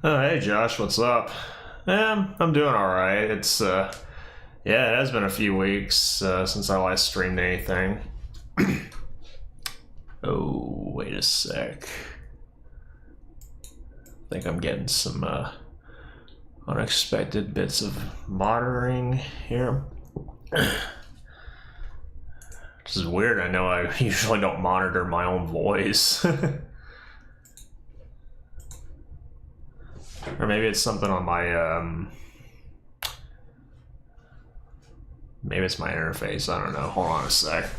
Oh, hey Josh, what's up? I'm doing all right. Yeah, it has been a few weeks since I last streamed anything. Oh, wait a sec. I think I'm getting some unexpected bits of monitoring here. Which is weird. I know I usually don't monitor my own voice. Or maybe it's something on my, maybe it's my interface, I don't know. Hold on a sec.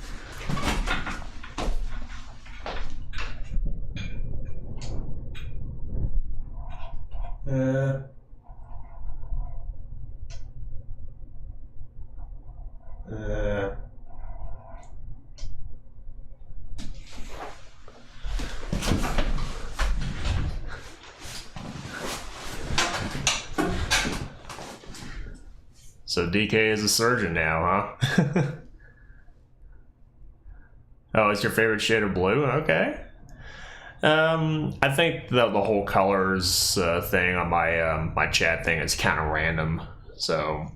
So DK is a surgeon now, huh? Oh, it's your favorite shade of blue? Okay. I think the whole colors thing on my chat thing is kind of random. So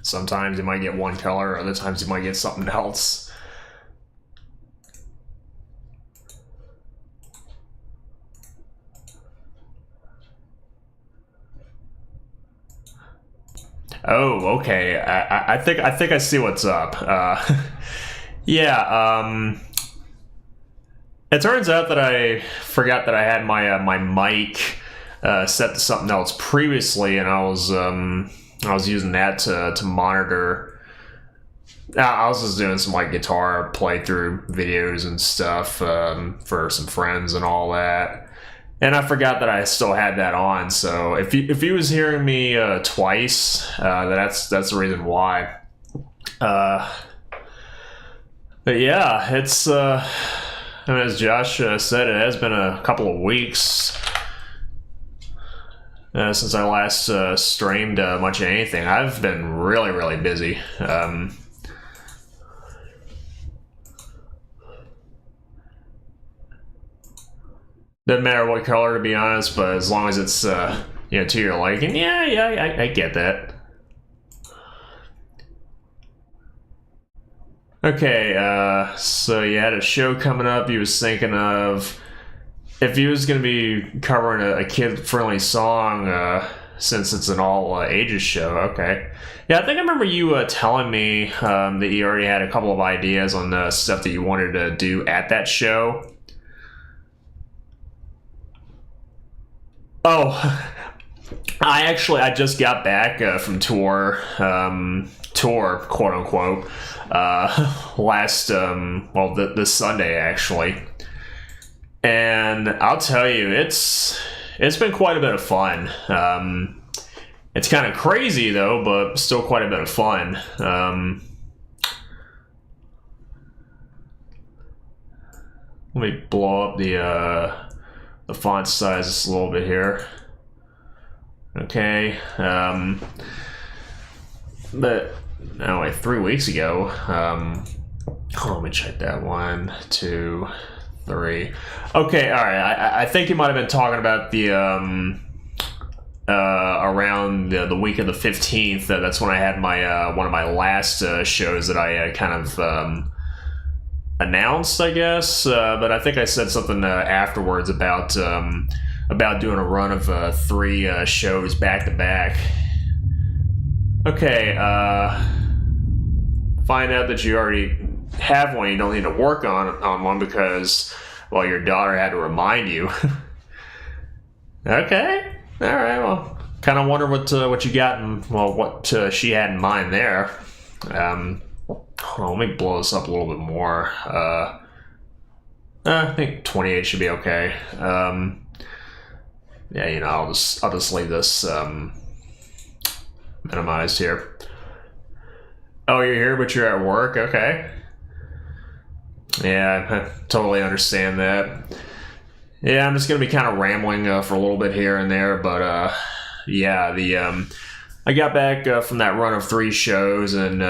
sometimes you might get one color, other times you might get something else. Oh, okay. I think I see what's up. Yeah. It turns out that I forgot that I had my mic set to something else previously, and I was using that to monitor. I was just doing some like guitar playthrough videos and stuff for some friends and all that. And I forgot that I still had that on. So if he was hearing me twice, that's the reason why. But yeah, it's I mean, as Josh said, it has been a couple of weeks since I last streamed much of anything. I've been really busy. Doesn't matter what color, to be honest, but as long as it's to your liking, yeah, I get that. Okay, so you had a show coming up. You was thinking of if you was gonna be covering a kid-friendly song. since it's an all ages show. Okay. Yeah, I think I remember you telling me that you already had a couple of ideas on the stuff that you wanted to do at that show. Oh, I just got back from tour, quote unquote, last this Sunday actually, and I'll tell you, it's been quite a bit of fun. It's kind of crazy though, but still quite a bit of fun. Let me blow up the font size just a little bit here. Okay. But no, like 3 weeks ago. Let me check that. 1, 2, 3. Okay, all right. I think you might have been talking about the around the week of the 15th. That's when I had my one of my last shows that I kind of announced, I guess. But I think I said something afterwards about doing a run of 3 shows back to back. Okay, find out that you already have one. You don't need to work on one because, well, your daughter had to remind you. Okay, all right. Well, kind of wonder what you got what she had in mind there. Let me blow this up a little bit more. I think 28 should be okay. Yeah, I'll just leave this minimized here. Oh, you're here, but you're at work? Okay. Yeah, I totally understand that. Yeah, I'm just gonna be kind of rambling for a little bit here and there, but yeah, I got back from that run of 3 shows, and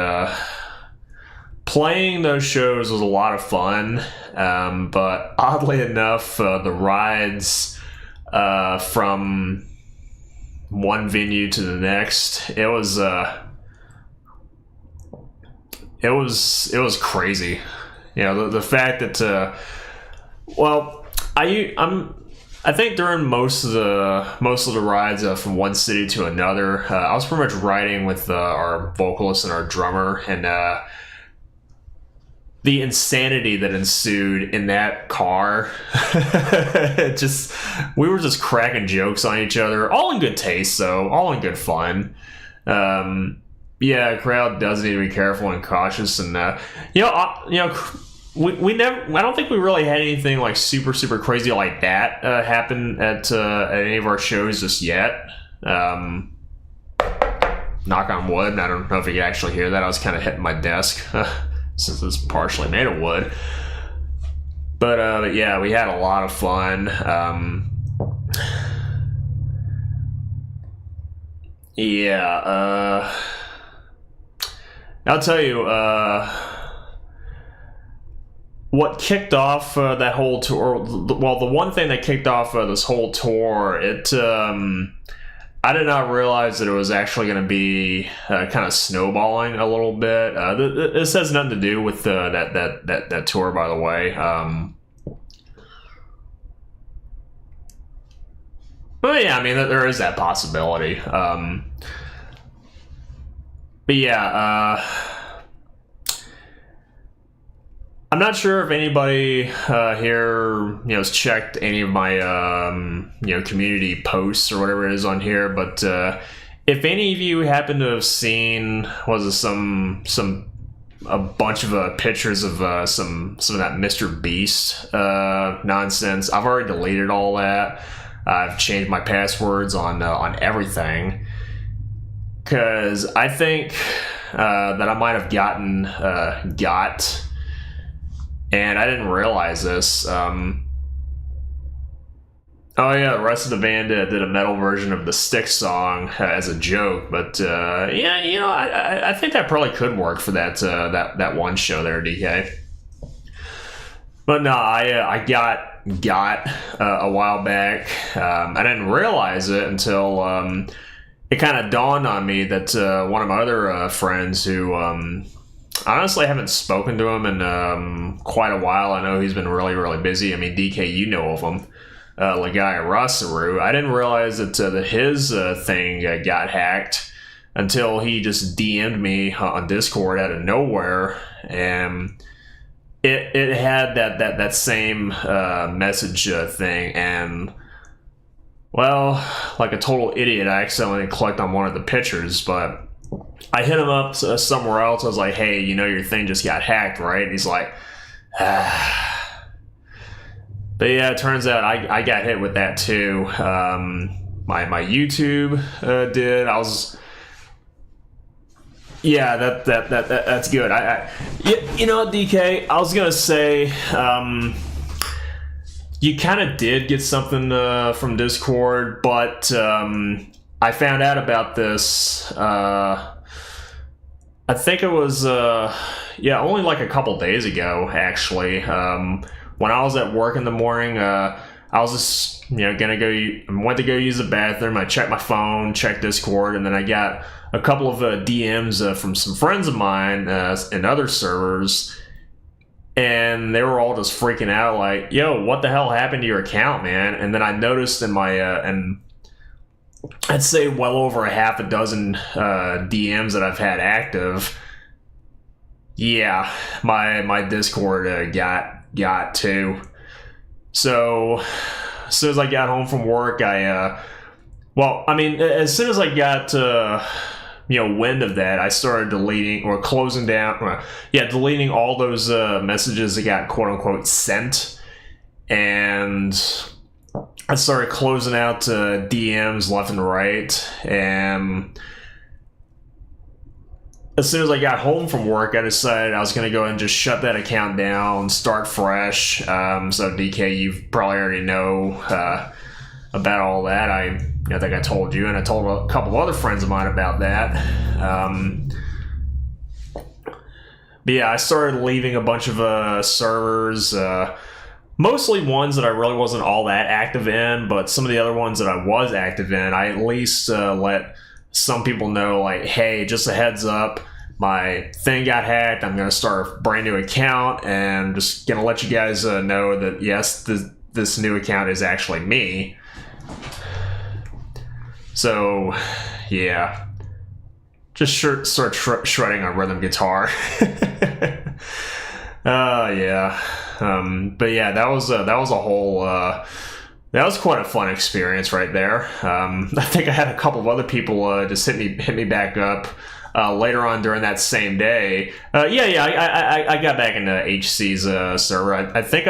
playing those shows was a lot of fun. But oddly enough, the rides from one venue to the next, it was crazy. The fact that I think during most of the rides from one city to another, I was pretty much riding with our vocalist and our drummer, and the insanity that ensued in that car. We were just cracking jokes on each other, all in good taste, though, all in good fun. Yeah, crowd does need to be careful and cautious, and we never. I don't think we really had anything like super crazy like that happen at any of our shows just yet. Knock on wood. I don't know if you can actually hear that. I was kind of hitting my desk since it's partially made of wood. But yeah, we had a lot of fun. Yeah. I'll tell you. What kicked off that whole tour? Well, the one thing that kicked off this whole tour, I did not realize that it was actually going to be kind of snowballing a little bit. This has nothing to do with that tour, by the way. But yeah, I mean, there is that possibility. But yeah. I'm not sure if anybody here, has checked any of my, community posts or whatever it is on here. But if any of you happen to have seen, a bunch of pictures of some of that Mr. Beast nonsense, I've already deleted all that. I've changed my passwords on everything, because I think that I might have got. And I didn't realize this. Oh yeah, the rest of the band did a metal version of the Styx song as a joke. But yeah, I think that probably could work for that one show there, DK. But no, I got a while back. I didn't realize it until it kind of dawned on me that one of my other friends who. Honestly, I haven't spoken to him in quite a while. I know he's been really busy. I mean, DK, you know of him. Lagaya Rasaru. I didn't realize that his thing got hacked until he just DM'd me on Discord out of nowhere, and it had that same message thing. And well, like a total idiot, I accidentally clicked on one of the pictures, but I hit him up somewhere else. I was like, hey, your thing just got hacked, right? And he's like, ah. But yeah, it turns out I got hit with that too. My YouTube did. I was... Yeah, that's good. You know what, DK? I was gonna say, you kind of did get something from Discord, but I found out about this. I think it was only like a couple days ago, actually. When I was at work in the morning, I was just gonna went to go use the bathroom. I checked my phone, checked Discord, and then I got a couple of DMs from some friends of mine in other servers, and they were all just freaking out, like, "Yo, what the hell happened to your account, man?" And then I noticed in my and I'd say well over a half a dozen DMs that I've had active. Yeah, my Discord got too. So as soon as I got home from work, as soon as I got wind of that, I started deleting or closing down, deleting all those messages that got quote unquote sent, and I started closing out DMs left and right. And as soon as I got home from work, I decided I was going to go ahead and just shut that account down, start fresh. So DK, you probably already know about all that. I think I told you, and I told a couple other friends of mine about that. But yeah, I started leaving a bunch of servers, mostly ones that I really wasn't all that active in, but some of the other ones that I was active in, I at least let some people know, like, hey, just a heads up, my thing got hacked. I'm going to start a brand new account, and just going to let you guys know that, yes, this new account is actually me. So, yeah. Just start shredding on rhythm guitar. Yeah. But yeah, that was a whole... that was quite a fun experience right there. I think I had a couple of other people just hit me back up later on during that same day. I got back into HC's server. I think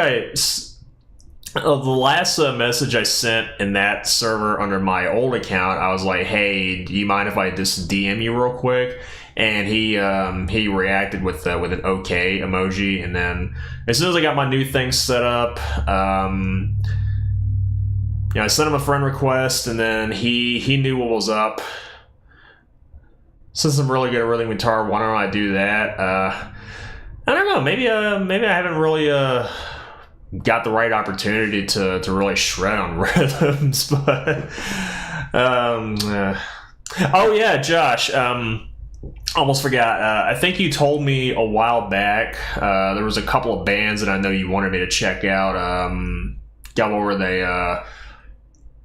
the last message I sent in that server under my old account, I was like, "Hey, do you mind if I just DM you real quick?" And he reacted with an OK emoji. And then as soon as I got my new thing set up, I sent him a friend request, and then he knew what was up. Since I'm really good at rhythm guitar, why don't I do that? I don't know. Maybe I haven't really got the right opportunity to really shred on rhythms, but oh yeah, Josh. Almost forgot. I think you told me a while back there was a couple of bands that I know you wanted me to check out. What were they?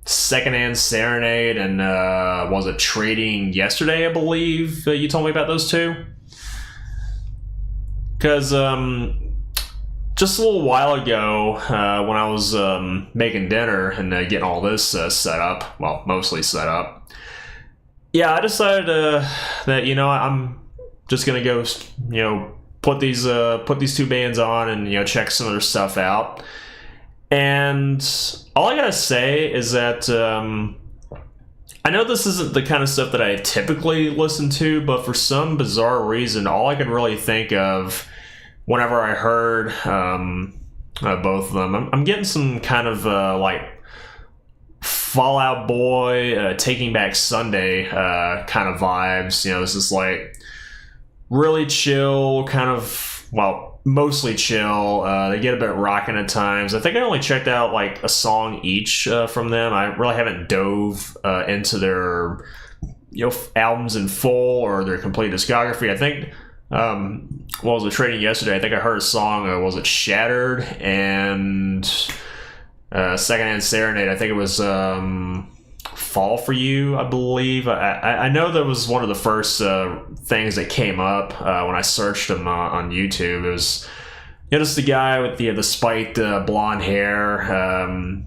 Secondhand Serenade and was it Trading Yesterday, I believe. You told me about those two. Because just a little while ago, when I was making dinner and getting all this set up, well, mostly set up, yeah, I decided that I'm just gonna go put these two bands on and check some of their stuff out. And all I gotta say is that I know this isn't the kind of stuff that I typically listen to, but for some bizarre reason, all I could really think of whenever I heard both of them, I'm getting some kind of like Fall Out Boy, Taking Back Sunday kind of vibes. It's just like really chill, kind of, well, mostly chill. They get a bit rocking at times. I think I only checked out like a song each from them. I really haven't dove into their albums in full or their complete discography. I think what was it, Trading Yesterday, I think I heard a song, was it Shattered, and Secondhand Serenade. I think it was Fall for You, I believe. I know that was one of the first things that came up when I searched him on YouTube. It was just the guy with the spiked blonde hair,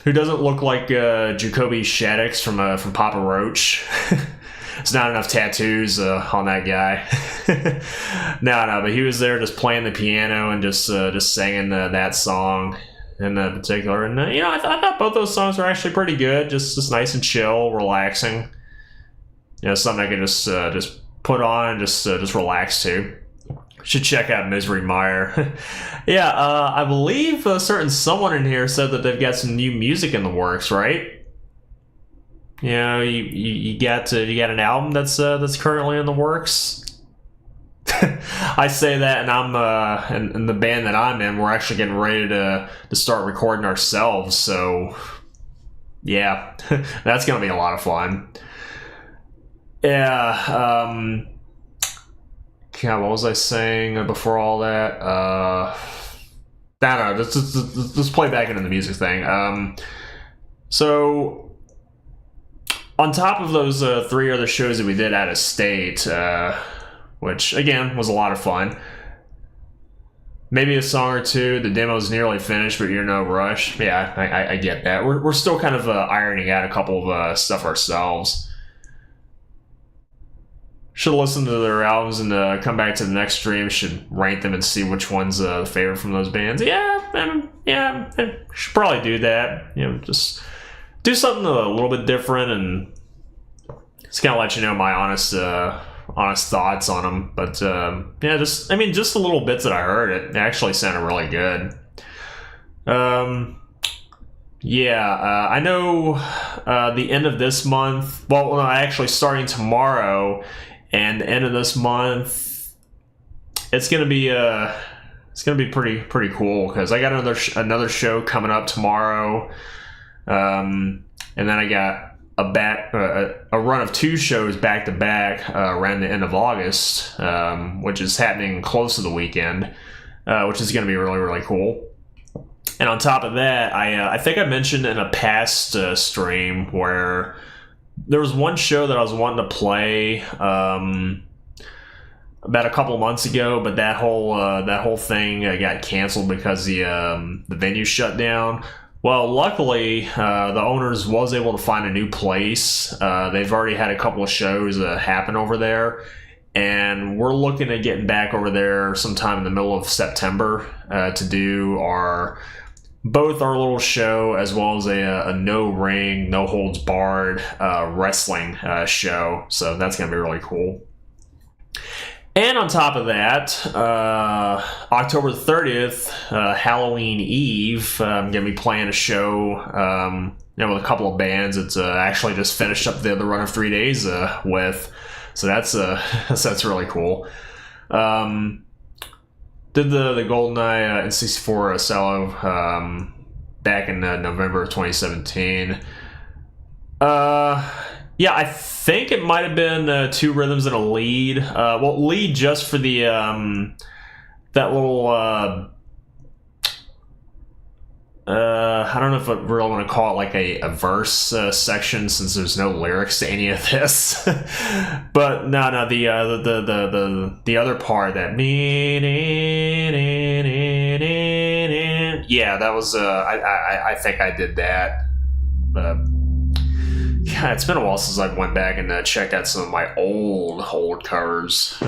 who doesn't look like Jacoby Shaddix from Papa Roach. There's not enough tattoos on that guy. No, but he was there just playing the piano and just singing that song in particular. And I thought both those songs were actually pretty good. Just nice and chill, relaxing. Something I could just put on and just relax to. Should check out Misery Mire. Yeah, I believe a certain someone in here said that they've got some new music in the works, right? You got an album that's currently in the works. I say that, and I'm in the band that I'm in. We're actually getting ready to start recording ourselves. So, yeah, that's gonna be a lot of fun. Yeah. God, what was I saying before all that? No, let's play back into the music thing. So, on top of those 3 other shows that we did out of state, which again was a lot of fun. Maybe a song or two. The demo's nearly finished, but you're no rush. Yeah, I get that. We're still kind of ironing out a couple of stuff ourselves. Should listen to their albums and come back to the next stream. Should rank them and see which one's the favorite from those bands. Yeah, should probably do that. Just do something a little bit different and just kind of let you know my honest thoughts on them. But yeah, just the little bits that I heard, it actually sounded really good. Yeah, I know the end of this month. Well, no, actually starting tomorrow. And the end of this month, it's gonna be pretty cool because I got another show coming up tomorrow, and then I got a run of 2 shows back to back around the end of August, which is happening close to the weekend, which is gonna be really, really cool. And on top of that, I think I mentioned in a past stream where there was one show that I was wanting to play about a couple months ago, but that whole thing got canceled because the venue shut down. Well, luckily, the owners was able to find a new place. They've already had a couple of shows happen over there, and we're looking at getting back over there sometime in the middle of September to do both our little show as well as a no ring, no holds barred wrestling show. So that's going to be really cool. And on top of that, October 30th, Halloween Eve, I'm going to be playing a show with a couple of bands. It's actually just finished up the run of 3 days with. So that's really cool. Did the GoldenEye N64 cello back in November of 2017. Yeah, I think it might have been 2 rhythms and a lead. Lead just for the that little I don't know if I really want to call it like a verse section since there's no lyrics to any of this. But no, the other part, that yeah, that was I think I did that. Yeah, it's been a while since I went back and checked out some of my old covers.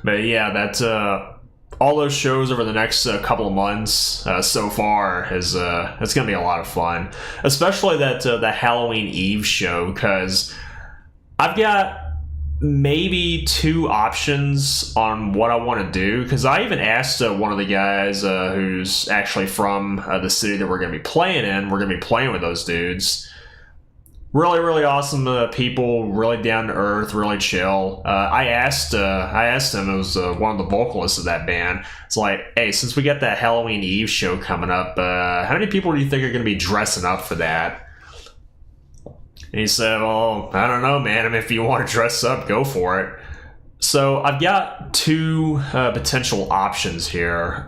But yeah, that's all those shows over the next couple of months so far is it's gonna be a lot of fun, especially that the Halloween Eve show, because I've got maybe 2 options on what I want to do. Because I even asked one of the guys who's actually from the city that we're gonna be playing in. We're gonna be playing with those dudes. Really, really awesome people, really down to earth, really chill. I asked him, it was one of the vocalists of that band. It's like, hey, since we got that Halloween Eve show coming up, how many people do you think are going to be dressing up for that? And he said, well, I don't know, man. I mean, if you want to dress up, go for it. So I've got two potential options here.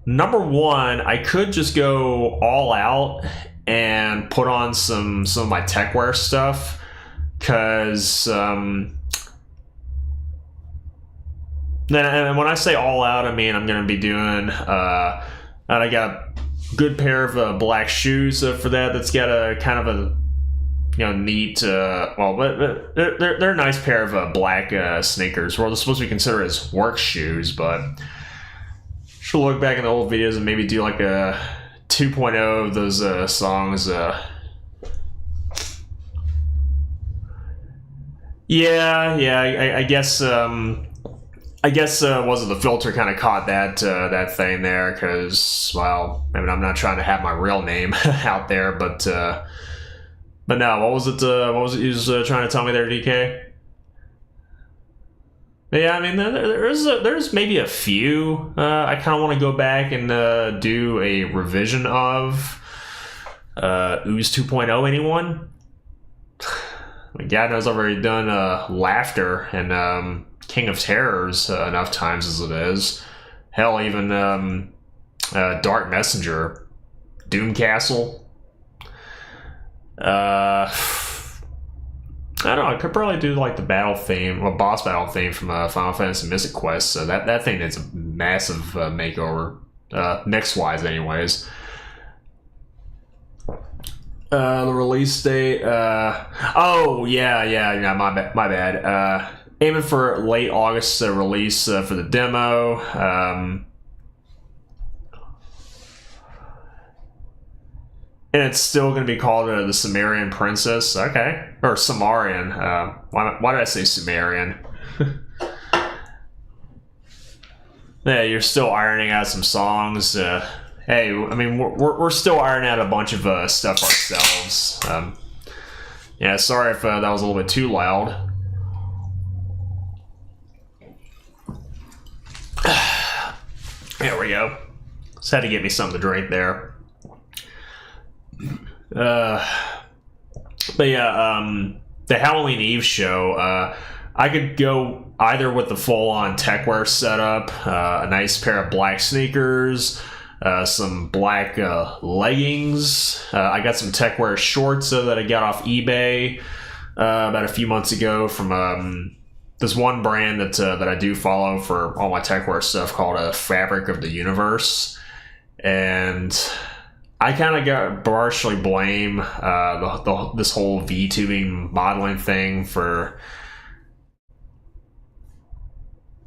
Number one, I could just go all out and put on some of my techwear stuff, because then, and when I say all out, I mean I'm going to be doing. And I got a good pair of black shoes for that. That's got a kind of a neat. Well, they're a nice pair of black sneakers. Well, they're supposed to be considered as work shoes, but should look back in the old videos and maybe do like a 2.0 of those songs. I guess. I guess was it the filter kind of caught that thing there, because, well, I mean, I'm not trying to have my real name out there, but no, what was it? What was it you was trying to tell me there, DK? Yeah, I mean, there's maybe a few I kind of want to go back and do a revision of. Ooze 2.0, anyone? I mean, God knows I've already done Laughter and King of Terrors enough times as it is. Hell, even Dark Messenger, Doom Castle. I don't know. I could probably do like the battle theme, well, boss battle theme from Final Fantasy Mystic Quest. So that thing needs a massive makeover, mix wise, anyways. The release date. Oh yeah. My bad. Aiming for late August release for the demo. And it's still going to be called the Sumerian Princess. Okay. Or Sumerian. Why did I say Sumerian? Yeah, you're still ironing out some songs. Hey, I mean, we're still ironing out a bunch of stuff ourselves. Yeah, sorry if that was a little bit too loud. There we go. Just had to get me something to drink there. But yeah, the Halloween Eve show, I could go either with the full-on techwear setup, a nice pair of black sneakers, some black leggings. I got some techwear shorts that I got off eBay about a few months ago from this one brand that I do follow for all my techwear stuff called Fabric of the Universe. And I kind of got partially blame this whole VTubing modeling thing for.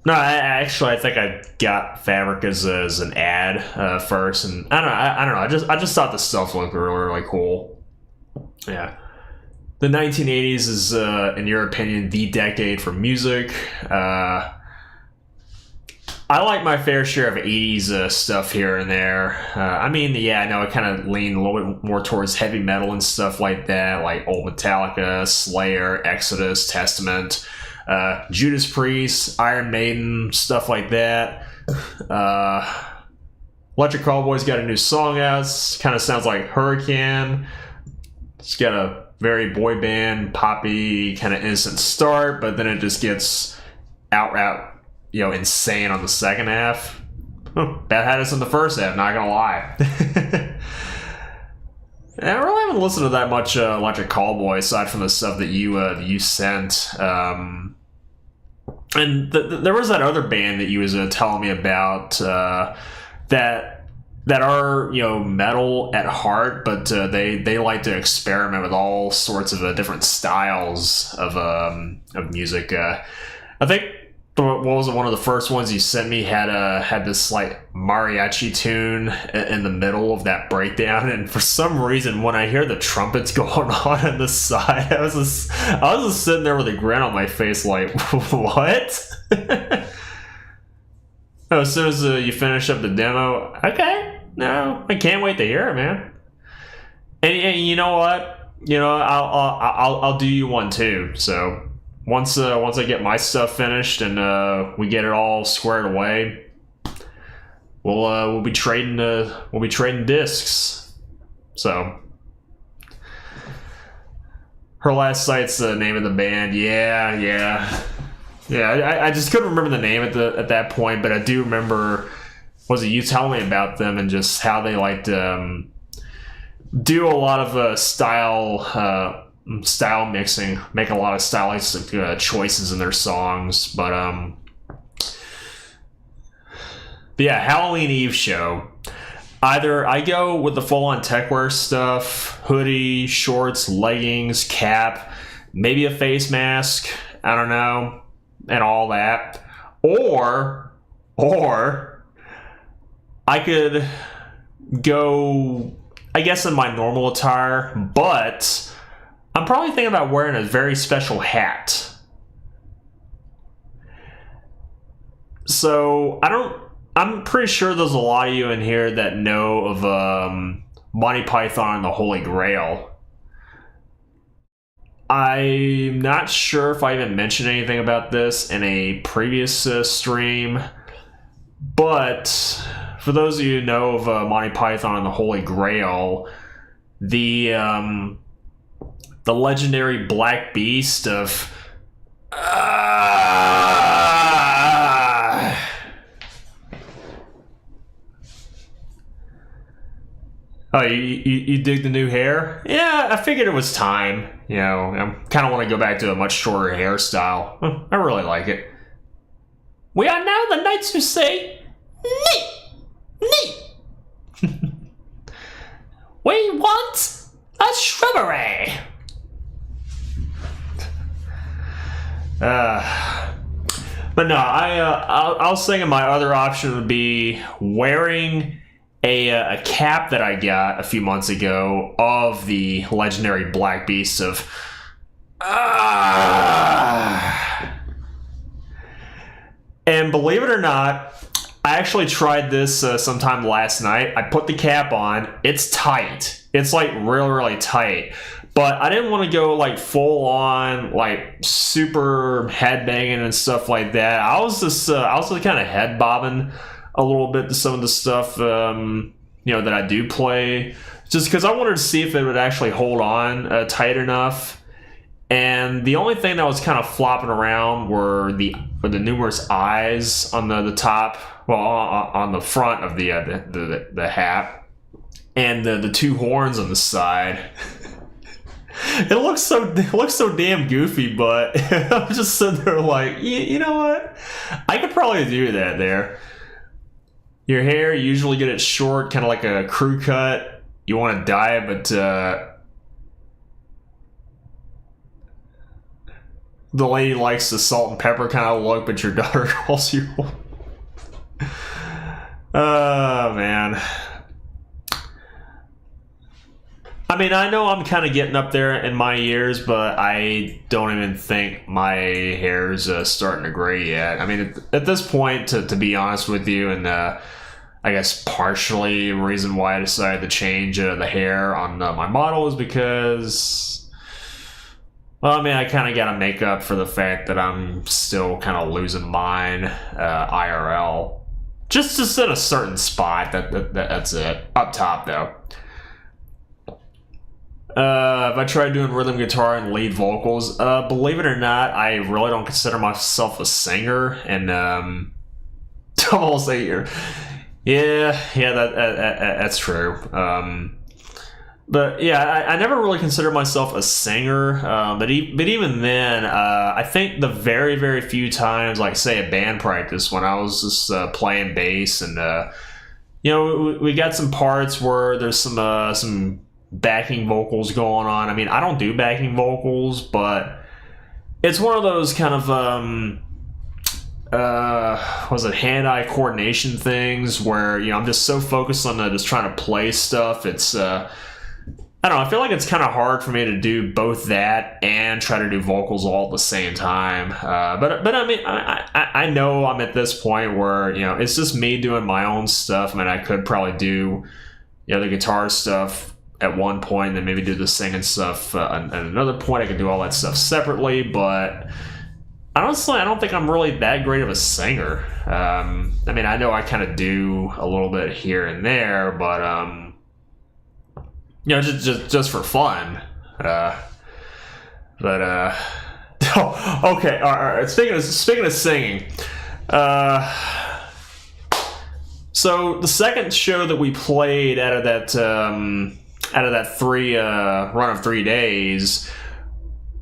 No, I think I got Fabric as an ad first, and I don't know. I just thought the stuff looked really cool. Yeah, the 1980s is, in your opinion, the decade for music. I like my fair share of 80s stuff here and there. I mean, yeah, I know I kind of lean a little bit more towards heavy metal and stuff like that, like old Metallica, Slayer, Exodus, Testament, Judas Priest, Iron Maiden, stuff like that. Electric Callboy's got a new song out. Kind of sounds like Hurricane. It's got a very boy band, poppy, kind of innocent start, but then it just gets outright, insane on the second half. Bad had us in the first half, not gonna lie. And I really haven't listened to that much Electric Callboy aside from the stuff that you sent. And there was that other band that you was telling me about that are metal at heart, but they like to experiment with all sorts of different styles of music. I think. What was it? One of the first ones you sent me had this like mariachi tune in the middle of that breakdown, and for some reason, when I hear the trumpets going on the side, I was just sitting there with a grin on my face, like, what? As soon as you finish up the demo, okay, no, I can't wait to hear it, man. And you know what? I'll do you one too. So. Once I get my stuff finished and we get it all squared away, we'll be trading discs. So, Her Last Sight's the name of the band. Yeah. Yeah, I just couldn't remember the name at that point, but I do remember, was it you telling me about them and just how they like to do a lot of style mixing, make a lot of stylistic choices in their songs. But yeah, Halloween Eve show. Either I go with the full-on techwear stuff, hoodie, shorts, leggings, cap, maybe a face mask, I don't know, and all that. Or I could go, I guess, in my normal attire, but I'm probably thinking about wearing a very special hat. So I'm pretty sure there's a lot of you in here that know of Monty Python and the Holy Grail. I'm not sure if I even mentioned anything about this in a previous stream, but for those of you who know of Monty Python and the Holy Grail, the legendary Black Beast of Oh, you dig the new hair? Yeah, I figured it was time. You know, I kind of want to go back to a much shorter hairstyle. I really like it. We are now the knights who say, "Nee, nee." We want a shrubbery. But no, I was thinking my other option would be wearing a cap that I got a few months ago of the legendary Black Beast of and believe it or not, I actually tried this sometime last night. I put the cap on. It's tight. It's like really tight. But I didn't want to go like full on like super head banging and stuff like that. I was just kind of head bobbing a little bit to some of the stuff that I do play, just because I wanted to see if it would actually hold on tight enough. And the only thing that was kind of flopping around were the numerous eyes on the top, well, on the front of the hat, and the two horns on the side. It looks so damn goofy, but I'm just sitting there like, you know what? I could probably do that there. Your hair, you usually get it short, kind of like a crew cut. You want to dye it, but the lady likes the salt and pepper kind of look, but your daughter calls you. Oh, man. I mean, I know I'm kind of getting up there in my years, but I don't even think my hair's starting to gray yet. I mean, at this point, to be honest with you, and I guess partially the reason why I decided to change the hair on my model is because, well, I mean, I kind of got to make up for the fact that I'm still kind of losing mine IRL. Just in a certain spot. That's it. Up top, though. If I tried doing rhythm guitar and lead vocals, believe it or not, I really don't consider myself a singer, and almost 8 years. Yeah, that's true. But yeah, I never really considered myself a singer. But even then, I think the very, very few times, like say at band practice, when I was just playing bass, and we got some parts where there's some backing vocals going on. I mean, I don't do backing vocals, but it's one of those kind of hand-eye coordination things where I'm just so focused on just trying to play stuff. It's I don't know, I feel like it's kind of hard for me to do both that and try to do vocals all at the same time. But I mean, I know I'm at this point where it's just me doing my own stuff. I mean, I could probably do the guitar stuff at one point, and then maybe do the singing stuff at another point. I could do all that stuff separately, but honestly, I don't think I'm really that great of a singer. I mean, I know I kind of do a little bit here and there, but just for fun. But Oh, okay. All right. Speaking of singing, so the second show that we played out of that three run of 3 days,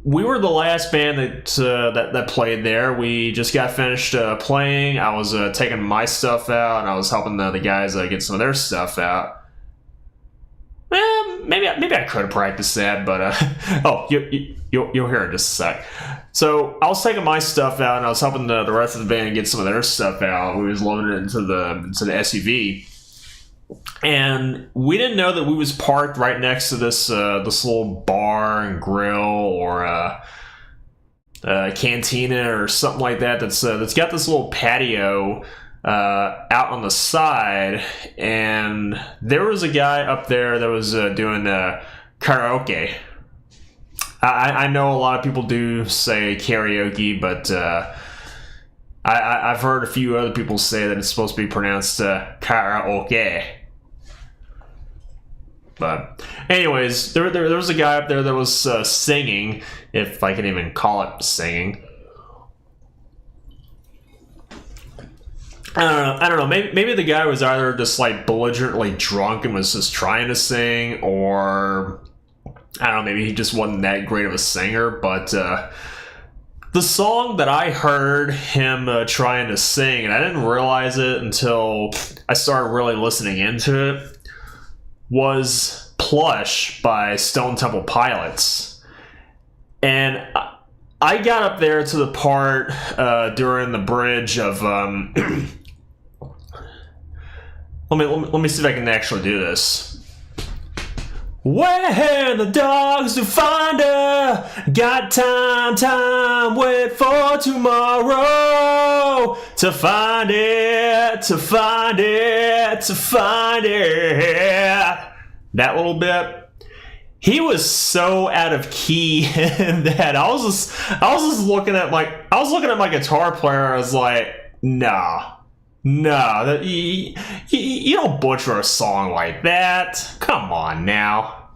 we were the last band that played there. We just got finished playing. I was taking my stuff out, and I was helping the guys get some of their stuff out. Maybe I could have practiced that, but oh, you'll hear in just a sec. So I was taking my stuff out, and I was helping the rest of the band get some of their stuff out. We was loading it into the SUV, and we didn't know that we was parked right next to this little bar and grill or cantina or something like that. That's got this little patio out on the side, and there was a guy up there that was doing karaoke. I know a lot of people do say karaoke, but I've heard a few other people say that it's supposed to be pronounced karaoke. But anyways, there was a guy up there that was singing, if I can even call it singing. I don't know. Maybe the guy was either just like belligerently drunk and was just trying to sing, or I don't know. Maybe he just wasn't that great of a singer. But the song that I heard him trying to sing, and I didn't realize it until I started really listening into it, was "Plush" by Stone Temple Pilots, and I got up there to the part during the bridge of. Let me see if I can actually do this. When the dogs do find her, got time, wait for tomorrow to find it. That little bit. He was so out of key in that I was just looking at my guitar player. I was like, nah, you don't butcher a song like that. Come on now.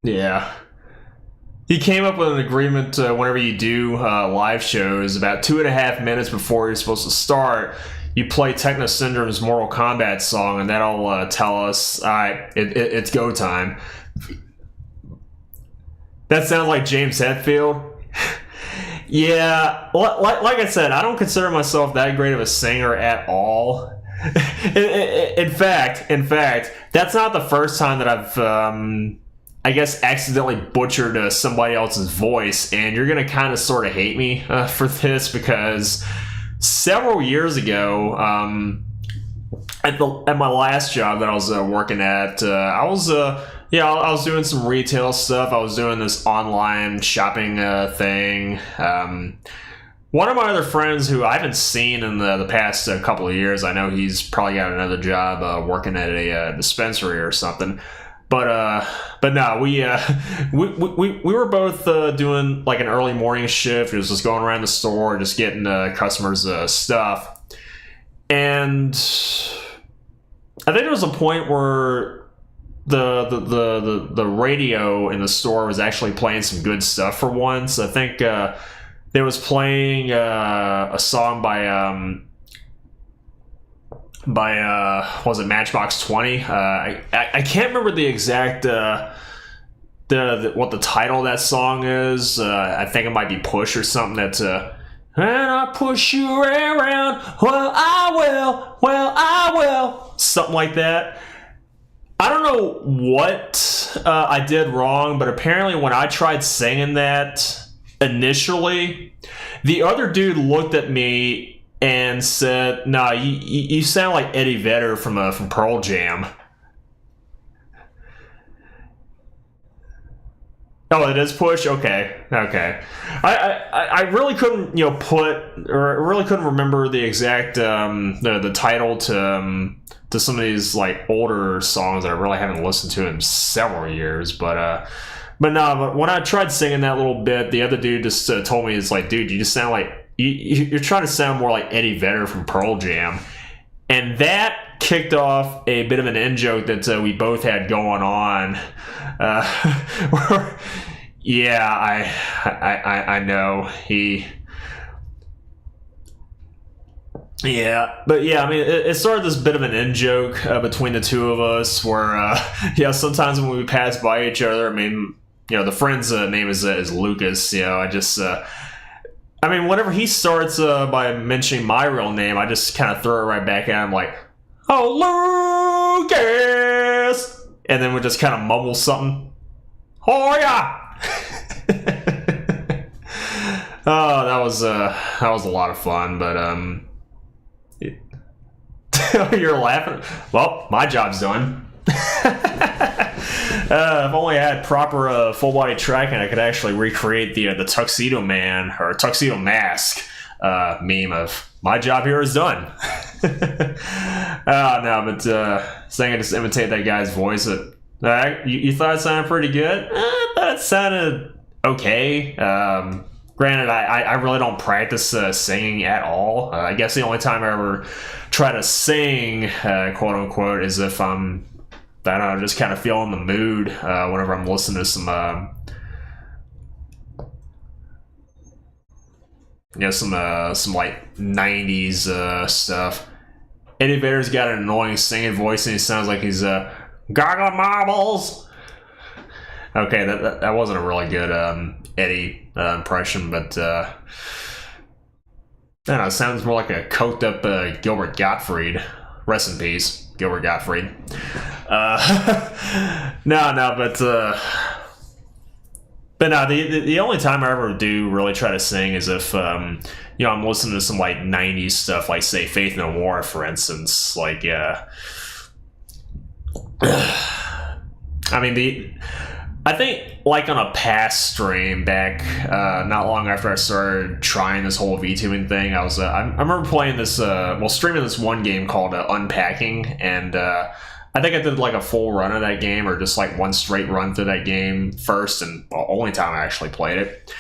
Yeah. He came up with an agreement whenever you do live shows, about 2.5 minutes before you're supposed to start, you play Techno Syndrome's Mortal Kombat song, and that'll tell us, all right, it's go time. That sounds like James Hetfield. Yeah, like I said, I don't consider myself that great of a singer at all. In fact, that's not the first time that I've, I guess, accidentally butchered somebody else's voice, and you're gonna kind of sort of hate me for this, because several years ago, at my last job that I was working at, I was doing some retail stuff. I was doing this online shopping thing. One of my other friends, who I haven't seen in the past couple of years, I know he's probably got another job working at a dispensary or something. But no, we were both doing like an early morning shift. It was just going around the store, just getting customers stuff. And I think there was a point where the radio in the store was actually playing some good stuff for once. I think they was playing a song by was it Matchbox 20? I can't remember the exact what the title of that song is. I think it might be Push or something. That's and I push you around. Well, I will. Something like that. I don't know what I did wrong, but apparently when I tried singing that initially, the other dude looked at me and said, "Nah, you sound like Eddie Vedder from Pearl Jam." Oh, it is Push? Okay. I really couldn't, really couldn't remember the exact the title to some of these like older songs that I really haven't listened to in several years, but when I tried singing that little bit, the other dude just told me, it's like, dude, you just sound like you're trying to sound more like Eddie Vedder from Pearl Jam. And that kicked off a bit of an in-joke that we both had going on. Yeah, I know. Yeah, but yeah, I mean, it started this bit of an in-joke between the two of us where, yeah, sometimes when we pass by each other, I mean, the friend's name is Lucas, I mean, whenever he starts by mentioning my real name, I just kind of throw it right back at him like, "Oh, Lucas!" And then we just kind of mumble something. "Oh, yeah!" Oh, that was a lot of fun, but, you're laughing? Well, my job's done. If only I had proper full body tracking, I could actually recreate the Tuxedo Man or Tuxedo Mask meme of my job here is done. No, but saying I just imitate that guy's voice. You thought it sounded pretty good? I thought it sounded okay. Granted, I really don't practice singing at all. I guess the only time I ever try to sing, quote unquote, is if I'm, I don't know, just kind of feeling the mood whenever I'm listening to some, some like 90s stuff. Eddie Vedder's got an annoying singing voice and he sounds like he's Gaga Marbles. Okay, that wasn't a really good Eddie impression, but I don't know, it sounds more like a coked up Gilbert Gottfried. Rest in peace, Gilbert Gottfried. No, but no, the only time I ever do really try to sing is if I'm listening to some like 90s stuff, like say Faith No More, for instance. Like I mean I think like on a past stream back not long after I started trying this whole VTubing thing, I remember playing this streaming this one game called Unpacking, and I think I did like a full run of that game, or just like one straight run through that game first, and only time I actually played it.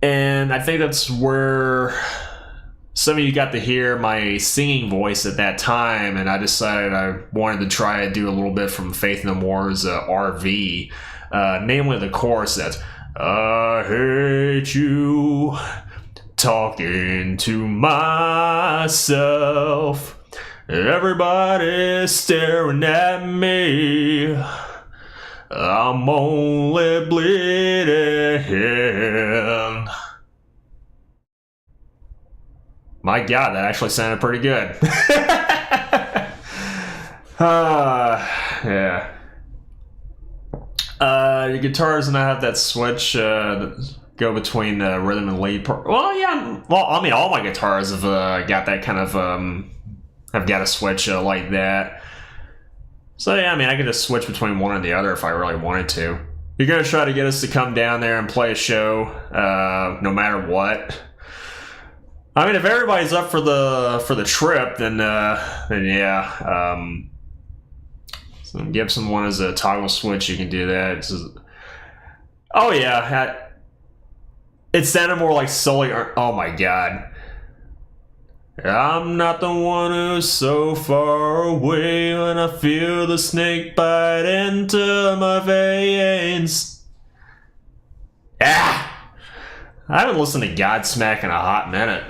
And I think that's where some of you got to hear my singing voice at that time, and I decided I wanted to try to do a little bit from Faith No More's RV. Namely the chorus that's "I hate you, talking to myself, everybody's staring at me, I'm only bleeding." My God, that actually sounded pretty good. Yeah. The guitars and I have that switch go between rhythm and lead. Well, yeah. Well, I mean, all my guitars have got that kind of have got a switch like that. So yeah, I mean, I could just switch between one and the other if I really wanted to. You're gonna try to get us to come down there and play a show, no matter what. I mean, if everybody's up for the trip, then yeah. So Gibson one is a toggle switch. You can do that. Oh yeah, it sounded more like solely. Oh my God, I'm not the one who's so far away when I feel the snake bite into my veins. I haven't listened to Godsmack in a hot minute.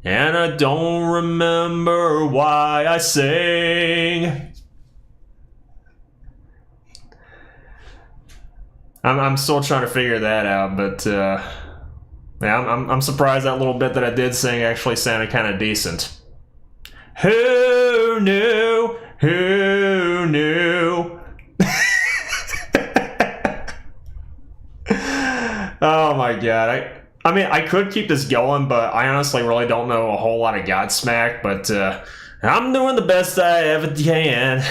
And I don't remember why I sang. I'm still trying to figure that out, but yeah, I'm surprised that little bit that I did sing actually sounded kind of decent. Who knew? Who knew? Oh my God. I mean, I could keep this going, but I honestly really don't know a whole lot of Godsmack, but I'm doing the best I ever can.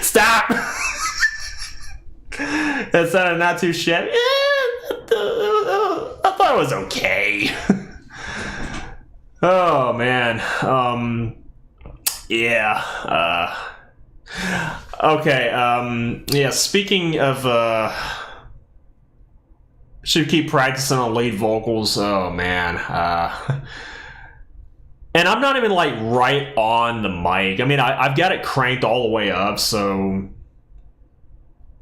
Stop! That sounded not too shabby. I thought it was okay. Oh, man. Yeah. Okay, yeah, speaking of should keep practicing on lead vocals. Oh man. And I'm not even like right on the mic. I mean, I've got it cranked all the way up, so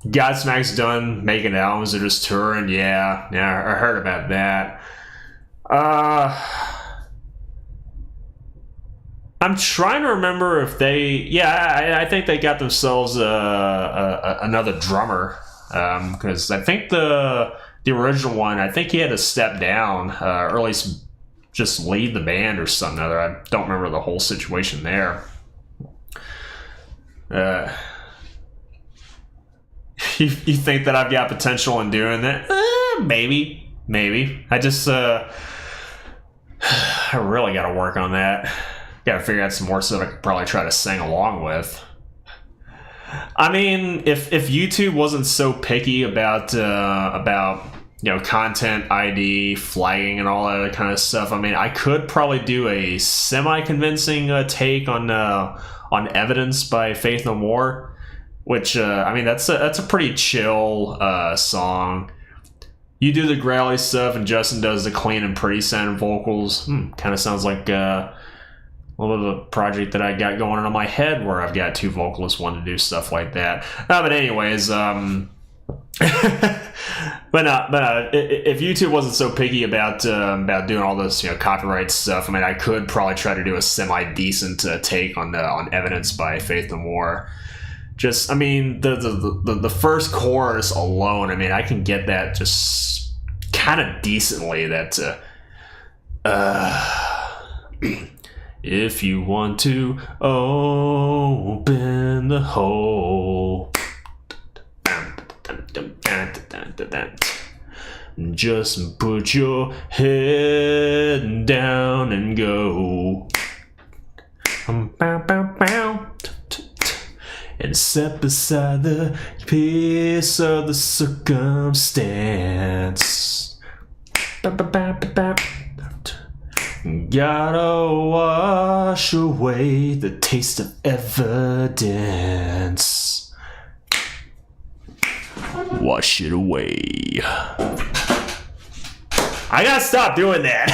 Godsmack's done making albums, they're just touring. Yeah, I heard about that. I'm trying to remember if they... Yeah, I think they got themselves another drummer. Because I think the original one, I think he had to step down, or at least just leave the band or something other. I don't remember the whole situation there. You think that I've got potential in doing that? Maybe. I just... I really got to work on that. Got to figure out some more stuff I could probably try to sing along with. I mean, if YouTube wasn't so picky about content ID, flagging, and all that other kind of stuff, I mean, I could probably do a semi-convincing take on Evidence by Faith No More, which I mean that's a pretty chill song. You do the growly stuff, and Justin does the clean and pretty sounding vocals. Kind of sounds like a little bit of a project that I got going on in my head, where I've got two vocalists wanting to do stuff like that. But anyways, but if YouTube wasn't so picky about doing all this copyright stuff, I mean, I could probably try to do a semi decent take on Evidence by Faith No More. Just, I mean, the first chorus alone, I mean, I can get that just kind of decently. That if you want to open the hole, just put your head down and go. And set beside the piece of the circumstance. Gotta wash away the taste of evidence. Wash it away. I gotta stop doing that.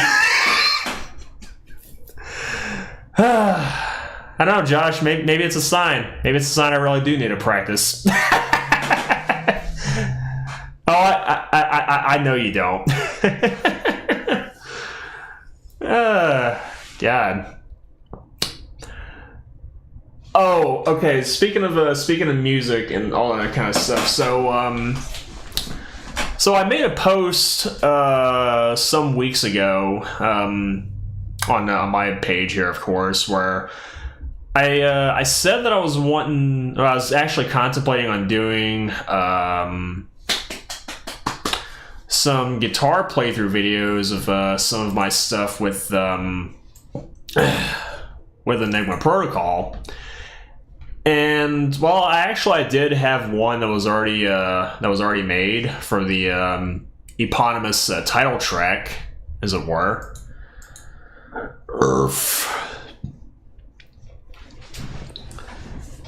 I don't know, Josh. Maybe it's a sign. Maybe it's a sign I really do need to practice. I know you don't. God. Oh, okay. Speaking of music and all that kind of stuff. So I made a post some weeks ago on my page here, of course, where I said that I was actually contemplating on doing some guitar playthrough videos of some of my stuff with Enigma Protocol. And well, I did have one that was already made for the eponymous title track, as it were.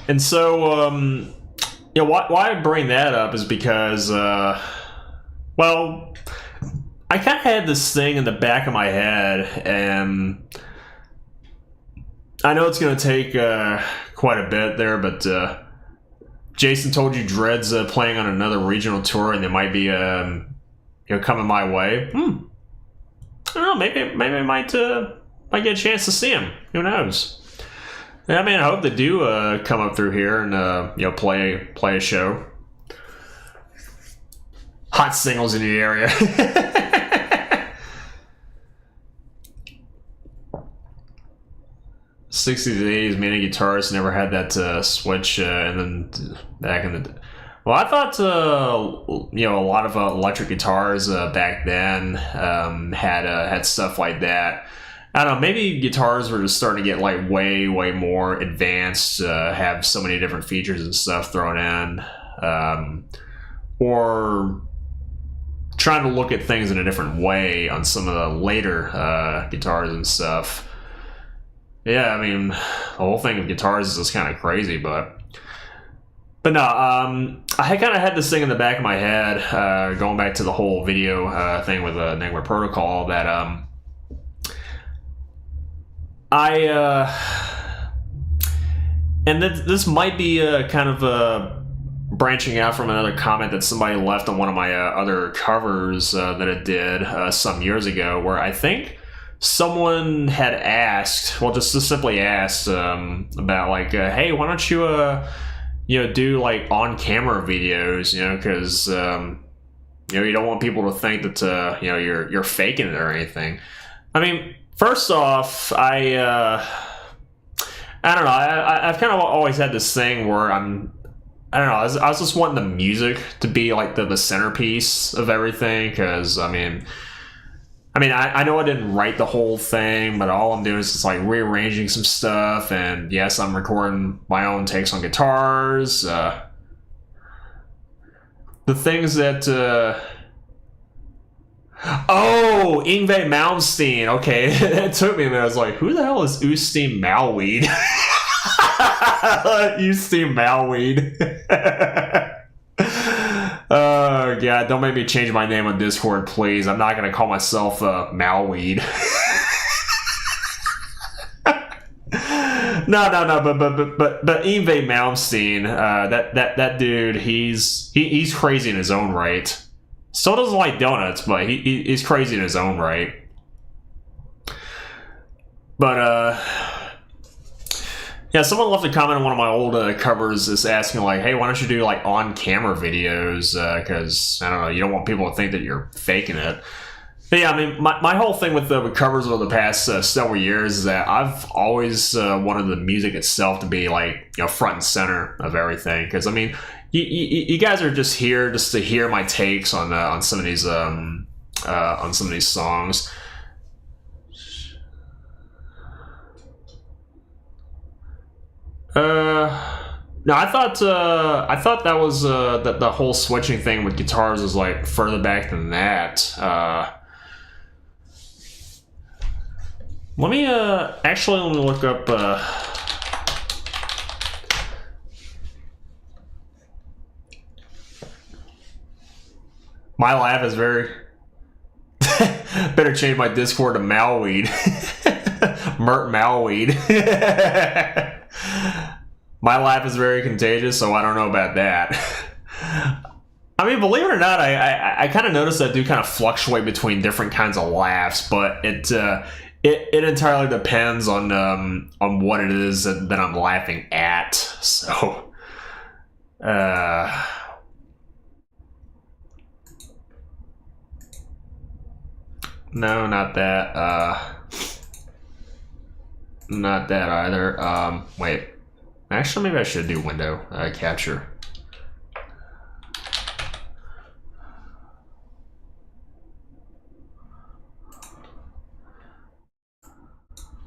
And so, why I bring that up is because, well, I kind of had this thing in the back of my head, and I know it's going to take quite a bit there, but Jason told you Dread's playing on another regional tour, and they might be coming my way. I don't know, maybe I might get a chance to see him. Who knows? I mean, I hope they do come up through here and play a show. Hot singles in the area. 60s and 80s, many guitarists never had that switch, and then back in the... Well, I thought a lot of electric guitars back then had stuff like that. I don't know, maybe guitars were just starting to get like way more advanced, have so many different features and stuff thrown in, or trying to look at things in a different way on some of the later guitars and stuff. Yeah, I mean, the whole thing of guitars is just kind of crazy, but But no, I kind of had this thing in the back of my head, going back to the whole video thing with Enigma Protocol, that and this might be kind of branching out from another comment that somebody left on one of my other covers that I did some years ago, where I think someone had asked, well, just simply asked about like, hey, why don't you do like on-camera videos, because you don't want people to think that you're faking it or anything. I mean, first off, I don't know. I've kind of always had this thing where I don't know. I was just wanting the music to be like the centerpiece of everything, because I know I didn't write the whole thing, but all I'm doing is just like rearranging some stuff, and yes, I'm recording my own takes on guitars. The things that Yngwie Malmsteen. Okay, it took me a minute. I was like, who the hell is Usteem Malweed? Usteem Malweed. Oh god, don't make me change my name on Discord, please. I'm not gonna call myself Malweed. No, but Yngwie Malmsteen, that dude, he's crazy in his own right. Still doesn't like donuts, but he's crazy in his own right. But yeah, someone left a comment on one of my old covers, just asking like, hey, why don't you do like on-camera videos? Because I don't know, you don't want people to think that you're faking it. But yeah, I mean, my whole thing with the covers over the past several years is that I've always wanted the music itself to be like, front and center of everything. Because I mean, you guys are just here just to hear my takes on some of these songs. No, I thought that was that the whole switching thing with guitars was like further back than that. Let me look up. My laugh is very. Better change my Discord to Malweed. Mert Malweed. My laugh is very contagious, so I don't know about that. I mean, believe it or not, I kind of noticed that I do kind of fluctuate between different kinds of laughs, but it entirely depends on what it is that I'm laughing at. So, no, not that. Not that either. Wait. Actually, maybe I should do window capture.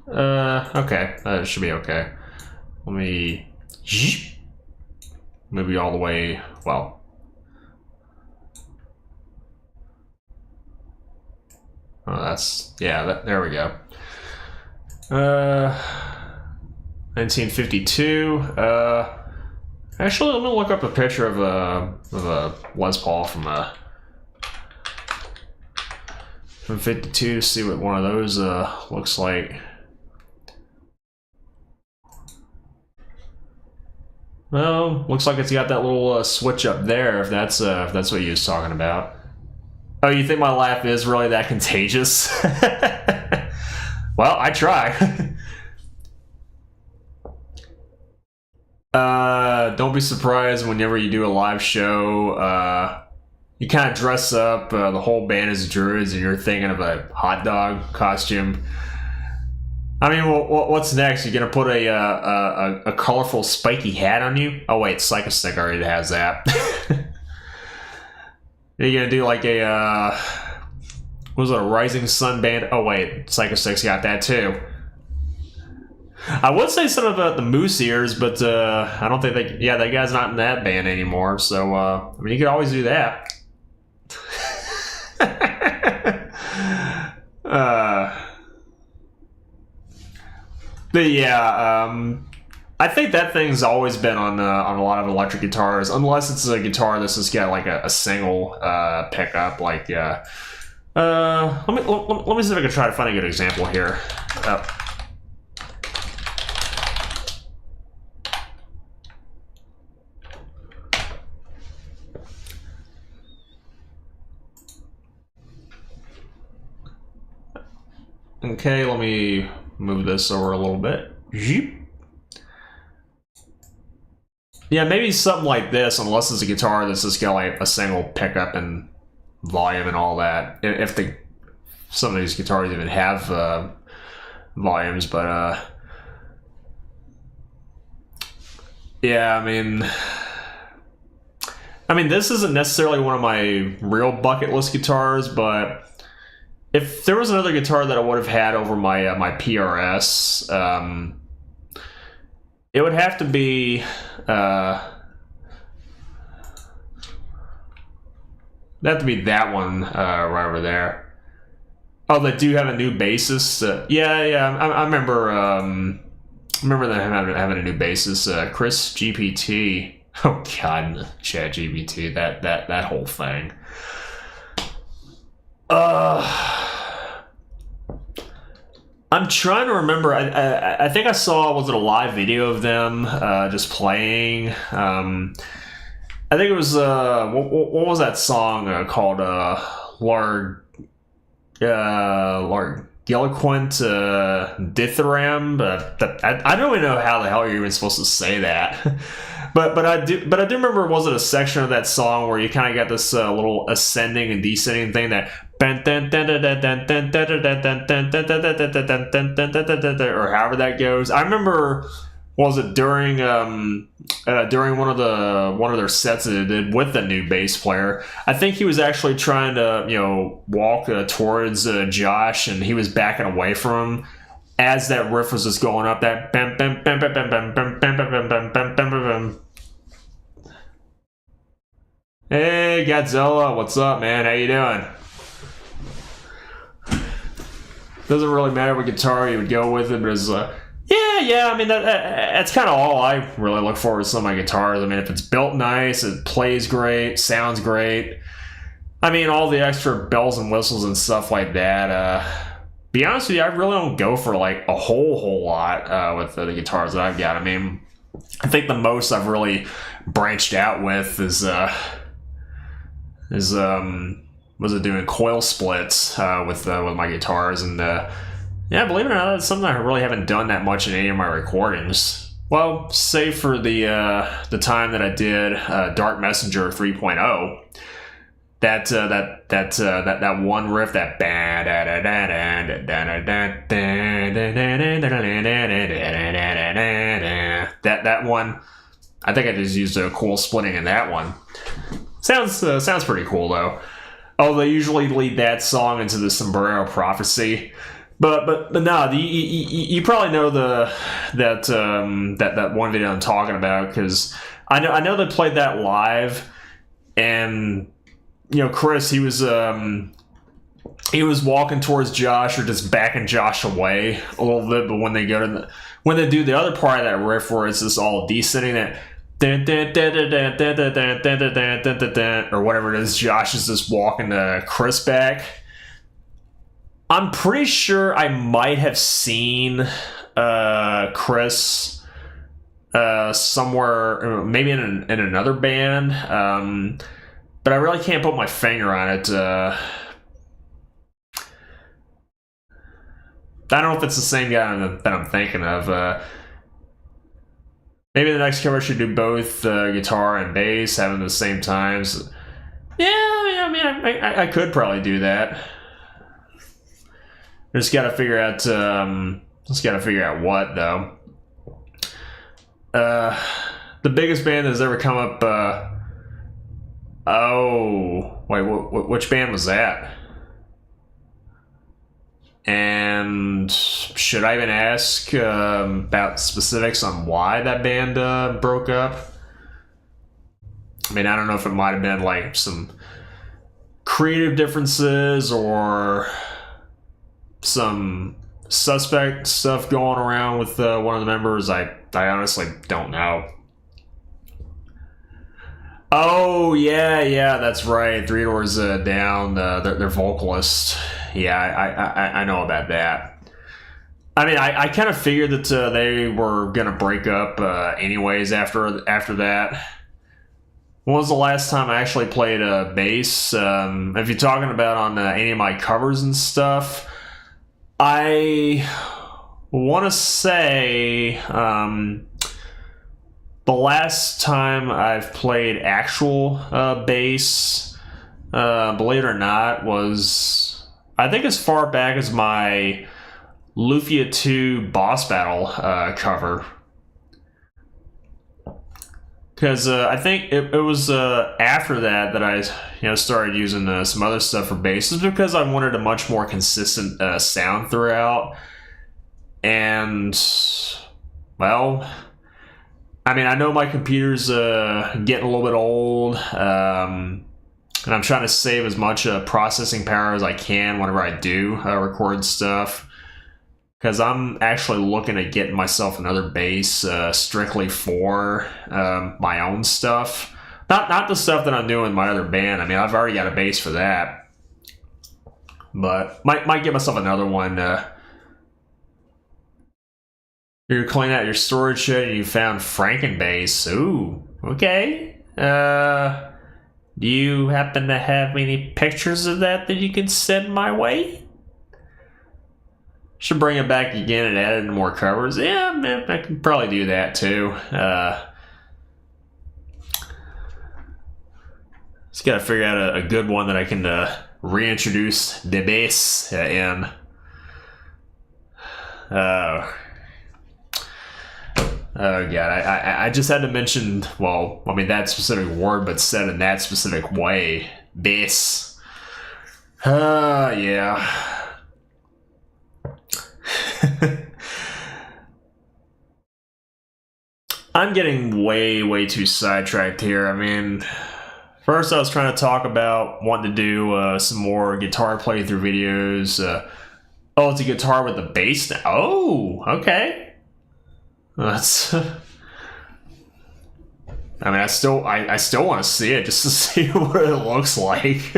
Okay. That should be okay. Let me move you all the way. Well. Oh, that's, yeah, there we go. 1952. Actually, let me look up a picture of a Les Paul from 52 to see what one of those looks like. Well, looks like it's got that little switch up there. If that's what you was talking about. Oh, you think my laugh is really that contagious? Well, I try. Don't be surprised whenever you do a live show. You kind of dress up. The whole band is druids, and you're thinking of a hot dog costume. I mean, what's next? You're gonna put a colorful spiky hat on you? Oh wait, Psychostick already has that. You're gonna do like a what was it, a Rising Sun band? Oh wait, Psychostick's got that too. I would say something about the Moose Ears, but I don't think that guy's not in that band anymore. So I mean, you could always do that. But yeah, I think that thing's always been on a lot of electric guitars, unless it's a guitar that's just got like a single pickup. Like, let me see if I can try to find a good example here. Okay, let me move this over a little bit. Yeah, maybe something like this, unless it's a guitar that's just got like a single pickup and volume and all that. If some of these guitars even have volumes, but yeah, I mean, this isn't necessarily one of my real bucket list guitars, but if there was another guitar that I would have had over my my PRS, it would have to be that one right over there. Oh, they do have a new bassist. Yeah. I remember. Remember them having a new bassist, Chris GPT. Oh God, Chat GPT. That whole thing. I'm trying to remember. I think I saw, was it a live video of them just playing? I think it was what was that song called? Largeliquent Dithyramb. I don't even know how the hell you're even supposed to say that. But I do remember, was it a section of that song where you kind of got this little ascending and descending thing that, or however that goes. I remember, was it during one of their sets that they did with the new bass player? I think he was actually trying to walk towards Josh, and he was backing away from him as that riff was just going up. That bam bam bam bam bam bam bam bam bam bam bam bam bam. Hey Godzilla, what's up, man? How you doing? Doesn't really matter what guitar you would go with it, but it's yeah. I mean, that's kind of all I really look for with some of my guitars. I mean, if it's built nice, it plays great, sounds great. I mean, all the extra bells and whistles and stuff like that. Be honest with you, I really don't go for like a whole lot with the guitars that I've got. I mean, I think the most I've really branched out with is was it doing coil splits with my guitars, and yeah, believe it or not, that's something I really haven't done that much in any of my recordings. Well, save for the time that I did Dark Messenger 3.0. That one riff, that one, I think I just used a coil splitting in that one. Sounds pretty cool though. Oh, they usually lead that song into the Sombrero Prophecy, but no, you probably know that one video I'm talking about, because I know they played that live, and Chris, he was walking towards Josh, or just backing Josh away a little bit, but when they do the other part of that riff where it's just all descending, that or whatever it is, Josh is just walking Chris back. I'm pretty sure I might have seen Chris somewhere, maybe in another band, but I really can't put my finger on it. I don't know if it's the same guy that I'm thinking of. Maybe the next cover should do both guitar and bass, having the same times. Yeah, I mean, I could probably do that. Just gotta figure out. What though. The biggest band that's ever come up. Oh, wait, which band was that? And should I even ask about specifics on why that band broke up? I mean, I don't know if it might have been like some creative differences or some suspect stuff going around with one of the members. I I honestly don't know. Oh yeah, that's right. Three Doors Down, their vocalist. Yeah, I know about that. I mean, I kind of figured that they were gonna break up anyways after that. When was the last time I actually played bass? If you're talking about on any of my covers and stuff, I want to say the last time I've played actual bass, believe it or not, was I think as far back as my Lufia 2 boss battle cover. Because I think it was after that I started using some other stuff for basses because I wanted a much more consistent sound throughout. And, well, I mean, I know my computer's getting a little bit old, and I'm trying to save as much processing power as I can whenever I do record stuff. Because I'm actually looking at getting myself another bass strictly for my own stuff. Not the stuff that I'm doing with my other band. I mean, I've already got a bass for that. But might get myself another one. You're cleaning out your storage shed and you found Frankenbass. Ooh, okay. Do you happen to have any pictures of that you can send my way? Should bring it back again and add in more covers. Yeah, man, I can probably do that too. Just gotta figure out a good one that I can reintroduce the bass in. Oh god, I just had to mention, well, I mean that specific word, but said in that specific way. Bass. Yeah. I'm getting way too sidetracked here. I mean, first I was trying to talk about wanting to do some more guitar playthrough videos. Oh, it's a guitar with the bass now. Oh, okay. That's. I mean, I still want to see it just to see what it looks like.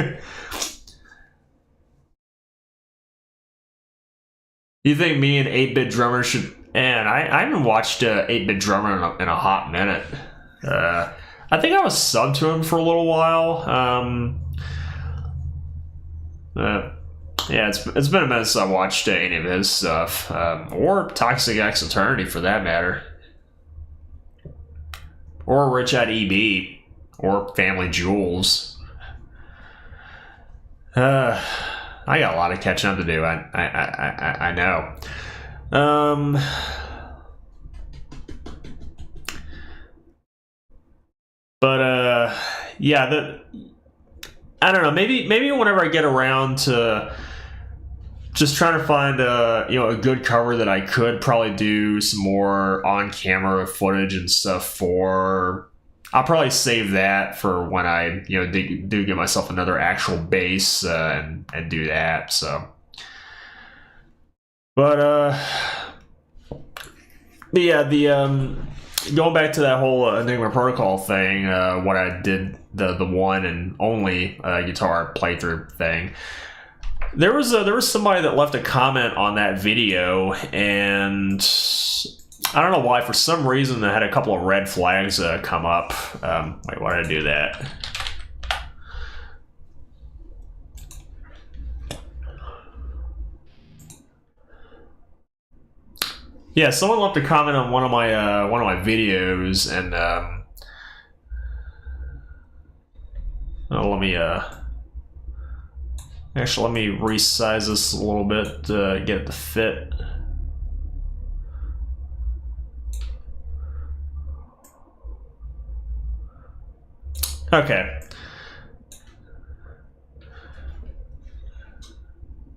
You think me and 8-Bit Drummer should... Man, I haven't watched 8-Bit Drummer in a hot minute. I think I was subbed to him for a little while. Yeah, it's been a minute since I watched any of his stuff. Or Toxic X Eternity, for that matter. Or Rich at EB. Or Family Jewels. I got a lot of catching up to do. I know. Yeah. I don't know. Maybe whenever I get around to just trying to find a good cover that I could probably do some more on camera footage and stuff for. I'll probably save that for when I do get myself another actual bass and do that. So, but yeah, the going back to that whole Enigma Protocol thing, what I did the one and only guitar playthrough thing. There was somebody that left a comment on that video, and I don't know why. For some reason, I had a couple of red flags come up. Wait, why did I do that? Yeah, someone left a comment on one of my videos, and let me actually let me resize this a little bit to get it to fit. Okay.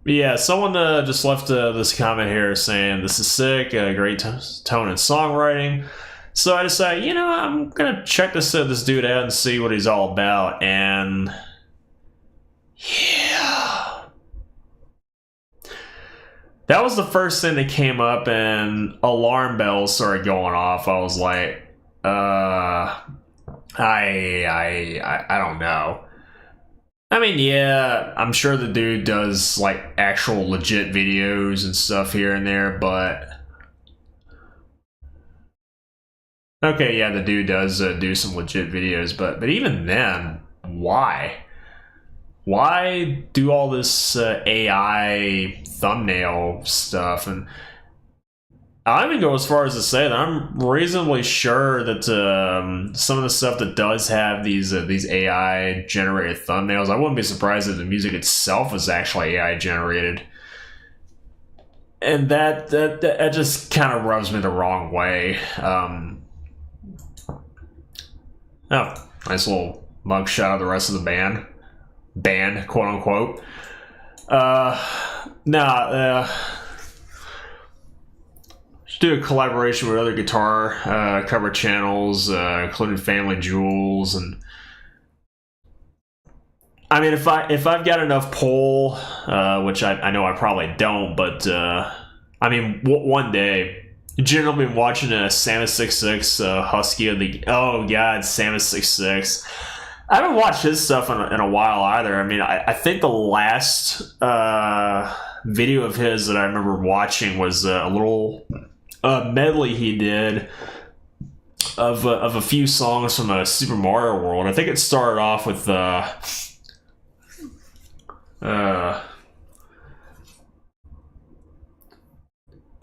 Yeah, someone just left this comment here saying, "This is sick, great tone and songwriting." So I decided, I'm gonna check this dude out and see what he's all about. And yeah, That was the first thing that came up, and alarm bells started going off. I was like, I don't know. I mean, yeah, I'm sure the dude does like actual legit videos and stuff here and there, but okay, yeah, the dude does do some legit videos, but even then, why? Why do all this AI thumbnail stuff? And I even go as far as to say that I'm reasonably sure that some of the stuff that does have these AI generated thumbnails, I wouldn't be surprised if the music itself is actually AI generated. And that just kind of rubs me the wrong way. Oh, nice little mugshot of the rest of the band, quote unquote. Nah. Should do a collaboration with other guitar cover channels, including Family Jewels, and I mean, if I've got enough pull, which I know I probably don't, but I mean, one day. Generally been watching a Samus 66 Husky of the Samus 66. I haven't watched his stuff in a while either. I mean, I think the last video of his that I remember watching was a little medley he did of a few songs from Super Mario World. I think it started off with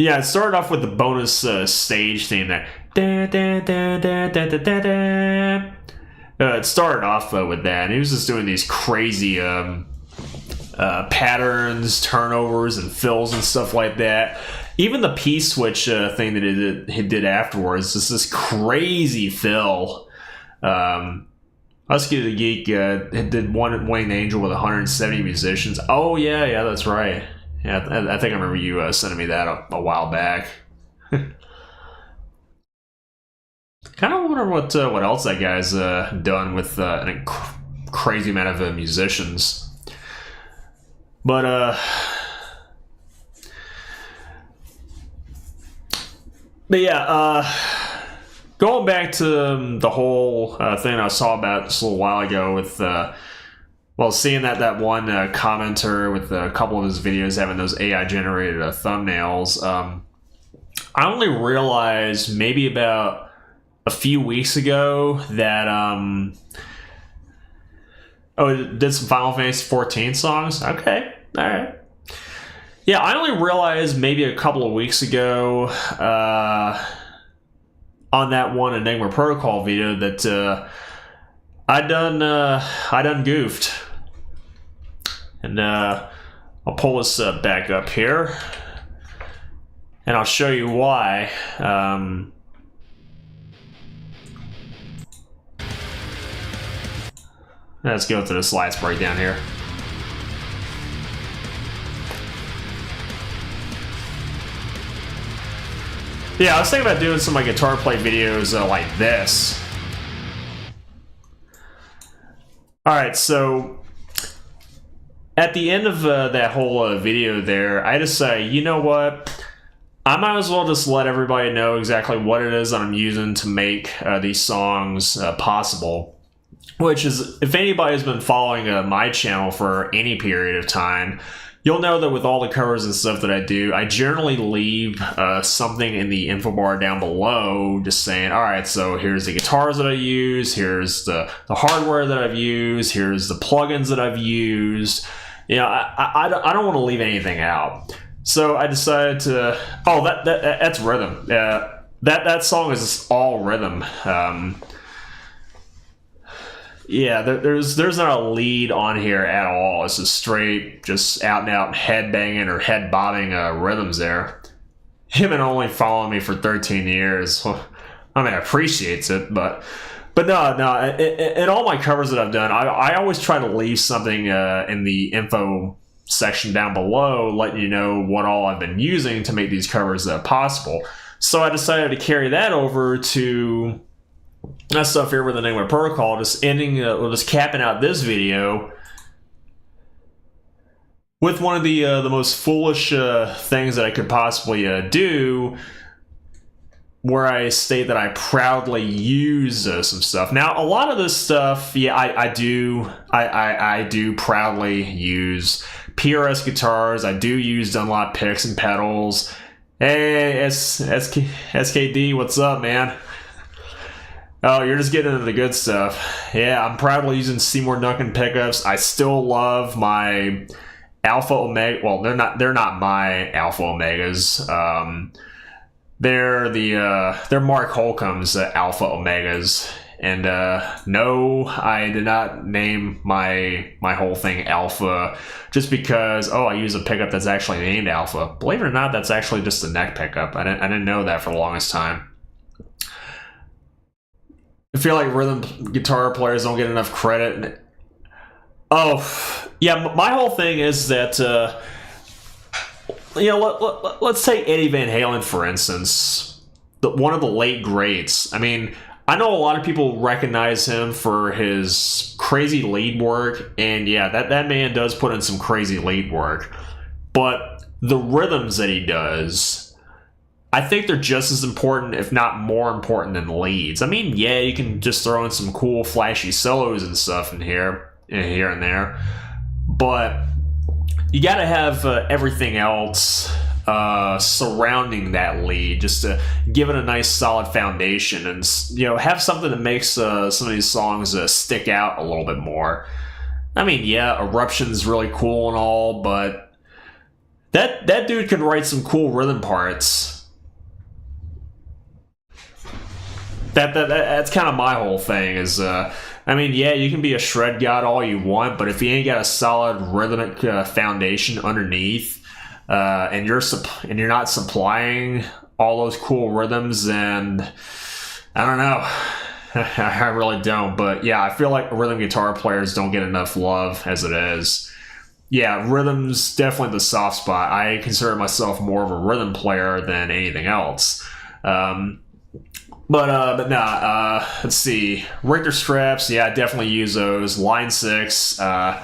yeah, it started off with the bonus stage theme there. It started off with that, and he was just doing these crazy patterns, turnovers, and fills and stuff like that. Even the P-switch thing that he did afterwards, just this crazy fill. Husky the Geek did one Wayne Angel with 170 musicians. Oh, yeah, that's right. Yeah, I think I remember you sending me that a while back. Kind of wonder what else that guy's done with a crazy amount of musicians. But yeah, going back to the whole thing I saw about just a little while ago with seeing that one commenter with a couple of his videos having those AI generated thumbnails, I only realized maybe about a few weeks ago that it did some Final Fantasy 14 songs. Okay, all right. Yeah, I only realized maybe a couple of weeks ago on that one Enigma Protocol video that I done goofed. And I'll pull this back up here, and I'll show you why. Let's go to the slides breakdown here. Yeah, I was thinking about doing some like guitar play videos like this. All right, so at the end of that whole video there, I just say, you know what? I might as well just let everybody know exactly what it is that I'm using to make these songs possible. Which is, if anybody's been following my channel for any period of time, you'll know that with all the covers and stuff that I do, I generally leave something in the info bar down below just saying, all right, so here's the guitars that I use, here's the hardware that I've used, here's the plugins that I've used. You know, I don't want to leave anything out. So I decided to, that's rhythm. That song is all rhythm. Yeah, there's not a lead on here at all. It's just straight, just out and out head banging or head bobbing rhythms there. Him and only following me for 13 years. Well, I mean, I appreciates it, but no. In all my covers that I've done, I always try to leave something in the info section down below, letting you know what all I've been using to make these covers possible. So I decided to carry that over to that stuff here with the Enigma Protocol, just capping out this video with one of the most foolish things that I could possibly do, where I state that I proudly use some stuff. Now, a lot of this stuff, yeah, I do proudly use PRS guitars. I do use Dunlop picks and pedals. Hey, SKD, what's up, man? Oh, you're just getting into the good stuff. Yeah, I'm proudly using Seymour Duncan pickups. I still love my Alpha Omega. Well, they're not my Alpha Omegas. They're Mark Holcomb's Alpha Omegas. And no, I did not name my whole thing Alpha just because, I use a pickup that's actually named Alpha. Believe it or not, that's actually just a neck pickup. I didn't know that for the longest time. I feel like rhythm guitar players don't get enough credit. Oh, yeah, my whole thing is that, let's take Eddie Van Halen, for instance, one of the late greats. I mean, I know a lot of people recognize him for his crazy lead work, and yeah, that man does put in some crazy lead work. But the rhythms that he does, I think they're just as important, if not more important, than leads. I mean, yeah, you can just throw in some cool, flashy solos and stuff in here and there, but you got to have everything else surrounding that lead just to give it a nice, solid foundation, and have something that makes some of these songs stick out a little bit more. I mean, yeah, Eruption's really cool and all, but that dude can write some cool rhythm parts. That's kind of my whole thing is, I mean, yeah, you can be a shred god all you want, but if you ain't got a solid rhythmic foundation underneath, and you're not supplying all those cool rhythms, then I don't know. I really don't, but yeah, I feel like rhythm guitar players don't get enough love as it is. Yeah, rhythm's definitely the soft spot. I consider myself more of a rhythm player than anything else. But nah, let's see. Richter straps, yeah, I definitely use those. Line 6, I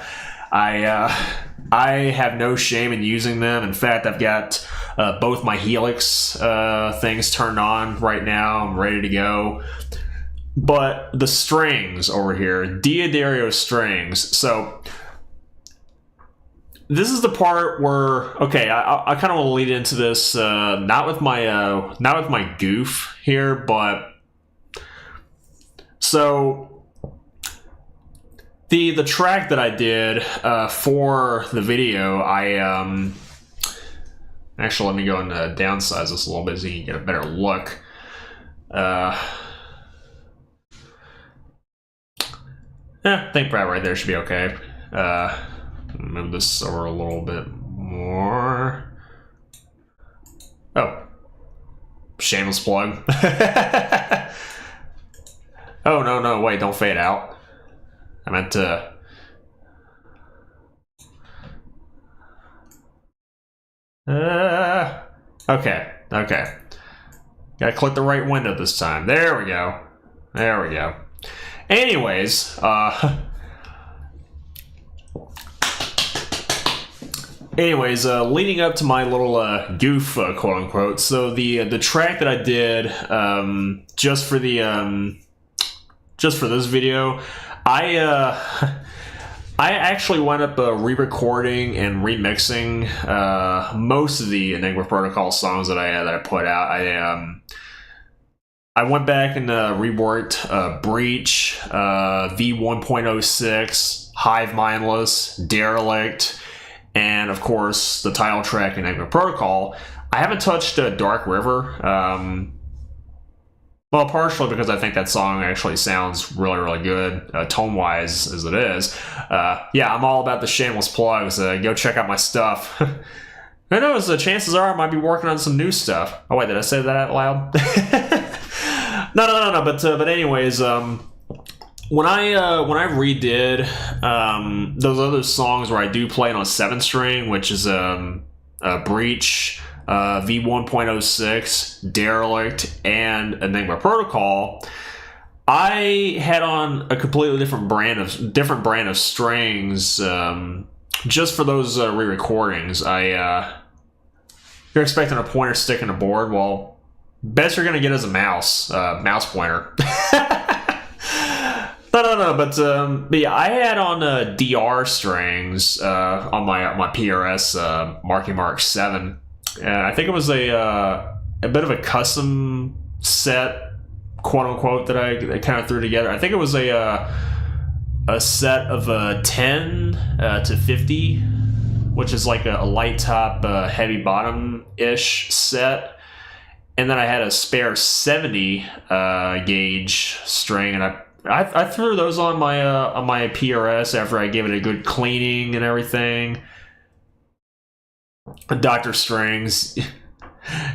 have no shame in using them. In fact, I've got both my Helix things turned on right now. I'm ready to go. But the strings over here, Diodario strings. So this is the part where, okay, I kind of want to lead into this, not with my goof here, but so the track that I did for the video, I actually, let me go and downsize this a little bit so you can get a better look. I think probably right there should be okay. Move this over a little bit more. Oh. Shameless plug. Oh, no, wait, don't fade out. I meant to... Okay. Gotta click the right window this time. There we go. Anyways, leading up to my little goof, quote unquote. So the track that I did just for this video, I actually wound up re-recording and remixing most of the Enigma Protocol songs that I put out. I went back and reworked Breach, V1.06, Hive Mindless, Derelict, and of course the title track Enigma Protocol. I haven't touched Dark River, well, partially because I think that song actually sounds really, really good, tone-wise as it is. Yeah, I'm all about the shameless plugs. Go check out my stuff. Who knows, chances are I might be working on some new stuff. Oh wait, did I say that out loud? No, but anyways, when I redid those other songs where I do play it on 7-string, which is Breach, V1.06, Derelict, and Enigma Protocol, I had on a completely different brand of strings just for those re-recordings, you're expecting a pointer stick in a board. Well, best you're gonna get is a mouse pointer. No. But yeah, I had on DR strings on my PRS Marky 7. I think it was a bit of a custom set, quote unquote, that I kind of threw together. I think it was a set of 10 to 50, which is like a light top, heavy bottom ish set. And then I had a spare 70 gauge string, and I threw those on my PRS after I gave it a good cleaning and everything. Dr. Strings.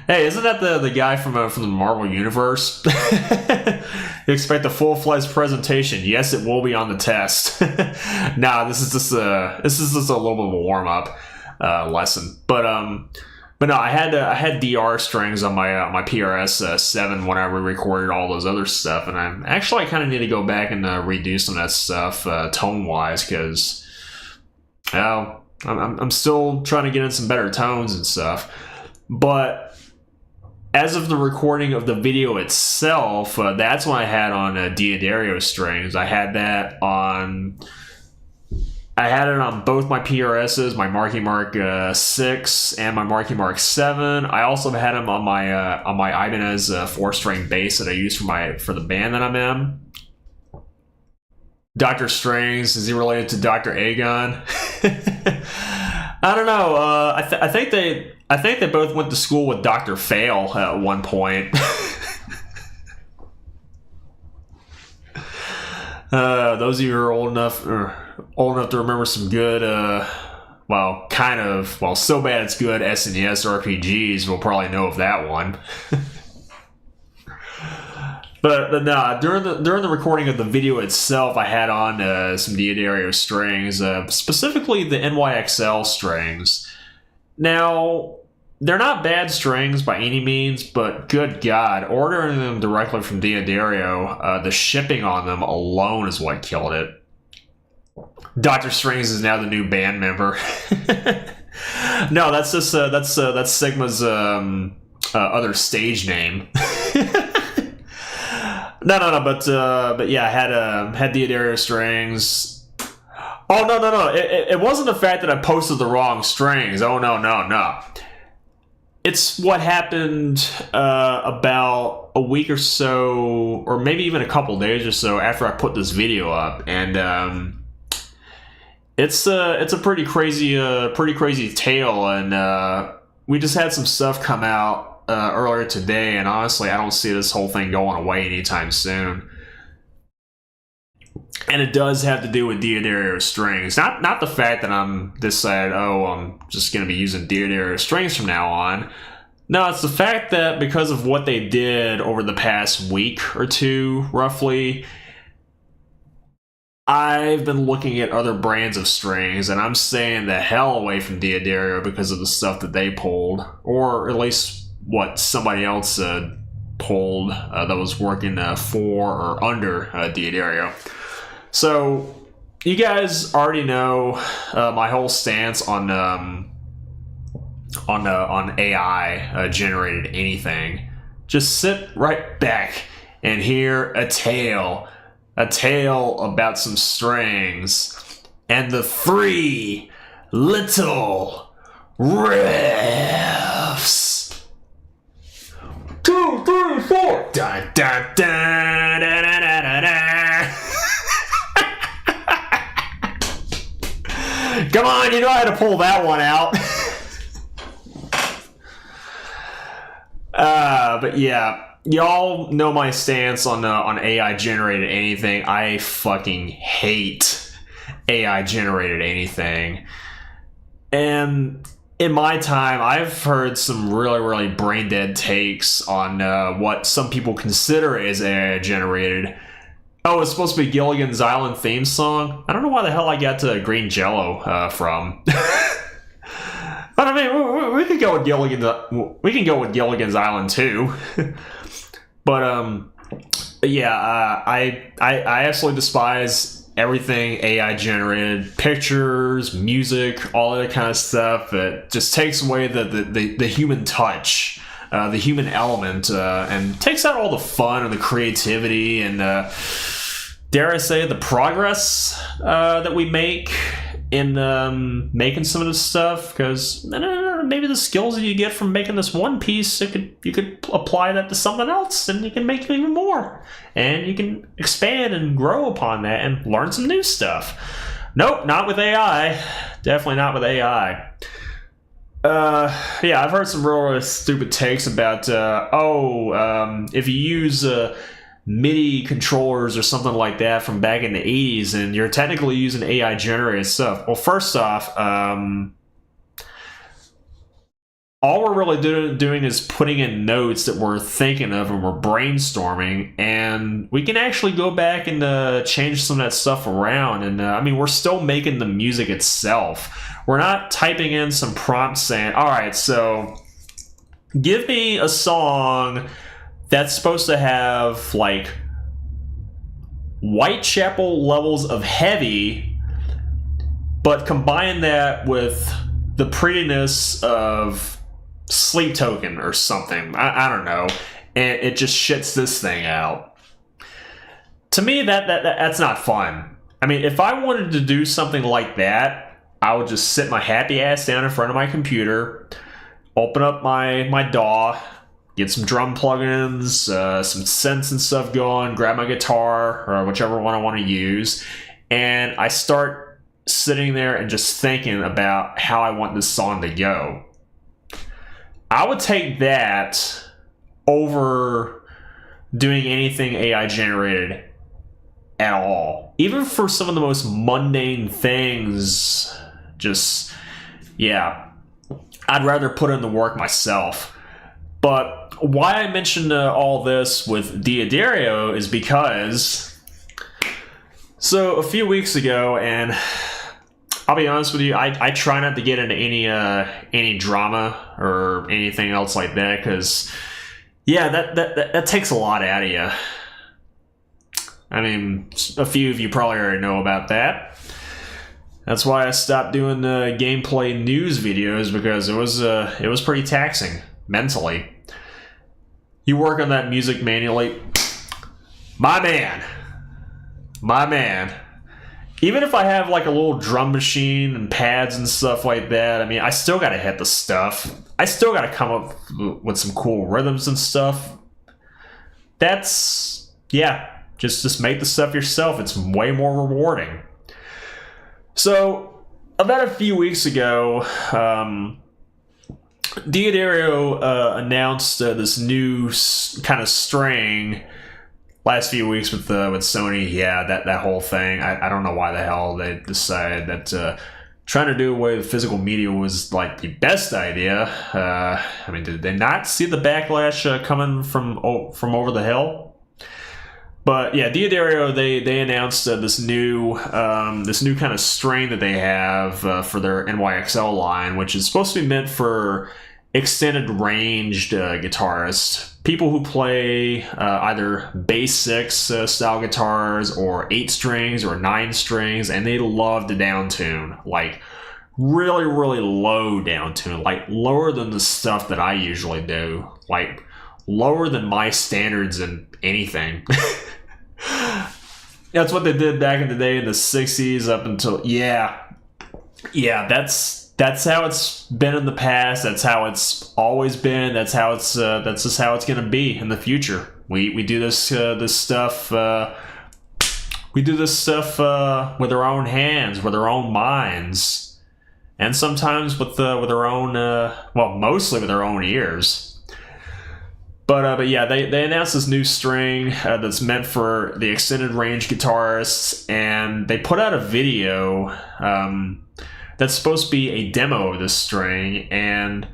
Hey, isn't that the guy from the Marvel Universe? You expect a full-fledged presentation? Yes, it will be on the test. Nah, this is just a little bit of a warm-up lesson. But no, I had DR strings on my PRS 7 when I recorded all those other stuff, and I kind of need to go back and redo some of that stuff tone-wise, because I'm still trying to get in some better tones and stuff. But as of the recording of the video itself, that's when I had on Diodario strings. I had it on both my PRSs, my Marky Mark 6 and my Marky Mark 7. I also had them on my Ibanez 4-string bass that I use for the band that I'm in. Dr. Strings, is he related to Dr. Agon? I don't know. I think they both went to school with Dr. Fail at one point. Those of you who are old enough to remember some good, so bad it's good SNES RPGs will probably know of that one. But no, during the recording of the video itself, I had on some Diodario strings, specifically the NYXL strings. Now, they're not bad strings by any means, but good God, ordering them directly from Diodario, the shipping on them alone is what killed it. Dr. Strings is now the new band member. No, that's just that's Sigma's other stage name. No, but yeah, I had Diodario strings. Oh no! It wasn't the fact that I posted the wrong strings. Oh no! It's what happened about a week or so, or maybe even a couple days or so after I put this video up, and it's a pretty crazy tale, and we just had some stuff come out earlier today, and honestly, I don't see this whole thing going away anytime soon. And it does have to do with Diodario strings. Not the fact that I'm decided, I'm just going to be using Diodario strings from now on. No, it's the fact that because of what they did over the past week or two, roughly, I've been looking at other brands of strings, and I'm staying the hell away from Diodario because of the stuff that they pulled, or at least what somebody else pulled that was working for or under Diodario. So you guys already know my whole stance on AI generated anything. Just sit right back and hear a tale about some strings and the 3 little riffs. 2, 3, 4. Dun, dun, dun, dun, dun, dun, dun. Come on, you know how to pull that one out. But yeah, y'all know my stance on AI generated anything. I fucking hate AI generated anything. And in my time, I've heard some really, really brain dead takes on what some people consider as AI generated. Oh, it's supposed to be Gilligan's Island theme song? I don't know why the hell I got to Green Jello from. But I mean, we could go with Gilligan's Island too. But yeah, I absolutely despise everything AI generated, pictures, music, all that kind of stuff. It just takes away the human touch, the human element, and takes out all the fun and the creativity and, dare I say, the progress that we make in making some of this stuff. Because maybe the skills that you get from making this one piece, you could apply that to something else, and you can make even more, and you can expand and grow upon that and learn some new stuff. Nope, not with AI. Definitely not with AI. Yeah, I've heard some real stupid takes about if you use MIDI controllers or something like that from back in the 80s, and you're technically using AI generated stuff. Well, first off, all we're really doing is putting in notes that we're thinking of and we're brainstorming, and we can actually go back and change some of that stuff around. And I mean, we're still making the music itself. We're not typing in some prompt saying, all right, so give me a song that's supposed to have like Whitechapel levels of heavy, but combine that with the prettiness of Sleep Token or something. I don't know. And it just shits this thing out. To me, that's not fun. I mean, if I wanted to do something like that, I would just sit my happy ass down in front of my computer, open up my DAW, get some drum plugins, some synths and stuff going, grab my guitar or whichever one I want to use, and I start sitting there and just thinking about how I want this song to go. I would take that over doing anything AI generated at all. Even for some of the most mundane things, I'd rather put in the work myself. But why I mentioned all this with Diodario is because, so a few weeks ago, and I'll be honest with you, I try not to get into any drama or anything else like that, because that takes a lot out of you. I mean, a few of you probably already know about that. That's why I stopped doing the gameplay news videos, because it was pretty taxing mentally. You work on that music manually, my man. Even if I have like a little drum machine and pads and stuff like that, I mean, I still gotta hit the stuff. I still gotta come up with some cool rhythms and stuff. Just make the stuff yourself. It's way more rewarding. So, about a few weeks ago, Diodario announced this new kind of string. Last few weeks with Sony, that whole thing. I don't know why the hell they decided that trying to do away with physical media was like the best idea. I mean, did they not see the backlash coming from over the hill? But yeah, Diodario, they announced this new kind of string that they have for their NYXL line, which is supposed to be meant for extended ranged guitarists, people who play either bass 6 style guitars or 8 strings or 9 strings, and they love to downtune, like really, really low downtune, like lower than the stuff that I usually do, like lower than my standards in anything. That's what they did back in the day in the 60s up until that's how it's been in the past. That's how it's always been. That's just how it's gonna be in the future. We do this stuff. We do this stuff with our own hands, with our own minds, and sometimes with our own. Mostly with our own ears. But yeah, they announced this new string that's meant for the extended range guitarists, and they put out a video that's supposed to be a demo of this string. And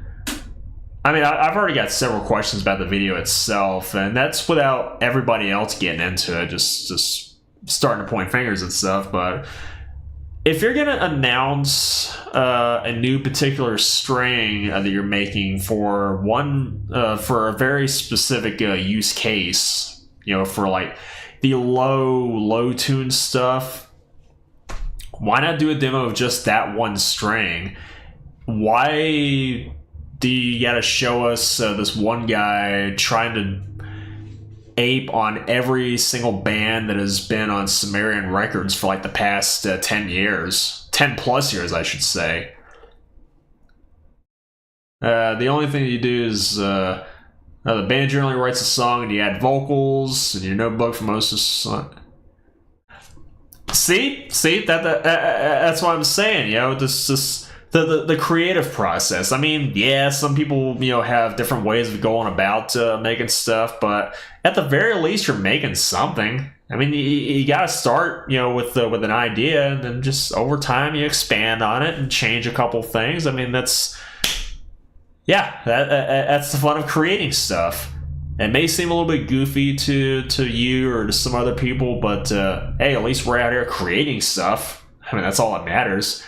I mean, I've already got several questions about the video itself, and that's without everybody else getting into it, just starting to point fingers and stuff. But if you're gonna announce a new particular string that you're making for for a very specific use case, for like the low tune stuff, Why not do a demo of just that one string? Why do you gotta show us this one guy trying to ape on every single band that has been on Sumerian Records for like the past 10 years? 10 plus years, I should say. The only thing you do is the band generally writes a song and you add vocals and your notebook for most of the song. See, that's what I'm saying. This the creative process. I mean, yeah, some people have different ways of going about making stuff, but at the very least, you're making something. I mean, you got to start with an idea, and then just over time you expand on it and change a couple things. I mean, that's the fun of creating stuff. It may seem a little bit goofy to you or to some other people, but hey, at least we're out here creating stuff. I mean, that's all that matters.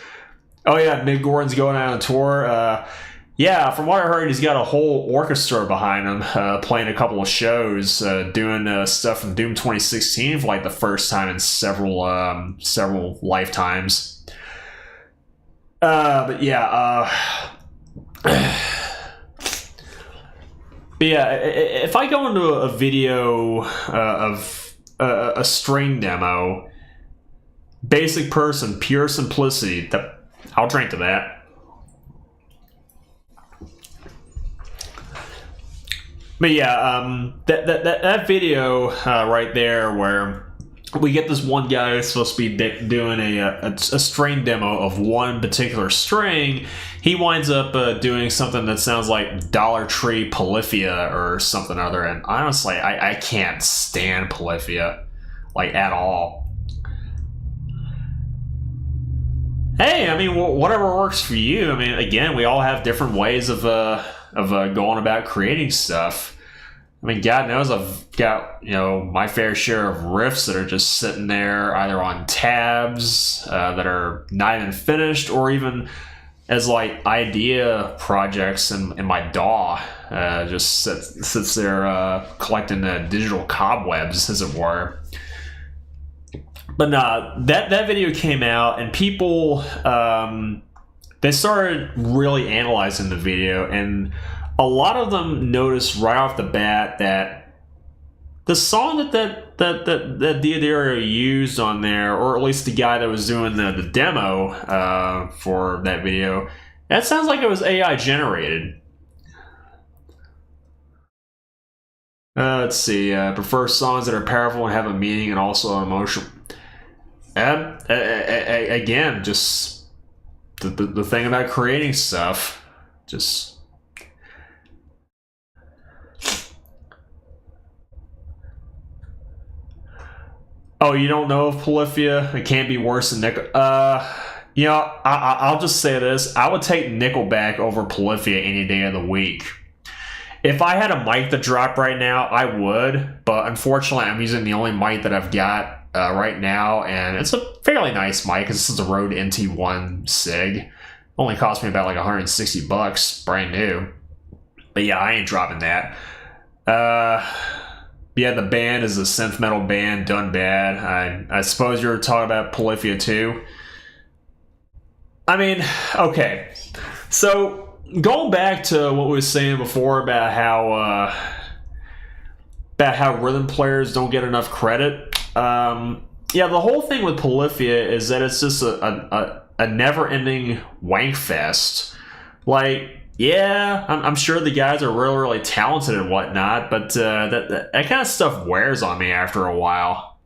Oh yeah, Mick Gordon's going out on tour. Yeah, from what I heard, he's got a whole orchestra behind him, playing a couple of shows, doing stuff from Doom 2016 for like the first time in several lifetimes. But yeah. But yeah, if I go into a video of a string demo, basic person, pure simplicity, I'll drink to that. But yeah, that video right there where we get this one guy who's supposed to be doing a string demo of one particular string. He winds up doing something that sounds like Dollar Tree Polyphia or something other. And honestly, I can't stand Polyphia, like, at all. Hey, I mean, whatever works for you. I mean, again, we all have different ways of going about creating stuff. I mean, God knows I've got, my fair share of riffs that are just sitting there either on tabs that are not even finished, or even as like idea projects in my DAW. Just sits there collecting digital cobwebs, as it were. But nah, that video came out and people, they started really analyzing the video, and a lot of them noticed right off the bat that the song that Diodario used on there, or at least the guy that was doing the demo for that video, that sounds like it was AI generated. Let's see. Prefer songs that are powerful and have a meaning and also emotional. Again, just the thing about creating stuff, just. Oh, you don't know of Polyphia? It can't be worse than Nickel. I'll just say this: I would take Nickelback over Polyphia any day of the week. If I had a mic to drop right now, I would, but unfortunately, I'm using the only mic that I've got right now, and it's a fairly nice mic. This is a Rode NT1 SIG. Only cost me about like $160, brand new. But yeah, I ain't dropping that. Yeah, the band is a synth metal band done bad. I suppose you're talking about Polyphia too. I mean, okay. So going back to what we were saying before about how rhythm players don't get enough credit. Yeah, the whole thing with Polyphia is that it's just a never-ending wank fest. Like, yeah, I'm sure the guys are really, really talented and whatnot, but that kind of stuff wears on me after a while.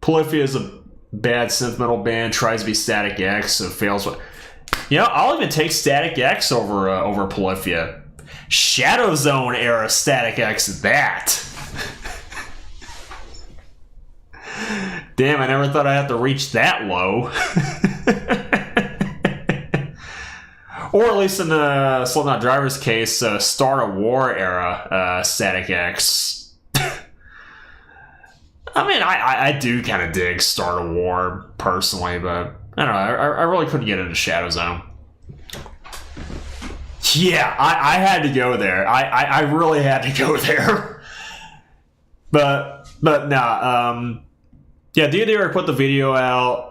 Polyphia is a bad synth metal band, tries to be Static X, so fails. I'll even take Static X over Polyphia. Shadow Zone era Static X, that. Damn, I never thought I'd have to reach that low. Or at least in the Slipknot Driver's case, Start a War era Static X. I mean, I do kind of dig Start a War personally, but I don't know. I really couldn't get into Shadow Zone. Yeah, I had to go there. I really had to go there. But nah. Yeah, Diodora put the video out,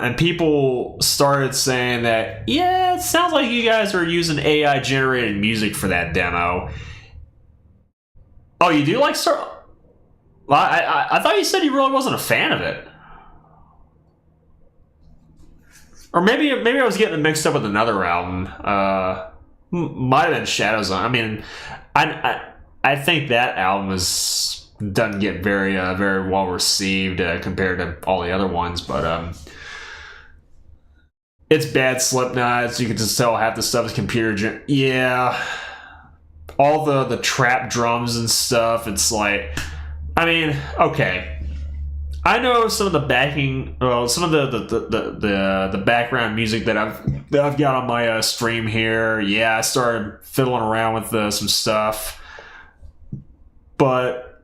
and people started saying that, yeah, it sounds like you guys are using AI generated music for that demo. Oh, you do like Star? Well, I thought you said you really wasn't a fan of it, or maybe I was getting it mixed up with another album. Might have been Shadows on. I mean, I think that album doesn't get very well received compared to all the other ones, but it's bad Slipknot. You can just tell half the stuff is computer yeah, all the trap drums and stuff. It's like, I mean, okay. I know some of the backing, well, some of the background music that I've got on my stream here. Yeah, I started fiddling around with some stuff, but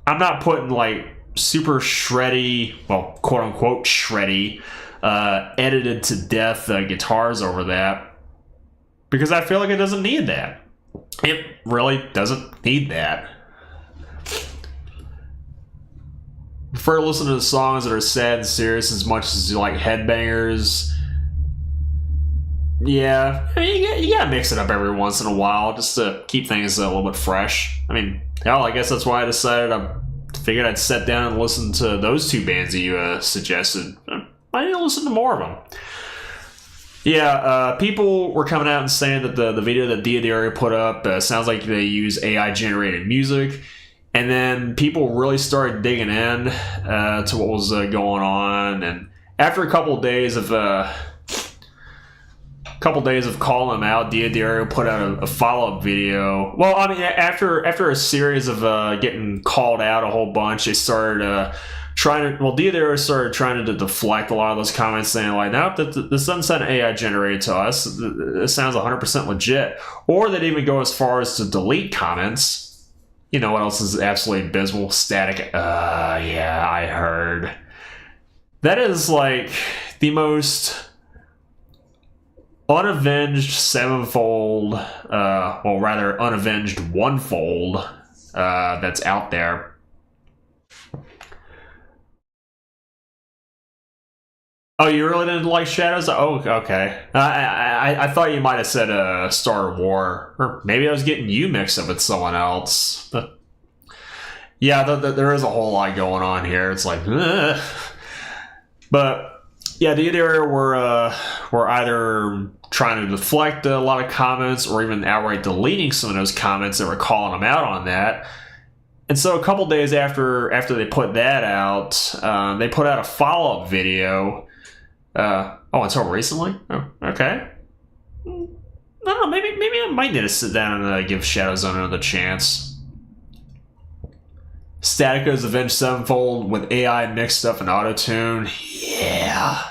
I'm not putting like super shreddy, well, quote unquote shreddy, edited to death guitars over that, because I feel like it doesn't need that. It really doesn't need that. I prefer to listen to the songs that are sad and serious as much as you like headbangers. Yeah, I mean, you gotta mix it up every once in a while just to keep things a little bit fresh. I mean, hell, I guess that's why I decided I figured I'd sit down and listen to those two bands that you suggested. I need to listen to more of them. Yeah, people were coming out and saying that the video that Diodora put up sounds like they use AI generated music. And then people really started digging in to what was going on. And after a couple of days of calling them out, Diodora put out a follow-up video. Well, I mean, after a series of getting called out a whole bunch, they started Diodora started trying to deflect a lot of those comments, saying like, "Nope, this doesn't sound AI generated to us. This sounds 100% legit." Or they'd even go as far as to delete comments. You know what else is absolutely abysmal? Static. Yeah, I heard. That is like the most unavenged sevenfold, well, rather unavenged onefold that's out there. Oh, you really didn't like Shadows? Oh, okay. I thought you might have said Star War, or maybe I was getting you mixed up with someone else. But yeah, there is a whole lot going on here. It's like, ugh. But yeah, the area were either trying to deflect a lot of comments, or even outright deleting some of those comments that were calling them out on that. And so a couple days after they put that out, they put out a follow-up video. Until recently? Oh, okay. I don't know, maybe I might need to sit down and give Shadow Zone another chance. Statica's Avenged Sevenfold with AI mixed up and auto-tune. Yeah.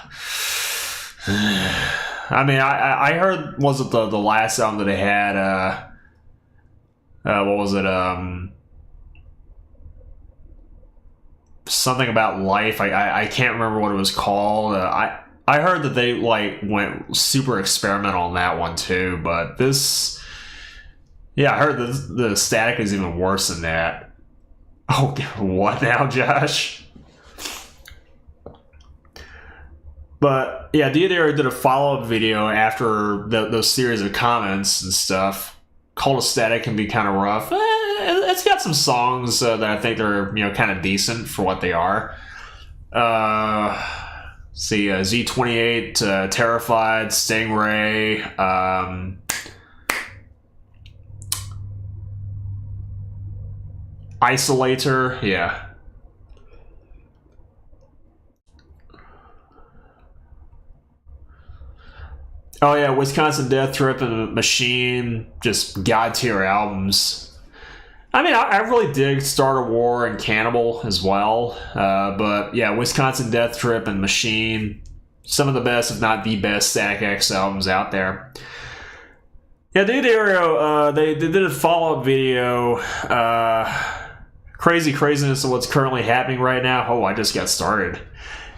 I mean, I heard, was it the last album that they had, what was it, something about life. I can't remember what it was called. I heard that they like went super experimental on that one too, but this, yeah, I heard the Static is even worse than that. Oh, what now, Josh? But yeah, Diodora did a follow-up video after those series of comments and stuff. Cult of Static can be kind of rough. It's got some songs that I think they're kind of decent for what they are. See, Z28, Terrified, Stingray, Isolator, yeah. Oh yeah, Wisconsin Death Trip and Machine, just god tier albums. I mean, I really dig Starter War and Cannibal as well, but yeah, Wisconsin Death Trip and Machine, some of the best, if not the best, Static X albums out there. Yeah, they did a follow-up video, craziness of what's currently happening right now. Oh, I just got started.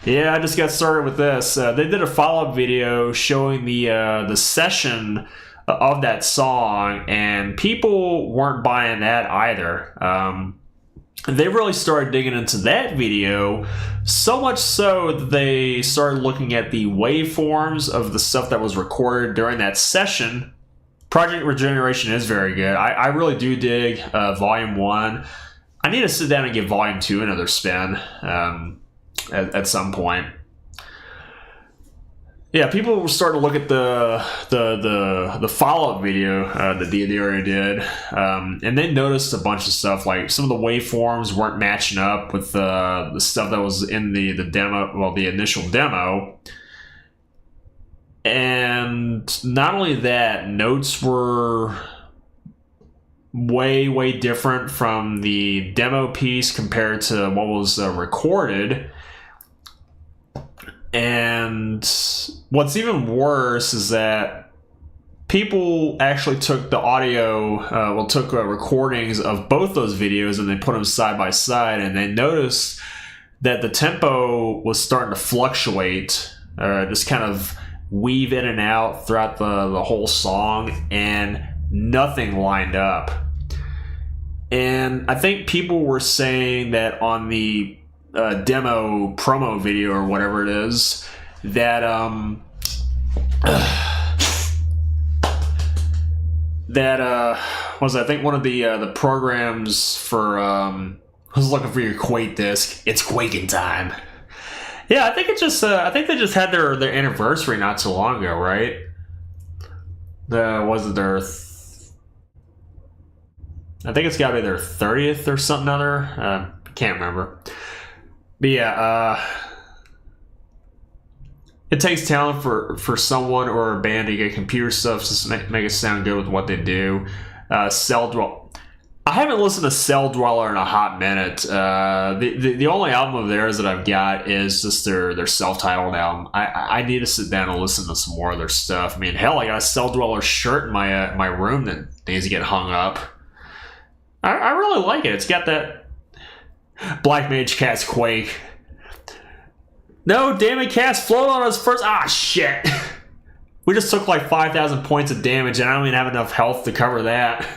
Yeah, I just got started with this. They did a follow-up video showing the session of that song, and people weren't buying that either. they really started digging into that video, so much so that they started looking at the waveforms of the stuff that was recorded during that session. Project Regeneration is very good. I really do dig Volume 1. I need to sit down and give Volume 2 another spin at some point. Yeah, people were starting to look at the follow-up video that they already did, and they noticed a bunch of stuff, like some of the waveforms weren't matching up with the stuff that was in the demo, well, the initial demo. And not only that, notes were way different from the demo piece compared to what was recorded. And what's even worse is that people actually took the audio, took recordings of both those videos and they put them side by side, and they noticed that the tempo was starting to fluctuate, just kind of weave in and out throughout the whole song, and nothing lined up. And I think people were saying that on the demo promo video or whatever it is, that was, I think, one of the programs for I was looking for your Quake disc. It's quaking time. Yeah, I think it just I think they just had their anniversary not so long ago, right? Was it their I think it's got to be their 30th or something other. Can't remember. But yeah, it takes talent for someone or a band to get computer stuff to make it sound good with what they do. Cell Dweller. I haven't listened to Cell Dweller in a hot minute. The only album of theirs that I've got is just their self-titled album. I need to sit down and listen to some more of their stuff. I mean, hell, I got a Cell Dweller shirt in my room that needs to get hung up. I really like it. It's got that Black Mage Cat's Quake. No, damn it, Cat's float on us first. Ah, shit. We just took like 5,000 points of damage, and I don't even have enough health to cover that.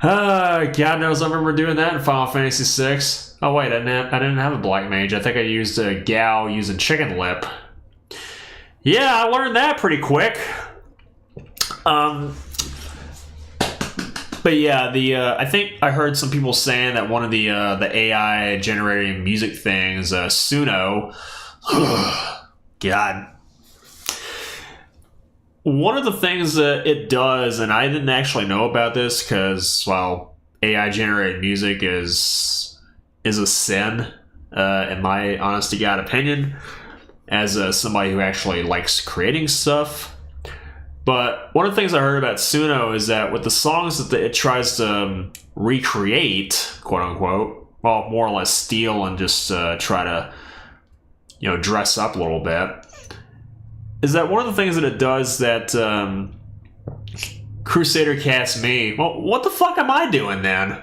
God knows I remember doing that in Final Fantasy VI. Oh, wait, I didn't have a Black Mage. I think I used a Gal using Chicken Lip. Yeah, I learned that pretty quick. But yeah, I think I heard some people saying that one of the AI generating music things, Suno, God, one of the things that it does, and I didn't actually know about this because, well, AI generated music is a sin, in my honest to God opinion, as somebody who actually likes creating stuff. But one of the things I heard about Suno is that with the songs that it tries to recreate, quote unquote, well, more or less steal and just try to, dress up a little bit, is that one of the things that it does that Crusader Cast me, well, what the fuck am I doing then?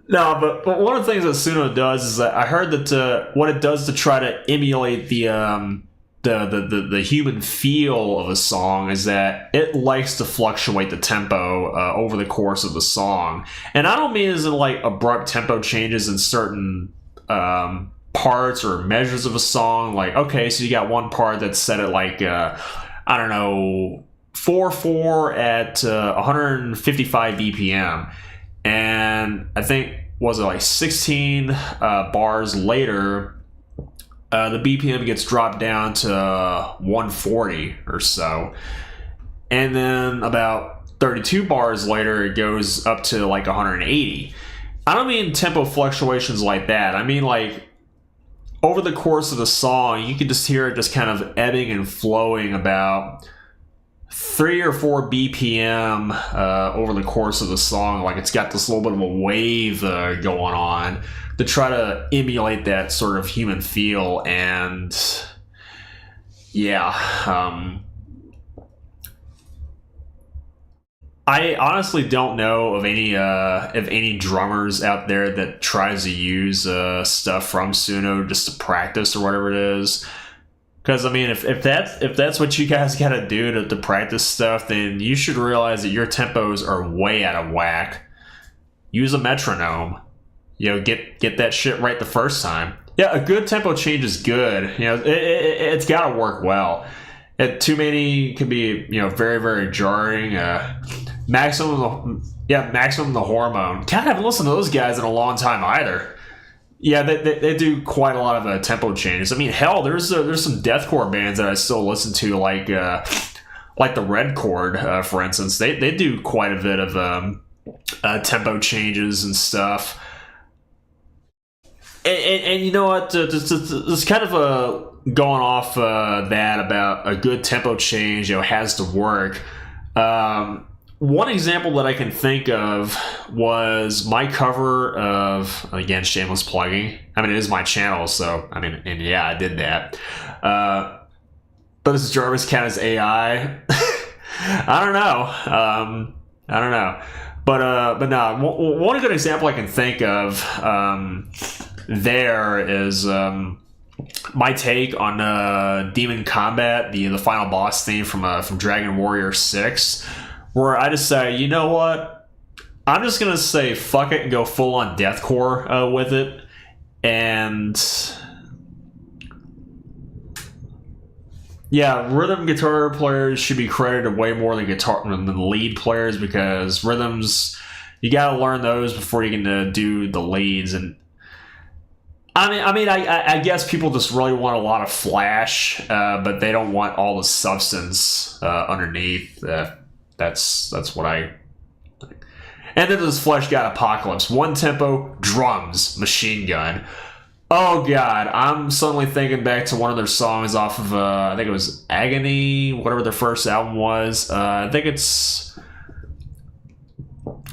No, but one of the things that Suno does is that I heard that what it does to try to emulate the human feel of a song is that it likes to fluctuate the tempo over the course of the song. And I don't mean as in like abrupt tempo changes in certain parts or measures of a song. Like, okay, so you got one part that's set at like, I don't know, 4/4 at 155 BPM. And I think, was it like 16 bars later, the BPM gets dropped down to 140 or so. And then about 32 bars later, it goes up to like 180. I don't mean tempo fluctuations like that. I mean like over the course of the song, you can just hear it just kind of ebbing and flowing about 3 or 4 BPM over the course of the song. Like it's got this little bit of a wave going on to try to emulate that sort of human feel. And yeah, I honestly don't know of any drummers out there that tries to use stuff from Suno just to practice or whatever it is. Because I mean, if that's what you guys got to do to practice stuff, then you should realize that your tempos are way out of whack. Use a metronome. You know, get that shit right the first time. Yeah, a good tempo change is good. You know, it's got to work well. Too many can be, you know, very, very jarring. Maximum the Hormone. God, I haven't listened to those guys in a long time either. Yeah, they do quite a lot of tempo changes. I mean, hell, there's some deathcore bands that I still listen to, like the Red Chord, for instance. They do quite a bit of tempo changes and stuff. And you know what? Just kind of going off that about a good tempo change, you know, has to work. One example that I can think of was my cover of, again, shameless plugging. I mean, it is my channel, so I mean, and yeah, I did that. But does Jarvis count as AI? I don't know. But no, one good example I can think of there is my take on Demon Combat, the final boss theme from Dragon Warrior 6, where I just say, you know what, I'm just gonna say fuck it and go full on deathcore with it, and yeah, rhythm guitar players should be credited way more than the lead players, because rhythms, you gotta learn those before you can do the leads. And I guess people just really want a lot of flash, but they don't want all the substance underneath. That's what I think. And then there's Flesh God Apocalypse. One tempo, drums, machine gun. Oh god, I'm suddenly thinking back to one of their songs off of, I think it was Agony, whatever their first album was. I think it's...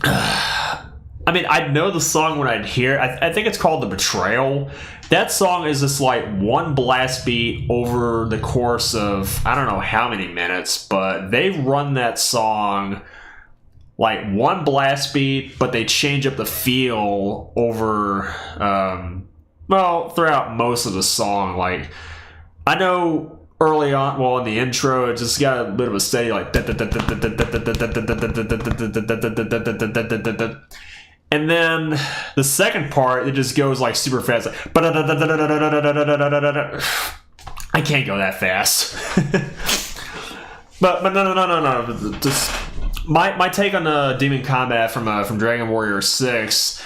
I mean, I'd know the song when I'd hear it. I think it's called The Betrayal. That song is just like one blast beat over the course of, I don't know how many minutes, but they run that song like one blast beat, but they change up the feel over, throughout most of the song. Like, I know early on, well, in the intro, it just got a bit of a steady, like, and then the second part, it just goes like super fast. Like, I can't go that fast. but no. Just my take on Demon Combat from Dragon Warrior 6.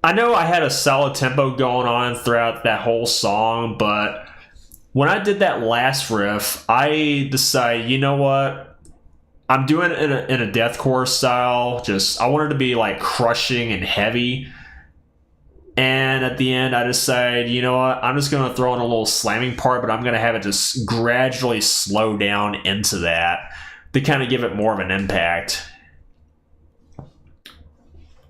I know I had a solid tempo going on throughout that whole song, but when I did that last riff, I decided, you know what? I'm doing it in a deathcore style. Just, I wanted to be like crushing and heavy. And at the end, I decided, you know what? I'm just going to throw in a little slamming part, but I'm going to have it just gradually slow down into that to kind of give it more of an impact.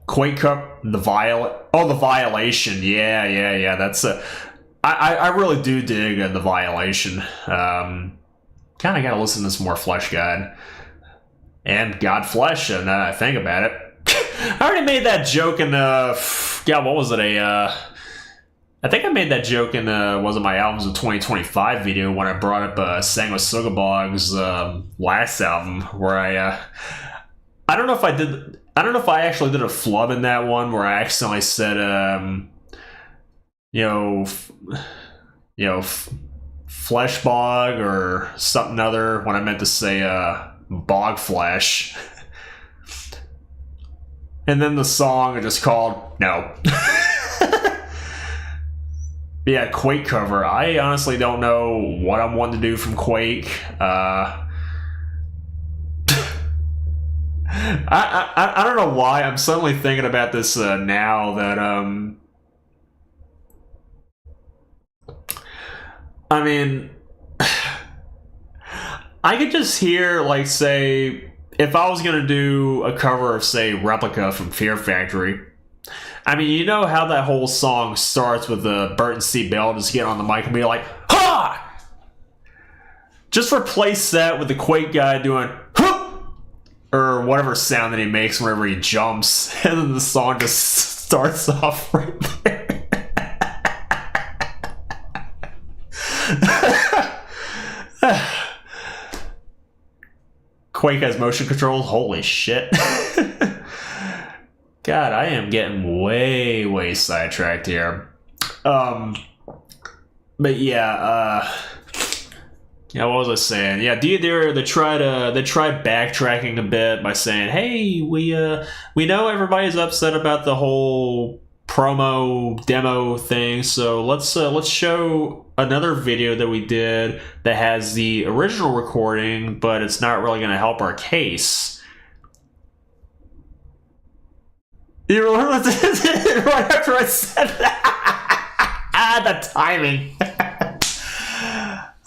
Quake Cup, the Violation. Yeah. That's I really do dig the Violation. Kind of got to listen to some more Flesh God. And God Flesh, and I think about it. I already made that joke in what was it? I think I made that joke in was it my Albums of 2025 video when I brought up Sang with Sugabog's last album, where I don't know if I actually did a flub in that one where I accidentally said flesh bog or something other when I meant to say bog flesh. And then the song is just called No. Yeah, Quake cover. I honestly don't know what I'm wanting to do from Quake. I don't know why I'm suddenly thinking about this now that I mean, I could just hear, like, say, if I was gonna do a cover of, say, Replica from Fear Factory. I mean, you know how that whole song starts with Bert and Steve Bell just getting on the mic and be like, ha! Just replace that with the Quake guy doing, huh! Or whatever sound that he makes whenever he jumps, and then the song just starts off right there. Quake has motion controls. Holy shit. God, I am getting way sidetracked here. But yeah, what was I saying? Yeah, they tried backtracking a bit by saying, "Hey, we know everybody's upset about the whole promo demo thing, so let's show another video that we did that has the original recording, but it's not really going to help our case." You remember right after I said that? The timing.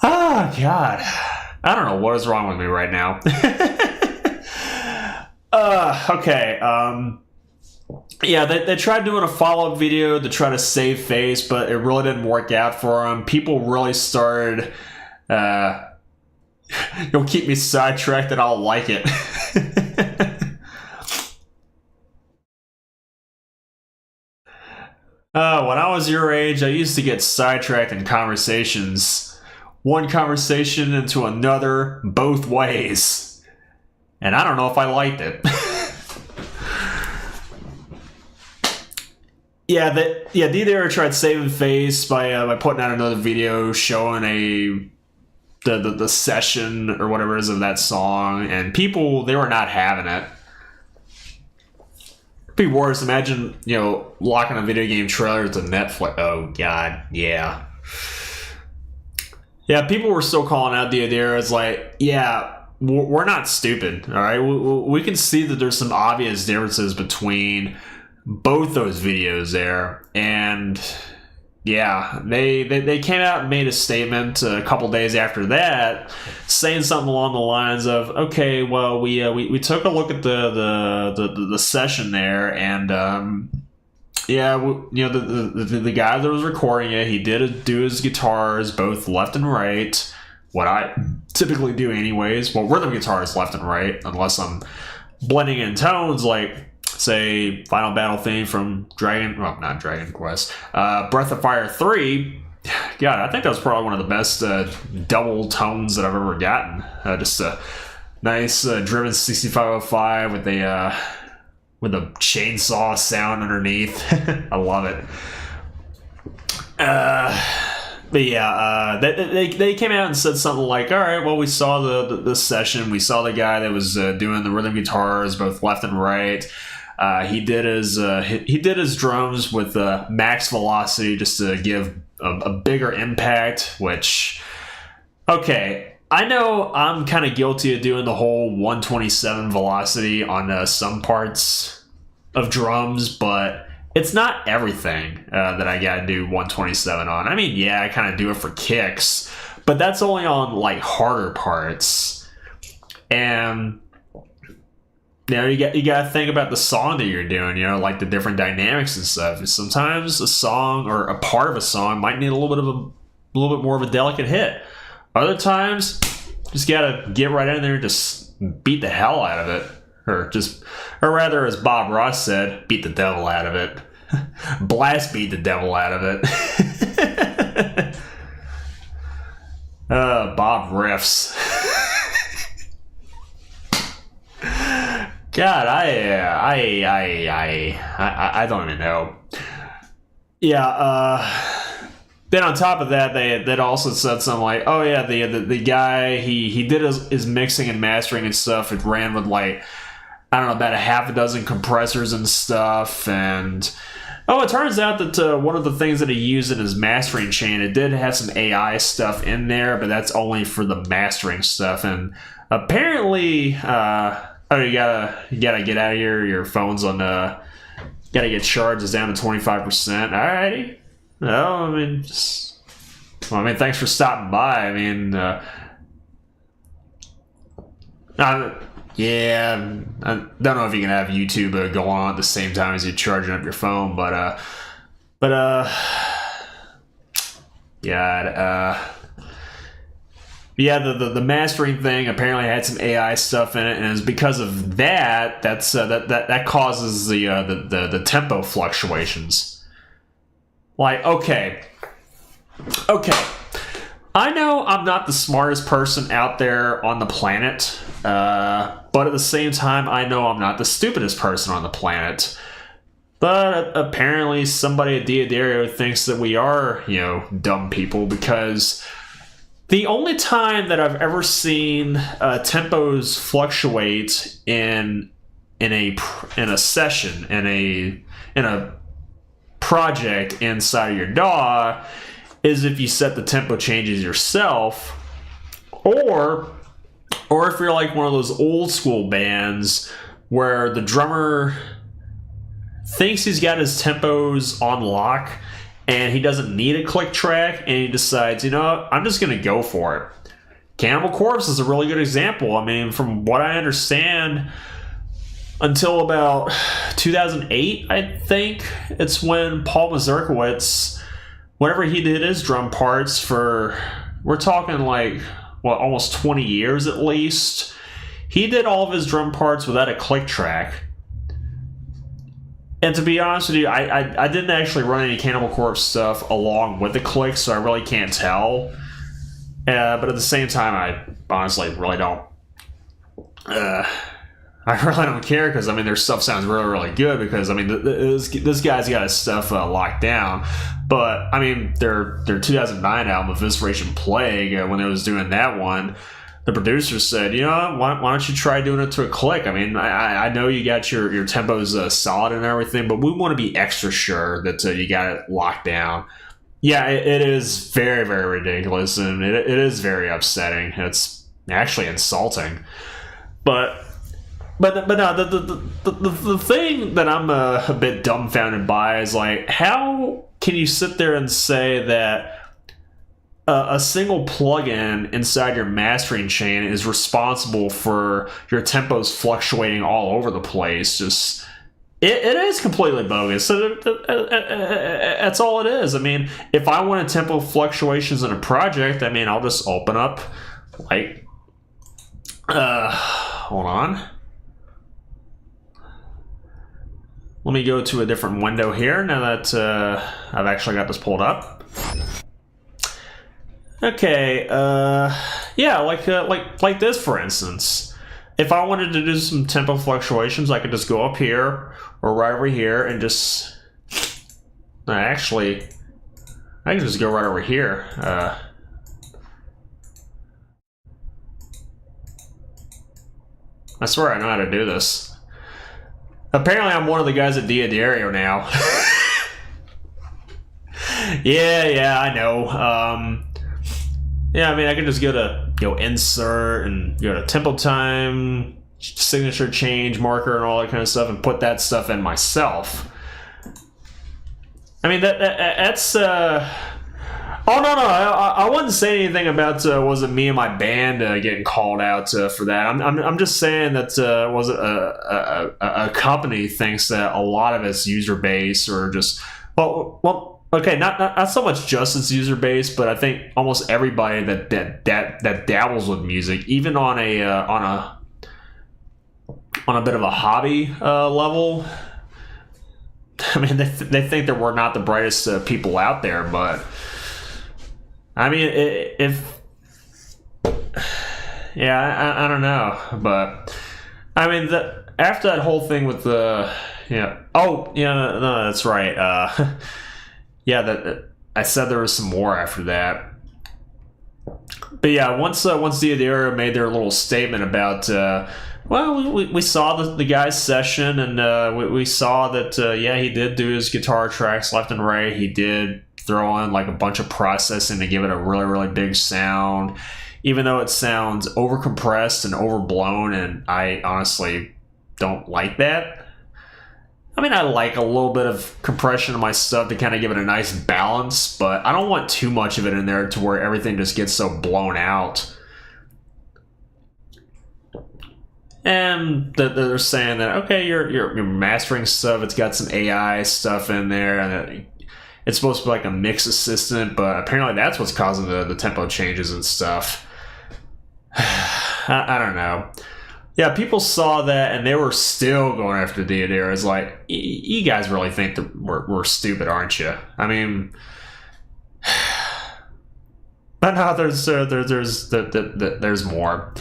Oh, God. I don't know what is wrong with me right now. Okay. Yeah, they tried doing a follow-up video to try to save face, but it really didn't work out for them. People really started... You'll keep me sidetracked and I'll like it. When I was your age, I used to get sidetracked in conversations. One conversation into another, both ways. And I don't know if I liked it. D-Dare tried saving face by putting out another video showing the session or whatever it is of that song, and people, they were not having it. Be worse. Imagine, locking a video game trailer to Netflix. Oh God, yeah. Yeah, people were still calling out the idea as like, yeah, we're not stupid, all right? We can see that there's some obvious differences between both those videos there, and yeah, they came out and made a statement a couple days after that, saying something along the lines of, okay, well, we took a look at the session there, and the guy that was recording it, he did do his guitars both left and right, what I typically do anyways. Well, rhythm guitars left and right, unless I'm blending in tones like, say, Final Battle theme from not Dragon Quest, Breath of Fire 3. God, I think that was probably one of the best double tones that I've ever gotten. Just a nice driven 6505 with a chainsaw sound underneath. I love it. But yeah, they came out and said something like, all right, well, we saw the session, we saw the guy that was doing the rhythm guitars both left and right. He did his drums with max velocity just to give a bigger impact, which, okay, I know I'm kind of guilty of doing the whole 127 velocity on some parts of drums, but it's not everything that I gotta do 127 on. I mean, yeah, I kind of do it for kicks, but that's only on like harder parts. And you got to think about the song that you're doing, like the different dynamics and stuff. Sometimes a song or a part of a song might need a little bit more of a delicate hit. Other times, just got to get right in there and just beat the hell out of it. Or rather, as Bob Ross said, beat the devil out of it. Blast beat the devil out of it. Bob riffs. God, I don't even know. Yeah. Then on top of that, they also said something like, oh yeah, the guy he did his mixing and mastering and stuff. It ran with like, I don't know, about a half a dozen compressors and stuff. And it turns out that one of the things that he used in his mastering chain, it did have some AI stuff in there, but that's only for the mastering stuff. And apparently, you gotta get out of here. Your phone's on gotta get charged. It's down to 25%. Alrighty. No, thanks for stopping by. Yeah, I don't know if you can have YouTube go on at the same time as you're charging up your phone, but yeah, the mastering thing apparently had some AI stuff in it, and it's because of that that causes the tempo fluctuations. Like, okay, I know I'm not the smartest person out there on the planet, but at the same time, I know I'm not the stupidest person on the planet. But apparently, somebody at Diodario thinks that we are, dumb people, because the only time that I've ever seen tempos fluctuate in a session in a project inside of your DAW is if you set the tempo changes yourself, or if you're like one of those old school bands where the drummer thinks he's got his tempos on lock and he doesn't need a click track, and he decides, I'm just going to go for it. Cannibal Corpse is a really good example. I mean, from what I understand, until about 2008, I think, it's when Paul Mazurkiewicz, whenever he did his drum parts for, we're talking like, almost 20 years at least, he did all of his drum parts without a click track. And to be honest with you, I didn't actually run any Cannibal Corpse stuff along with the click, so I really can't tell. But at the same time, I honestly really don't. I really don't care, because their stuff sounds really, really good, because this guy's got his stuff locked down. But their 2009 album, Evisceration Plague, when they was doing that one, the producer said, why don't you try doing it to a click? I know you got your tempos solid and everything, but we want to be extra sure that you got it locked down. Yeah, it is very, very ridiculous, and it is very upsetting. It's actually insulting. But no, the thing that I'm a bit dumbfounded by is, like, how can you sit there and say that a single plugin inside your mastering chain is responsible for your tempos fluctuating all over the place? Just it is completely bogus. So that's all it is. If I wanted tempo fluctuations in a project, I'll just open up, like, hold on. Let me go to a different window here now that I've actually got this pulled up. Okay, yeah, like this, for instance. If I wanted to do some tempo fluctuations, I could just go up here or right over here and just... Actually, I can just go right over here. I swear I know how to do this. Apparently, I'm one of the guys at Diodario now. Yeah, I know. Yeah, I can just go to insert and go to tempo time, signature change marker, and all that kind of stuff, and put that stuff in myself. That's oh no, I wouldn't say anything about was it me and my band getting called out for that. I'm just saying that was it a company thinks that a lot of its user base, or just well. Okay, not so much just its user base, but I think almost everybody that dabbles with music, even on a bit of a hobby level. They think that we're not the brightest people out there, but I don't know, but after that whole thing with the no, that's right. Yeah, that I said there was some more after that. But yeah, once Diodario made their little statement about, we saw the guy's session, and we saw that, he did do his guitar tracks left and right. He did throw in like a bunch of processing to give it a really, really big sound, even though it sounds overcompressed and overblown, and I honestly don't like that. I like a little bit of compression in my stuff to kind of give it a nice balance, but I don't want too much of it in there to where everything just gets so blown out. And they're saying that, okay, you're mastering stuff, it's got some AI stuff in there, and it's supposed to be like a mix assistant, but apparently that's what's causing the tempo changes and stuff. I don't know. Yeah, people saw that and they were still going after Diodario. It's like, you guys really think that we're stupid, aren't you? But no, there's more.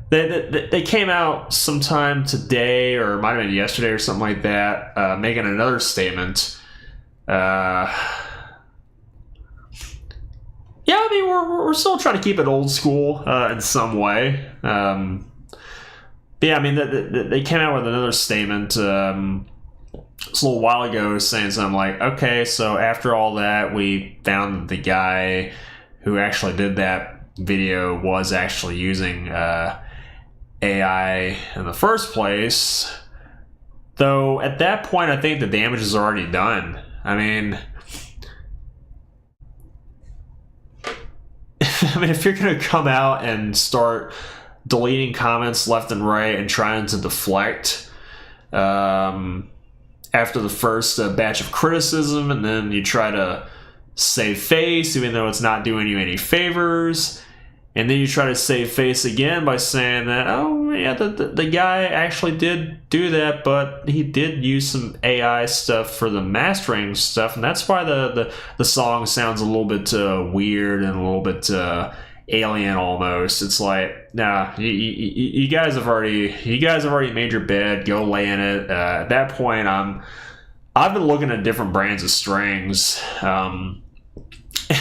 They came out sometime today, or it might have been yesterday or something like that, making another statement. Yeah, I mean, we're still trying to keep it old school in some way. But yeah, I mean, they came out with another statement just a little while ago saying something like, okay, so after all that, we found the guy who actually did that video was actually using AI in the first place. Though at that point, I think the damage is already done. I mean, if you're going to come out and start deleting comments left and right and trying to deflect after the first batch of criticism, and then you try to save face even though it's not doing you any favors, and then you try to save face again by saying that, oh yeah, the guy actually did do that, but he did use some AI stuff for the mastering stuff, and that's why the song sounds a little bit weird and a little bit alien almost. It's like, nah, you guys have already made your bed, go lay in it. At that point, I've been looking at different brands of strings.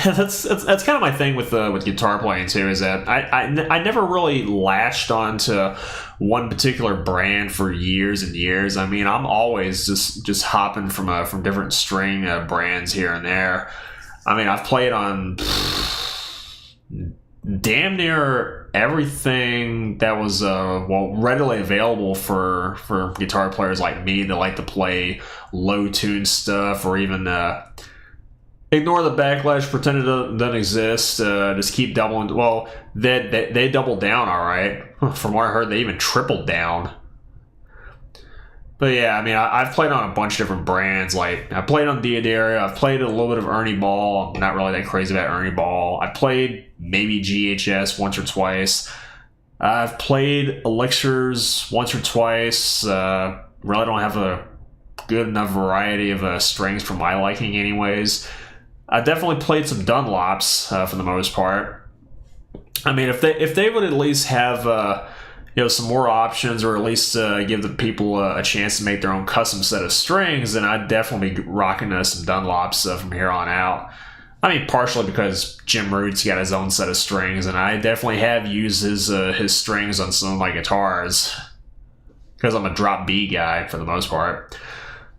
That's kind of my thing with guitar playing too, is that I never really lashed onto one particular brand for years and years. I mean, I'm always just hopping from different string brands here and there. I mean, I've played on damn near everything that was readily available for guitar players like me that like to play low tune stuff, or even ignore the backlash, pretend it doesn't exist, just keep doubling. Well, they doubled down, all right. From what I heard, they even tripled down. But yeah, I mean, I've played on a bunch of different brands. Like, I played on Diodario, I've played a little bit of Ernie Ball. I'm not really that crazy about Ernie Ball. I played maybe GHS once or twice. I've played Elixirs once or twice. Really don't have a good enough variety of strings for my liking anyways. I definitely played some Dunlops for the most part. I mean, if they would at least have some more options, or at least give the people a chance to make their own custom set of strings, then I'd definitely be rocking some Dunlops from here on out. I mean, partially because Jim Root's got his own set of strings, and I definitely have used his strings on some of my guitars because I'm a drop B guy for the most part.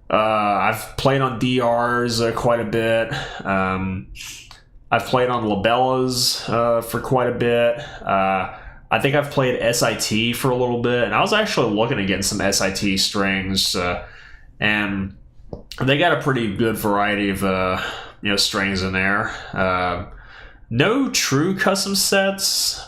I've played on DRs quite a bit. I've played on Labellas for quite a bit. I think I've played SIT for a little bit, and I was actually looking at getting some SIT strings, and they got a pretty good variety of strings in there. No true custom sets,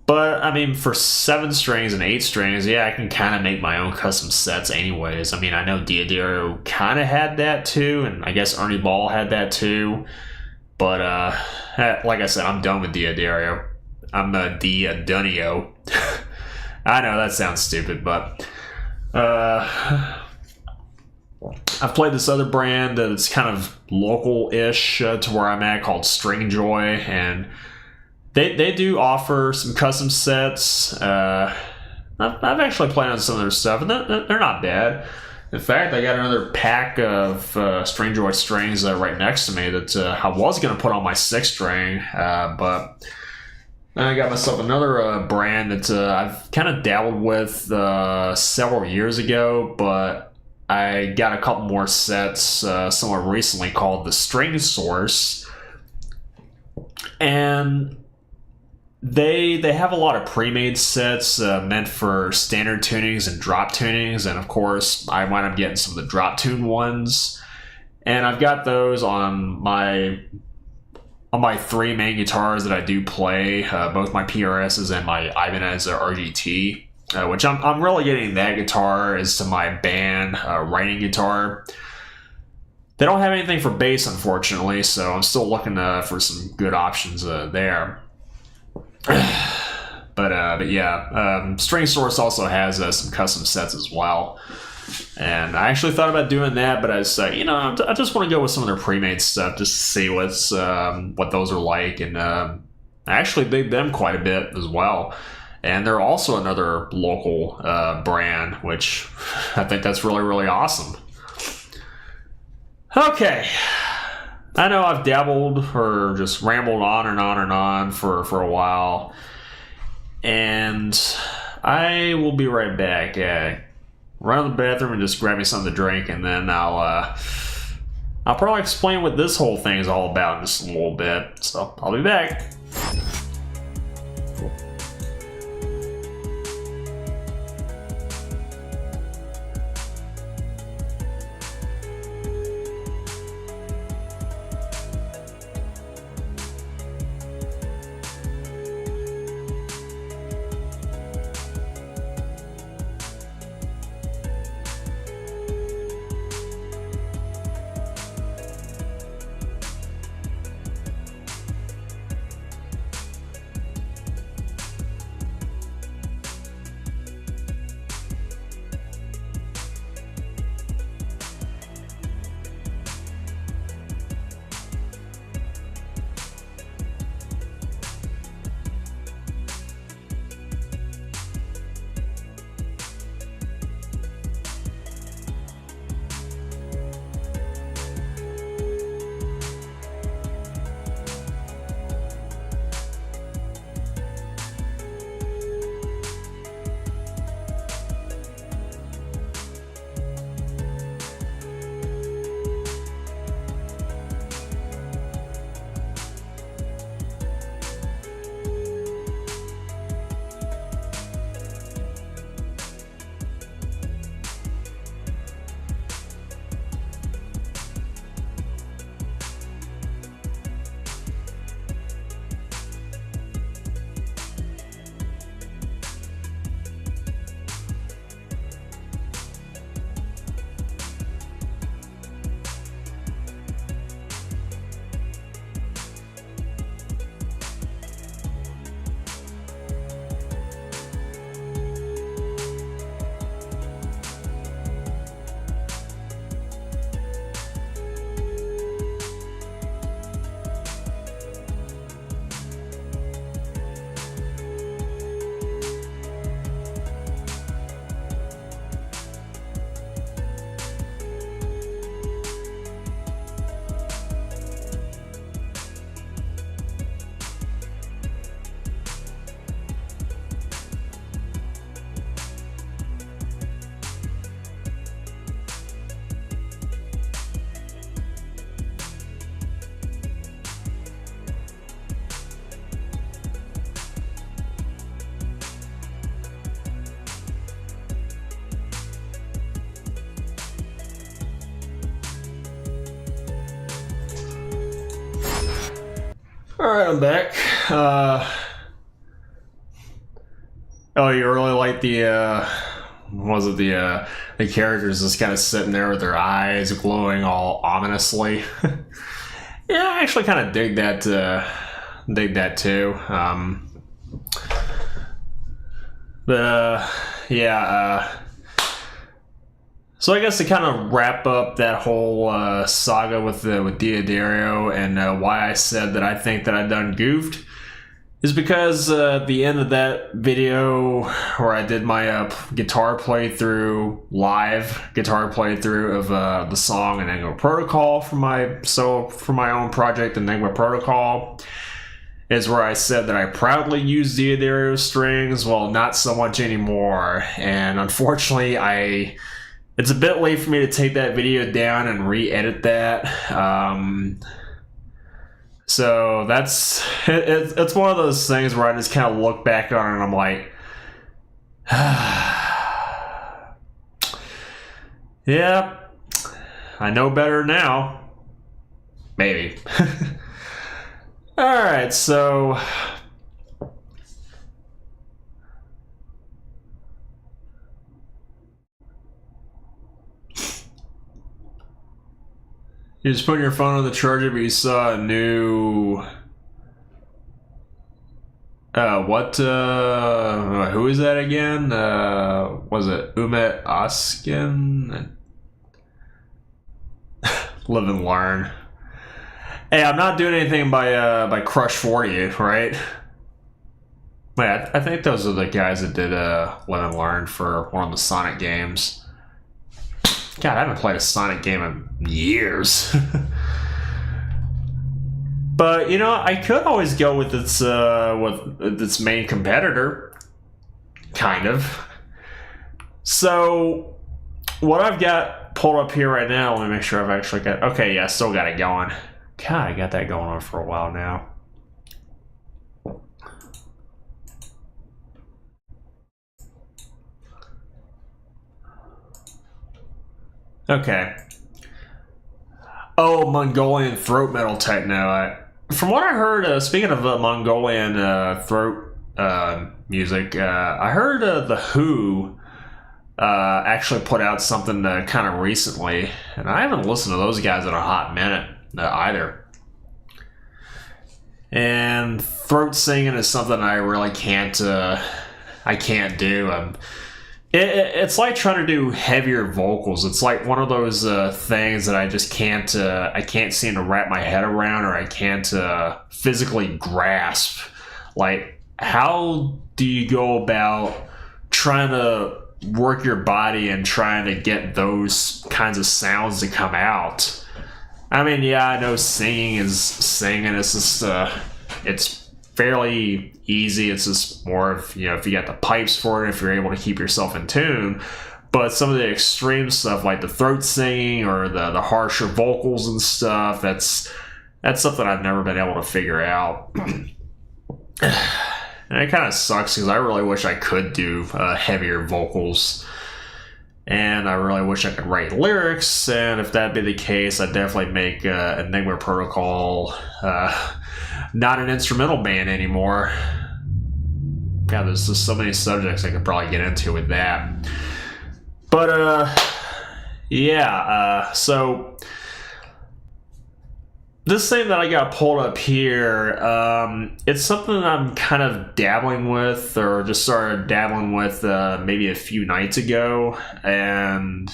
but I mean, for 7 strings and 8 strings, yeah, I can kind of make my own custom sets anyways. I mean, I know Diodario kind of had that too, and I guess Ernie Ball had that too. But like I said, I'm done with Diodario. I'm Dunio. I know that sounds stupid, but I've played this other brand that's kind of local-ish to where I'm at, called String Joy, and they do offer some custom sets. I've actually played on some of their stuff, and they're not bad. In fact, I got another pack of String Joy strings right next to me that I was going to put on my 6-string, but I got myself another brand that I've kind of dabbled with several years ago, but I got a couple more sets somewhat recently, called the String Source, and they have a lot of pre-made sets meant for standard tunings and drop tunings, and of course I wind up getting some of the drop tune ones, and I've got those on my 3 main guitars that I do play, both my PRSs and my Ibanez RGT, which I'm really getting that guitar as to my band writing guitar. They don't have anything for bass, unfortunately, so I'm still looking for some good options there. But yeah, String Source also has some custom sets as well. And I actually thought about doing that, but I was like, I just want to go with some of their pre-made stuff just to see what those are like. And I actually dig them quite a bit as well. And they're also another local brand, which I think that's really, really awesome. Okay. I know I've dabbled or just rambled on and on and on for a while. And I will be right back. Run to the bathroom and just grab me something to drink, and then I'll probably explain what this whole thing is all about in just a little bit. So I'll be back. Alright, I'm back. Oh, you really like the characters just kind of sitting there with their eyes glowing all ominously? Yeah, I actually kind of dig that too. So I guess to kind of wrap up that whole saga with Diodario and why I said that I think that I done goofed is because at the end of that video where I did my live guitar playthrough of the song Enigma Protocol for my own project Enigma Protocol is where I said that I proudly use Diodario strings. Well, not so much anymore, and unfortunately it's a bit late for me to take that video down and re-edit that. So it's one of those things where I just kind of look back on it and I'm like, yeah, I know better now. Maybe. Alright, so you're just putting your phone on the charger, but you saw a new... Oh, who is that again? Was it Umet Askin? Live and learn. Hey, I'm not doing anything by Crush 40, right? Wait, I think those are the guys that did Live and Learn for one of the Sonic games. God, I haven't played a Sonic game in years. But you know, I could always go with its main competitor, kind of. So, what I've got pulled up here right now, let me make sure I've actually got. Okay, yeah, I still got it going. God, I got that going on for a while now. Okay. Oh, Mongolian throat metal techno. From what I heard, speaking of Mongolian throat music, I heard The Who actually put out something kind of recently, and I haven't listened to those guys in a hot minute either. And throat singing is something I really can't do. It's like trying to do heavier vocals. It's like one of those things that I just can't. I can't seem to wrap my head around, or I can't physically grasp. Like, how do you go about trying to work your body and trying to get those kinds of sounds to come out? I mean, yeah, I know singing is singing. It's just it's fairly easy. It's just more of, you know, if you got the pipes for it, if you're able to keep yourself in tune. But some of the extreme stuff, like the throat singing or the harsher vocals and stuff, that's something I've never been able to figure out. And it kind of sucks because I really wish I could do heavier vocals. And I really wish I could write lyrics. And if that'd be the case, I'd definitely make Enigma Protocol not an instrumental band anymore. God, there's just so many subjects I could probably get into with that. But, yeah, so this thing that I got pulled up here, it's something that I'm kind of dabbling with, or just started dabbling with maybe a few nights ago, and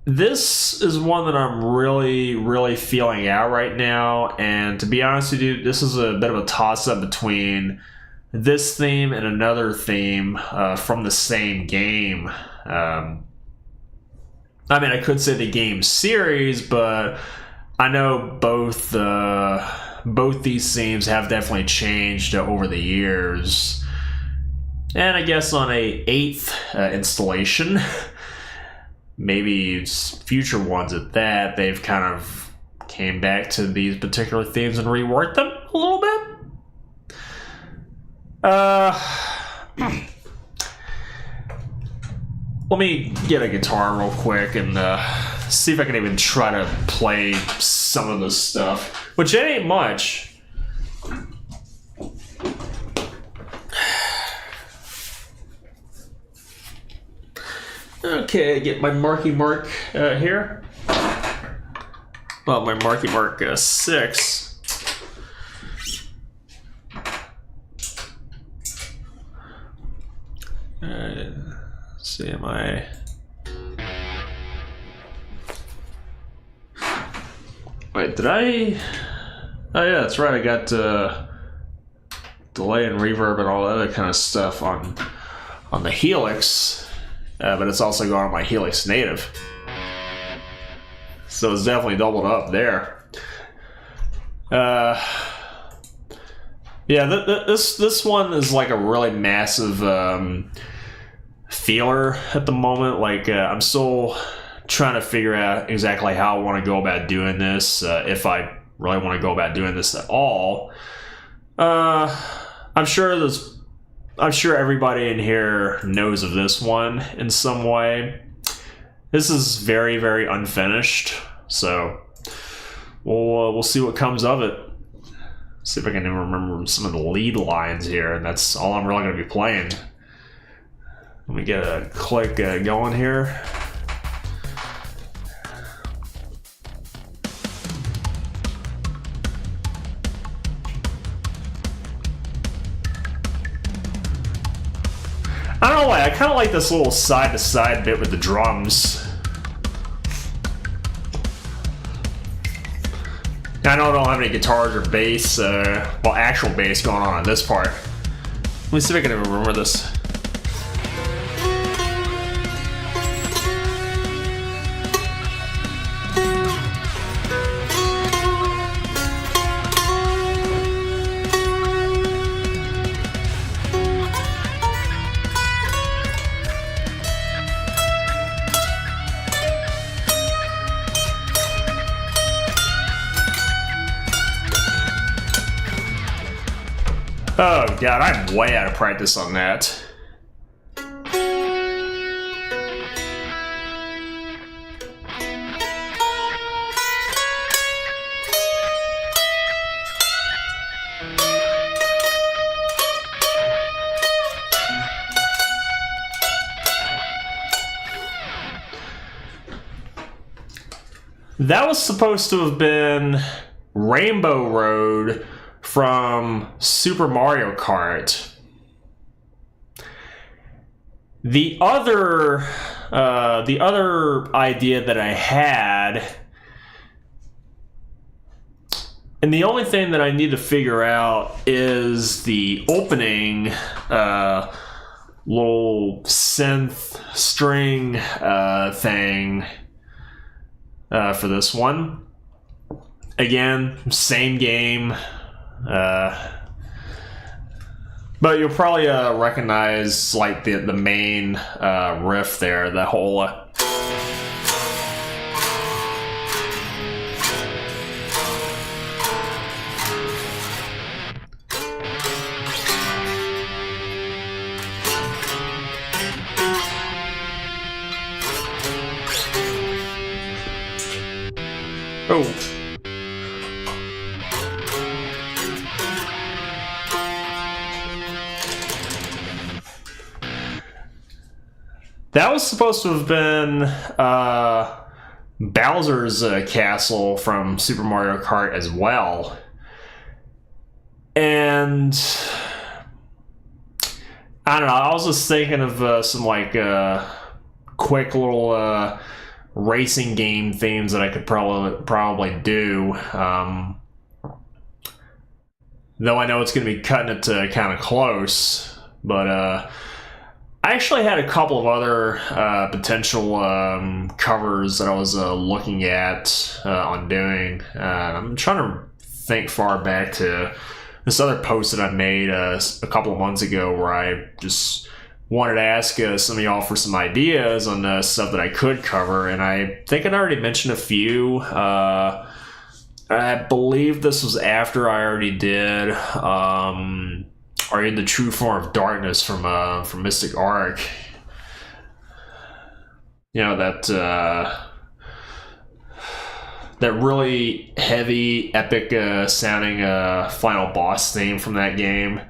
this is one that I'm really, really feeling out right now. And to be honest with you, this is a bit of a toss-up between this theme and another theme from the same game. I mean, I could say the game series, but I know both these themes have definitely changed over the years. And I guess on a 8th installation, maybe future ones at that, they've kind of came back to these particular themes and reworked them a little bit. Let me get a guitar real quick and see if I can even try to play some of this stuff, which it ain't much. Okay, get my Marky Mark here. Well, my Marky Mark 6. Let's see, am I... Wait, did I... Oh yeah, that's right, I got delay and reverb and all that other kind of stuff on the Helix. But it's also going on my Helix Native. So it's definitely doubled up there. Yeah, this one is like a really massive feeler at the moment. Like, I'm still trying to figure out exactly how I want to go about doing this, if I really want to go about doing this at all. I'm sure everybody in here knows of this one in some way. This is very, very unfinished, so we'll see what comes of it. See if I can even remember some of the lead lines here, and that's all I'm really going to be playing. Let me get a click going here. I don't know why, I kind of like this little side-to-side bit with the drums. I know I don't have any guitars or bass, well, actual bass going on this part. Let me see if I can even remember this. Oh god, I'm way out of practice on that. That was supposed to have been Rainbow Road from Super Mario Kart. The other idea that I had, and the only thing that I need to figure out is the opening little synth string thing for this one. Again, same game. But you'll probably recognize like the main riff there, the whole oh. That was supposed to have been Bowser's castle from Super Mario Kart as well. And I don't know, I was just thinking of some like quick little racing game themes that I could probably do. Though I know it's going to be cutting it to kind of close, but I actually had a couple of other potential covers that I was looking at on doing. I'm trying to think far back to this other post that I made a couple of months ago where I just wanted to ask some of y'all for some ideas on stuff that I could cover, and I think I already mentioned a few. I believe this was after I already did Are in the True Form of Darkness from Mystic Arc. You know, that really heavy, epic sounding final boss theme from that game.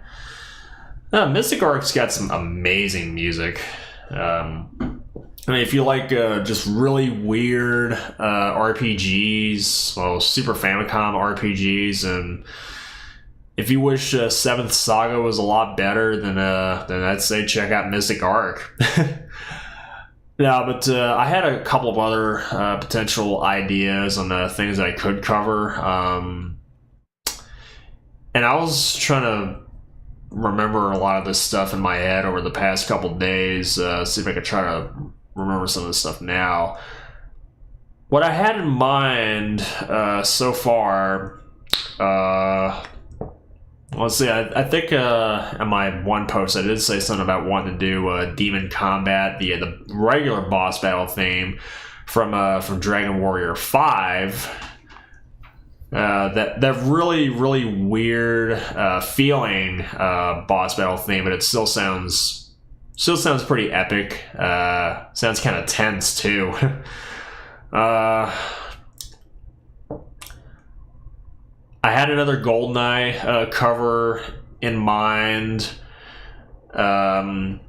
Mystic Arc's got some amazing music. I mean, if you like just really weird RPGs, well, Super Famicom RPGs, and if you wish Seventh Saga was a lot better, then I'd say check out Mystic Arc. No, but I had a couple of other potential ideas on the things that I could cover. And I was trying to remember a lot of this stuff in my head over the past couple of days, see if I could try to remember some of this stuff now. What I had in mind so far, let's see, I think in my one post I did say something about wanting to do Demon Combat, the regular boss battle theme from Dragon Warrior 5. That really, really weird feeling boss battle theme, but it still sounds pretty epic. Sounds kind of tense too. I had another GoldenEye cover in mind, and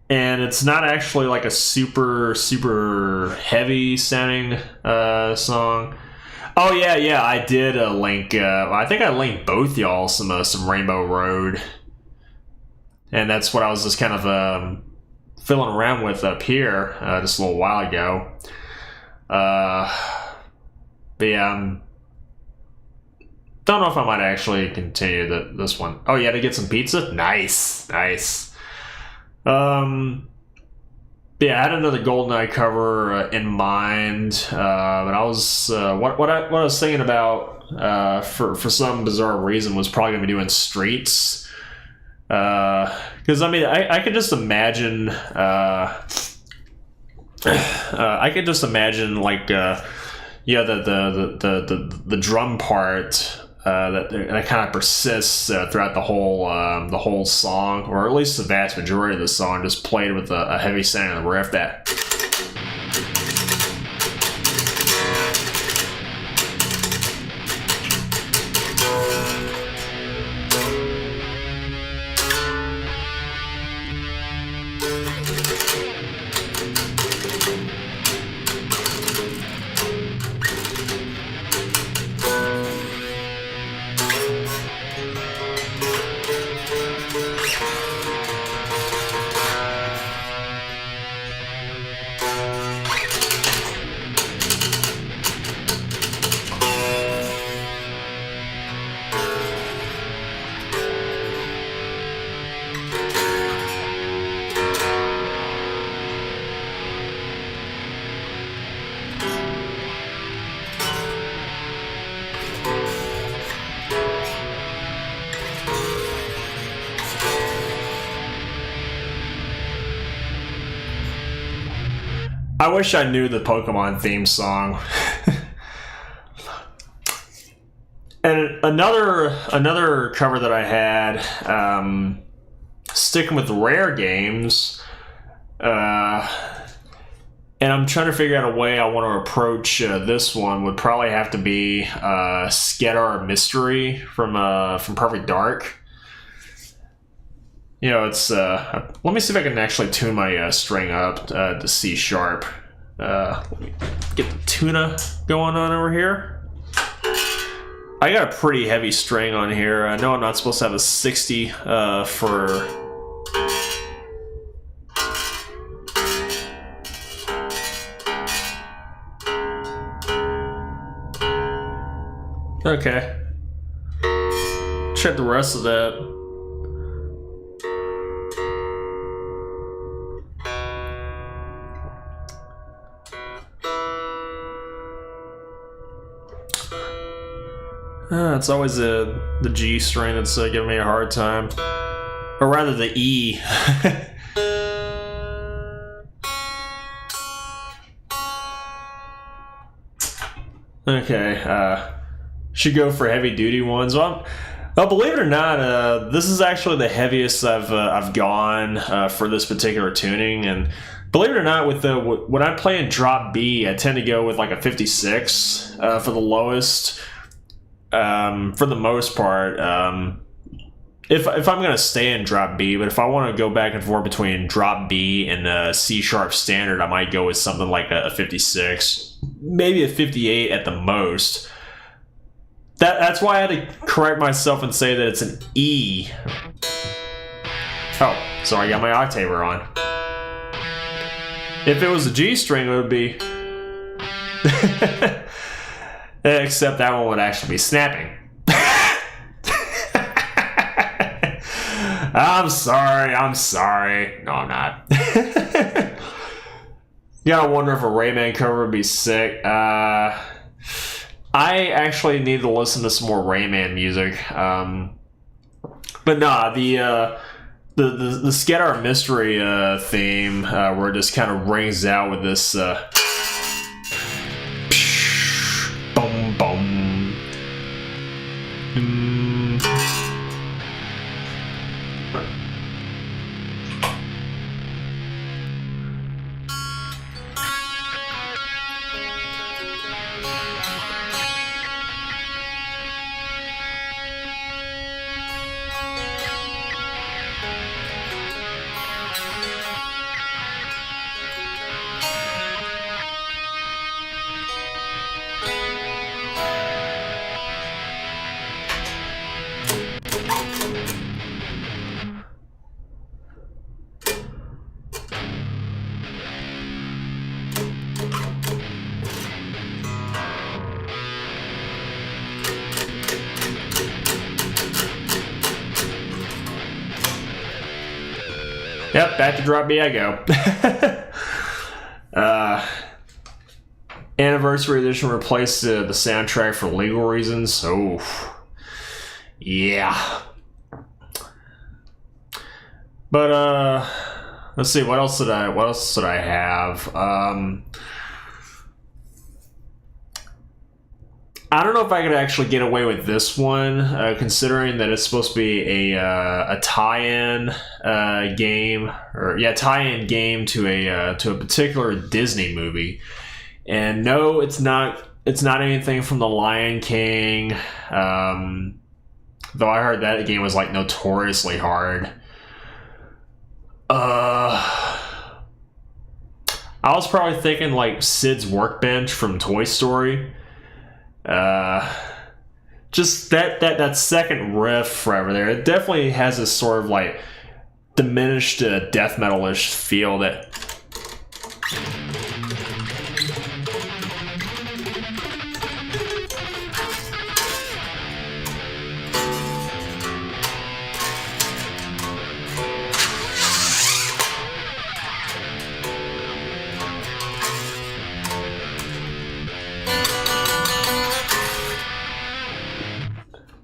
it's not actually like a super heavy sounding song. Oh yeah, I did link. I think I linked both y'all some Rainbow Road. and that's what I was just kind of fiddling around with up here just a little while ago. But yeah, don't know if I might actually continue this one. Oh yeah, to get some pizza. Nice. Yeah, I had another GoldenEye cover in mind, but I was what I was thinking about for some bizarre reason was probably gonna be doing Streets, because I mean I could just imagine like the drum part that kind of persists throughout the whole song, or at least the vast majority of the song, just played with a heavy sound of the riff that. I wish I knew the Pokemon theme song. And another cover that I had, sticking with rare games, and I'm trying to figure out a way I want to approach this one. Would probably have to be Skedar Mystery from Perfect Dark. You know, it's let me see if I can actually tune my string up to C sharp. Let me get the tuna going on over here. I got a pretty heavy string on here. I know I'm not supposed to have a 60 for. Okay. Check the rest of that. It's always the G string that's giving me a hard time. Or rather, the E. Okay, should go for heavy duty ones. Well, believe it or not, this is actually the heaviest I've gone for this particular tuning. And believe it or not, when I play in drop B, I tend to go with like a 56 for the lowest. For the most part, if I'm gonna stay in drop B, but if I want to go back and forth between drop B and C sharp standard, I might go with something like a 56, maybe a 58 at the most. That's why I had to correct myself and say that it's an E. Oh, sorry, I got my octaver on. If it was a G string, it would be. Except that one would actually be snapping. I'm sorry. No, I'm not. You gotta wonder if a Rayman cover would be sick. I actually need to listen to some more Rayman music. But nah, the Skedar Mystery theme, where it just kind of rings out with this boom boom. Yep, back to drop B I go. Anniversary edition replaced the soundtrack for legal reasons. Oh, yeah. But let's see. What else did I have? I don't know if I could actually get away with this one, considering that it's supposed to be a tie-in game, or tie-in game to a particular Disney movie. And no, it's not anything from The Lion King. Though I heard that game was like notoriously hard. I was probably thinking like Sid's Workbench from Toy Story. Just that second riff right over there, it definitely has this sort of like diminished death metal-ish feel that.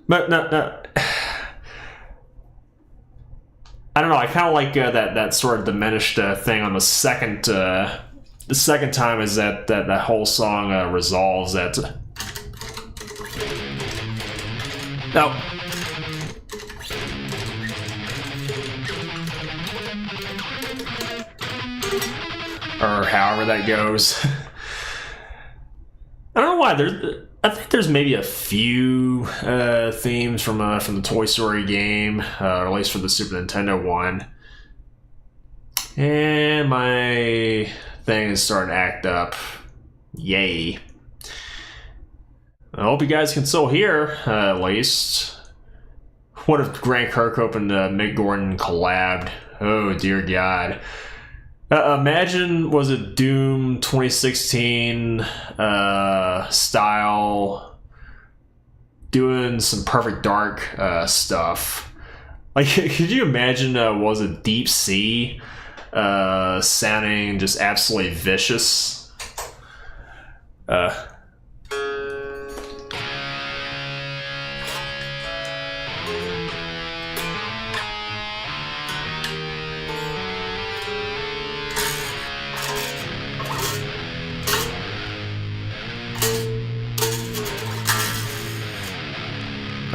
But no. I don't know. I kind of like that sort of diminished thing on the second time is that whole song resolves that. No. Or however that goes. I don't know why I think there's maybe a few themes from the Toy Story game, or at least for the Super Nintendo one. And my thing is starting to act up. Yay. I hope you guys can still hear, at least. What if Grant Kirkhope and Mick Gordon collabed? Oh, dear God. Imagine, was it Doom 2016 style, doing some Perfect Dark stuff. Like, could you imagine, was it Deep Sea sounding just absolutely vicious?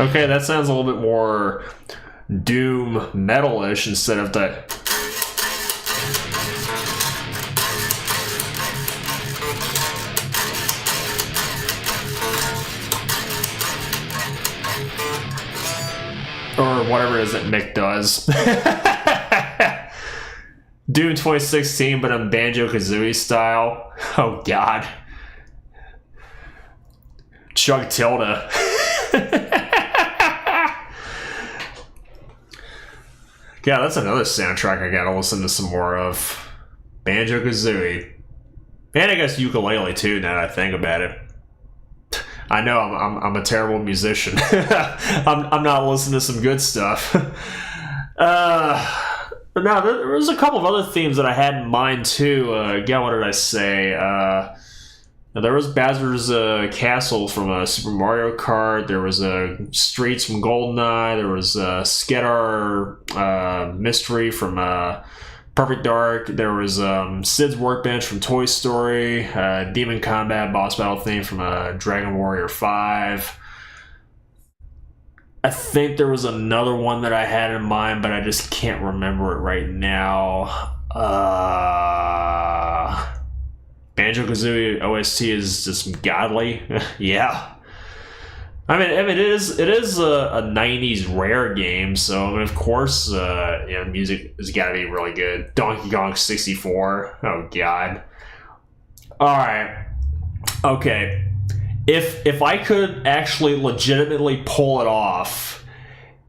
Okay, that sounds a little bit more doom metal-ish instead of the. Or whatever it is that Mick does. Doom 2016, but in Banjo-Kazooie style. Oh, God. Chug Tilda. Yeah, that's another soundtrack I gotta listen to some more of. Banjo-Kazooie. And I guess ukulele too, now that I think about it. I know I'm a terrible musician. I'm not listening to some good stuff. Now there was a couple of other themes that I had in mind too. Again, what did I say? There was Bowser's Castle from Super Mario Kart. There was Streets from GoldenEye. There was Skedar Mystery from Perfect Dark. There was Sid's Workbench from Toy Story. Demon Combat boss battle theme from Dragon Warrior 5. I think there was another one that I had in mind, but I just can't remember it right now. Banjo-Kazooie OST is just godly. Yeah. I mean, it is a 90s rare game, so I mean, of course, music has got to be really good. Donkey Kong 64. Oh, God. All right. Okay. If I could actually legitimately pull it off,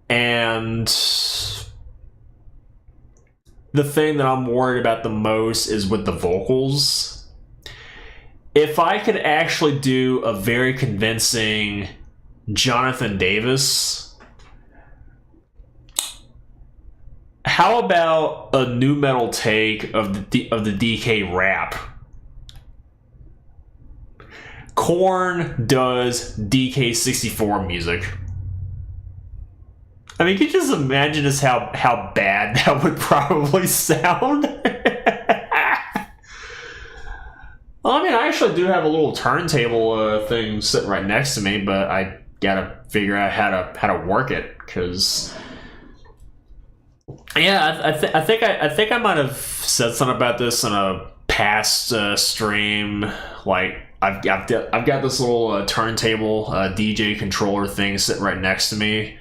and the thing that I'm worried about the most is with the vocals. If I could actually do a very convincing Jonathan Davis, how about a new metal take of the DK rap? Korn does DK64 music. I mean, you can just imagine just how bad that would probably sound. Well, I mean, I actually do have a little turntable thing sitting right next to me, but I gotta figure out how to work it, because yeah, I think I might have said something about this in a past stream. Like I've got this little turntable DJ controller thing sitting right next to me,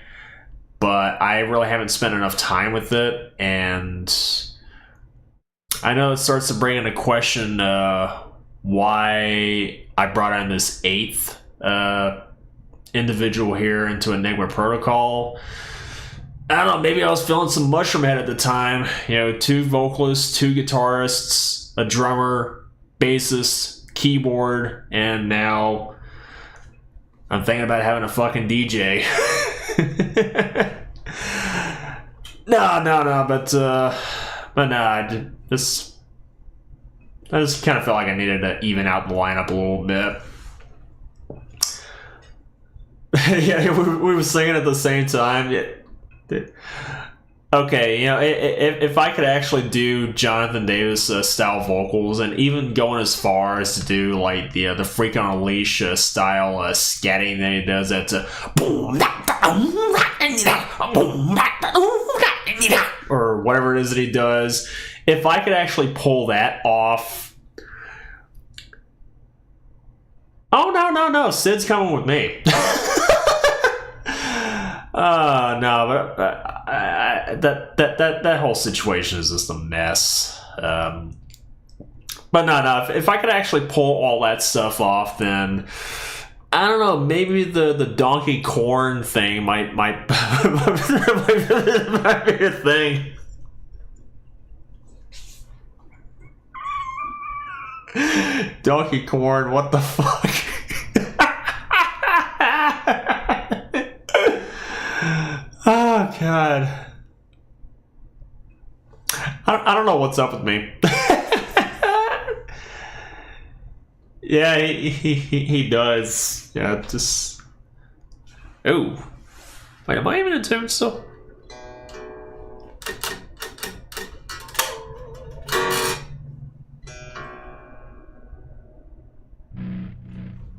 but I really haven't spent enough time with it, and I know it starts to bring into question why I brought in this 8th individual here into Enigma Protocol. I don't know, maybe I was feeling some mushroom head at the time. 2 vocalists, 2 guitarists, a drummer, bassist, keyboard, and now I'm thinking about having a fucking DJ. No, but no, I just kind of felt like I needed to even out the lineup a little bit. Yeah, we were singing at the same time. Okay, if I could actually do Jonathan Davis style vocals, and even going as far as to do like the Freak on a Leash style scatting that he does, that's or whatever it is that he does. If I could actually pull that off. Oh, no, Sid's coming with me. No, but that whole situation is just a mess. But no, if I could actually pull all that stuff off, then I don't know, maybe the Donkey Corn thing might might be a thing. Donkey Corn, what the fuck? Oh god, I don't know what's up with me. Yeah, he does. Yeah, just. Oh, wait, am I even in tune still?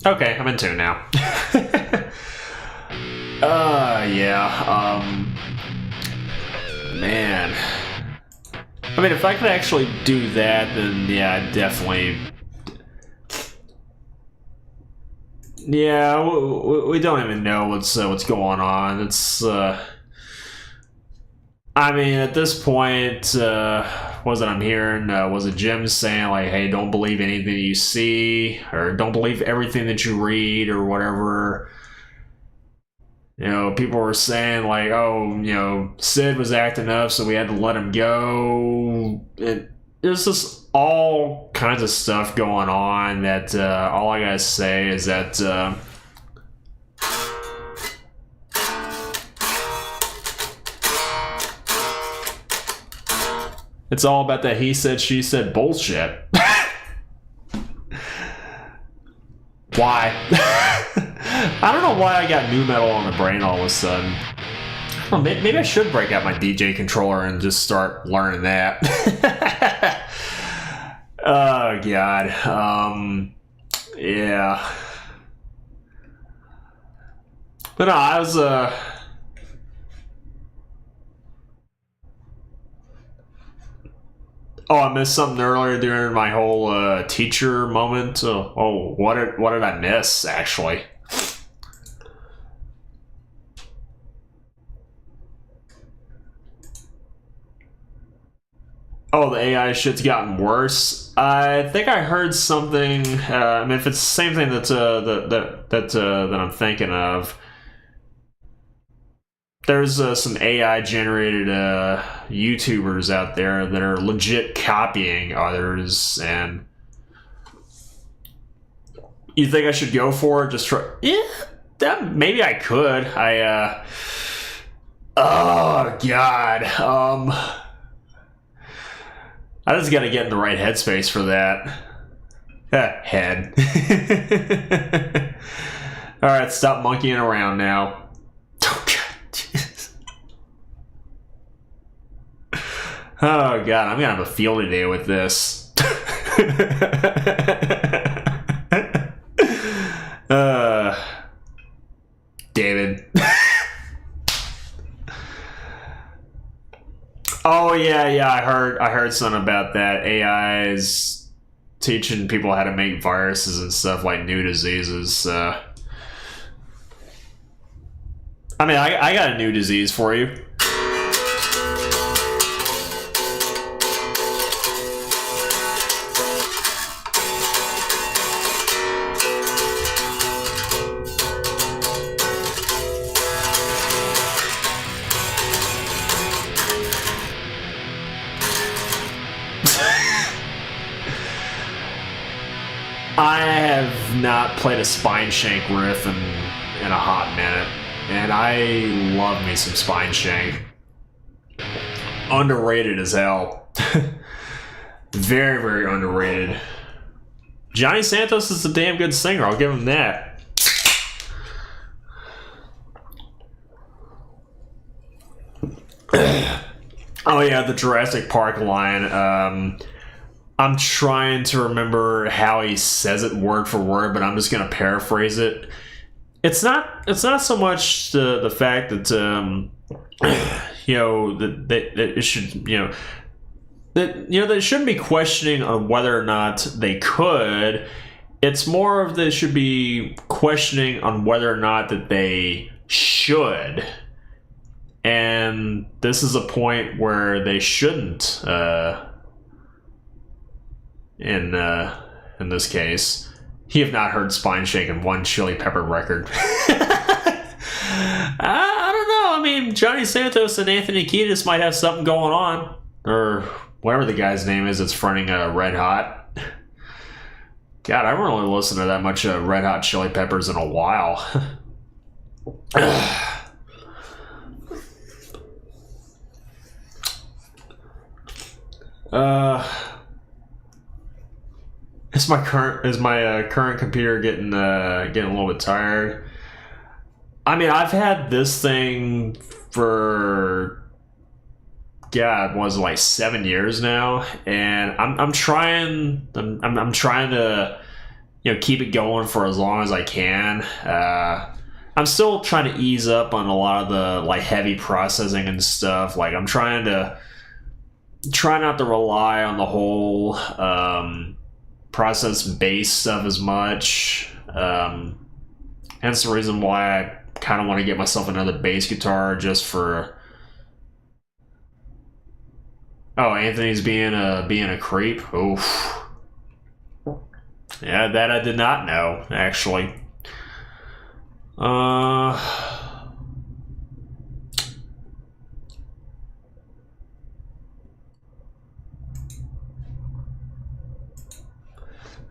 Okay, I'm in tune now. Yeah, man. I mean, if I could actually do that, then yeah, definitely. Yeah, we don't even know what's going on. It's, I mean, at this point, was it I'm hearing? Was it Jim saying like, "Hey, don't believe anything you see, or don't believe everything that you read, or whatever." People were saying like, "Oh, Sid was acting up, so we had to let him go." There's just all kinds of stuff going on that all I gotta say is that it's all about that he said, she said bullshit. Why? I don't know why I got new metal on the brain all of a sudden. Maybe I should break out my DJ controller and just start learning that. Oh god. Yeah. But no, I was Oh, I missed something earlier during my whole teacher moment. What did I miss actually? Oh, the AI shit's gotten worse. I think I heard something. I mean, if it's the same thing that I'm thinking of, there's some AI generated YouTubers out there that are legit copying others, and you think I should go for it? Just try? Yeah, maybe I could. Oh god. I just got to get in the right headspace for that. Head. All right, stop monkeying around now. Oh God, I'm gonna have a field day with this. David. Oh yeah, I heard something about that. AI is teaching people how to make viruses and stuff like new diseases. I mean, I got a new disease for you. I have not played a Spine Shank riff in a hot minute, and I love me some Spine Shank. Underrated as hell. Very, very underrated. Johnny Santos is a damn good singer, I'll give him that. Oh yeah, the Jurassic Park line. I'm trying to remember how he says it word for word, but I'm just gonna paraphrase it. It's not so much the fact that that it should they shouldn't be questioning on whether or not they could. It's more of they should be questioning on whether or not that they should. And this is a point where they shouldn't. In this case, he have not heard Spine Shake in one Chili Pepper record. I don't know. I mean, Johnny Santos and Anthony Kiedis might have something going on, or whatever the guy's name is that's fronting Red Hot. God, I haven't really listened to that much Red Hot Chili Peppers in a while. Is my current computer getting a little bit tired? I mean, I've had this thing for was it like 7 years now, and I'm trying to keep it going for as long as I can. I'm still trying to ease up on a lot of the like heavy processing and stuff. Like I'm try not to rely on the whole process-based stuff as much. Hence the reason why I kind of want to get myself another bass guitar just for... Oh, Anthony's being a creep? Oof. Yeah, that I did not know, actually.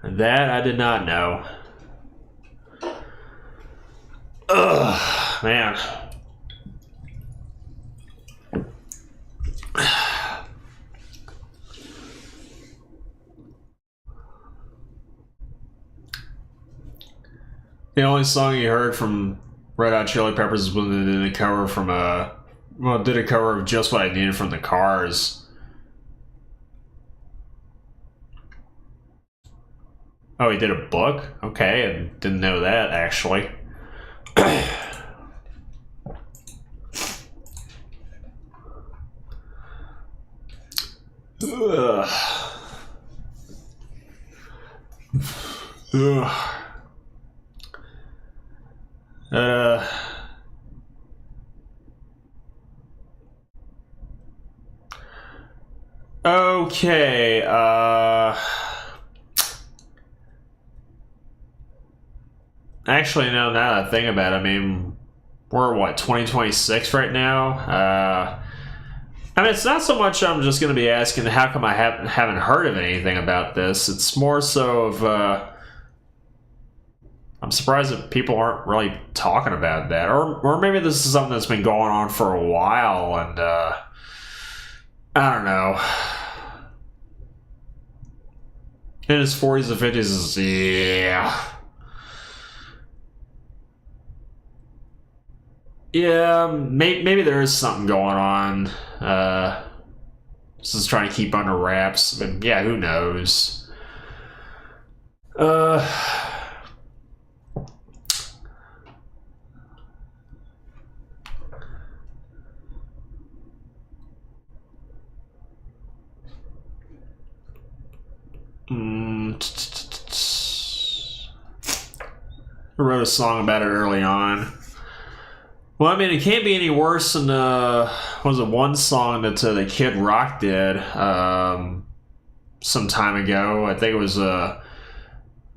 That I did not know. Ugh, man. The only song you heard from Red Hot Chili Peppers was when they did a cover from did a cover of Just What I Needed from the Cars. Oh, he did a book? Okay, I didn't know that, actually. Ugh. Ugh. Okay, actually, no, now that I think about it, I mean, we're, 2026 right now? I mean, it's not so much I'm just going to be asking how come I haven't heard of anything about this. It's more so of, I'm surprised that people aren't really talking about that. Or maybe this is something that's been going on for a while, and, I don't know. In his 40s and 50s, yeah. Yeah, maybe there is something going on. Just trying to keep under wraps. But yeah, who knows? I wrote a song about it early on. Well, I mean, it can't be any worse than was it one song that the Kid Rock did some time ago? I think it was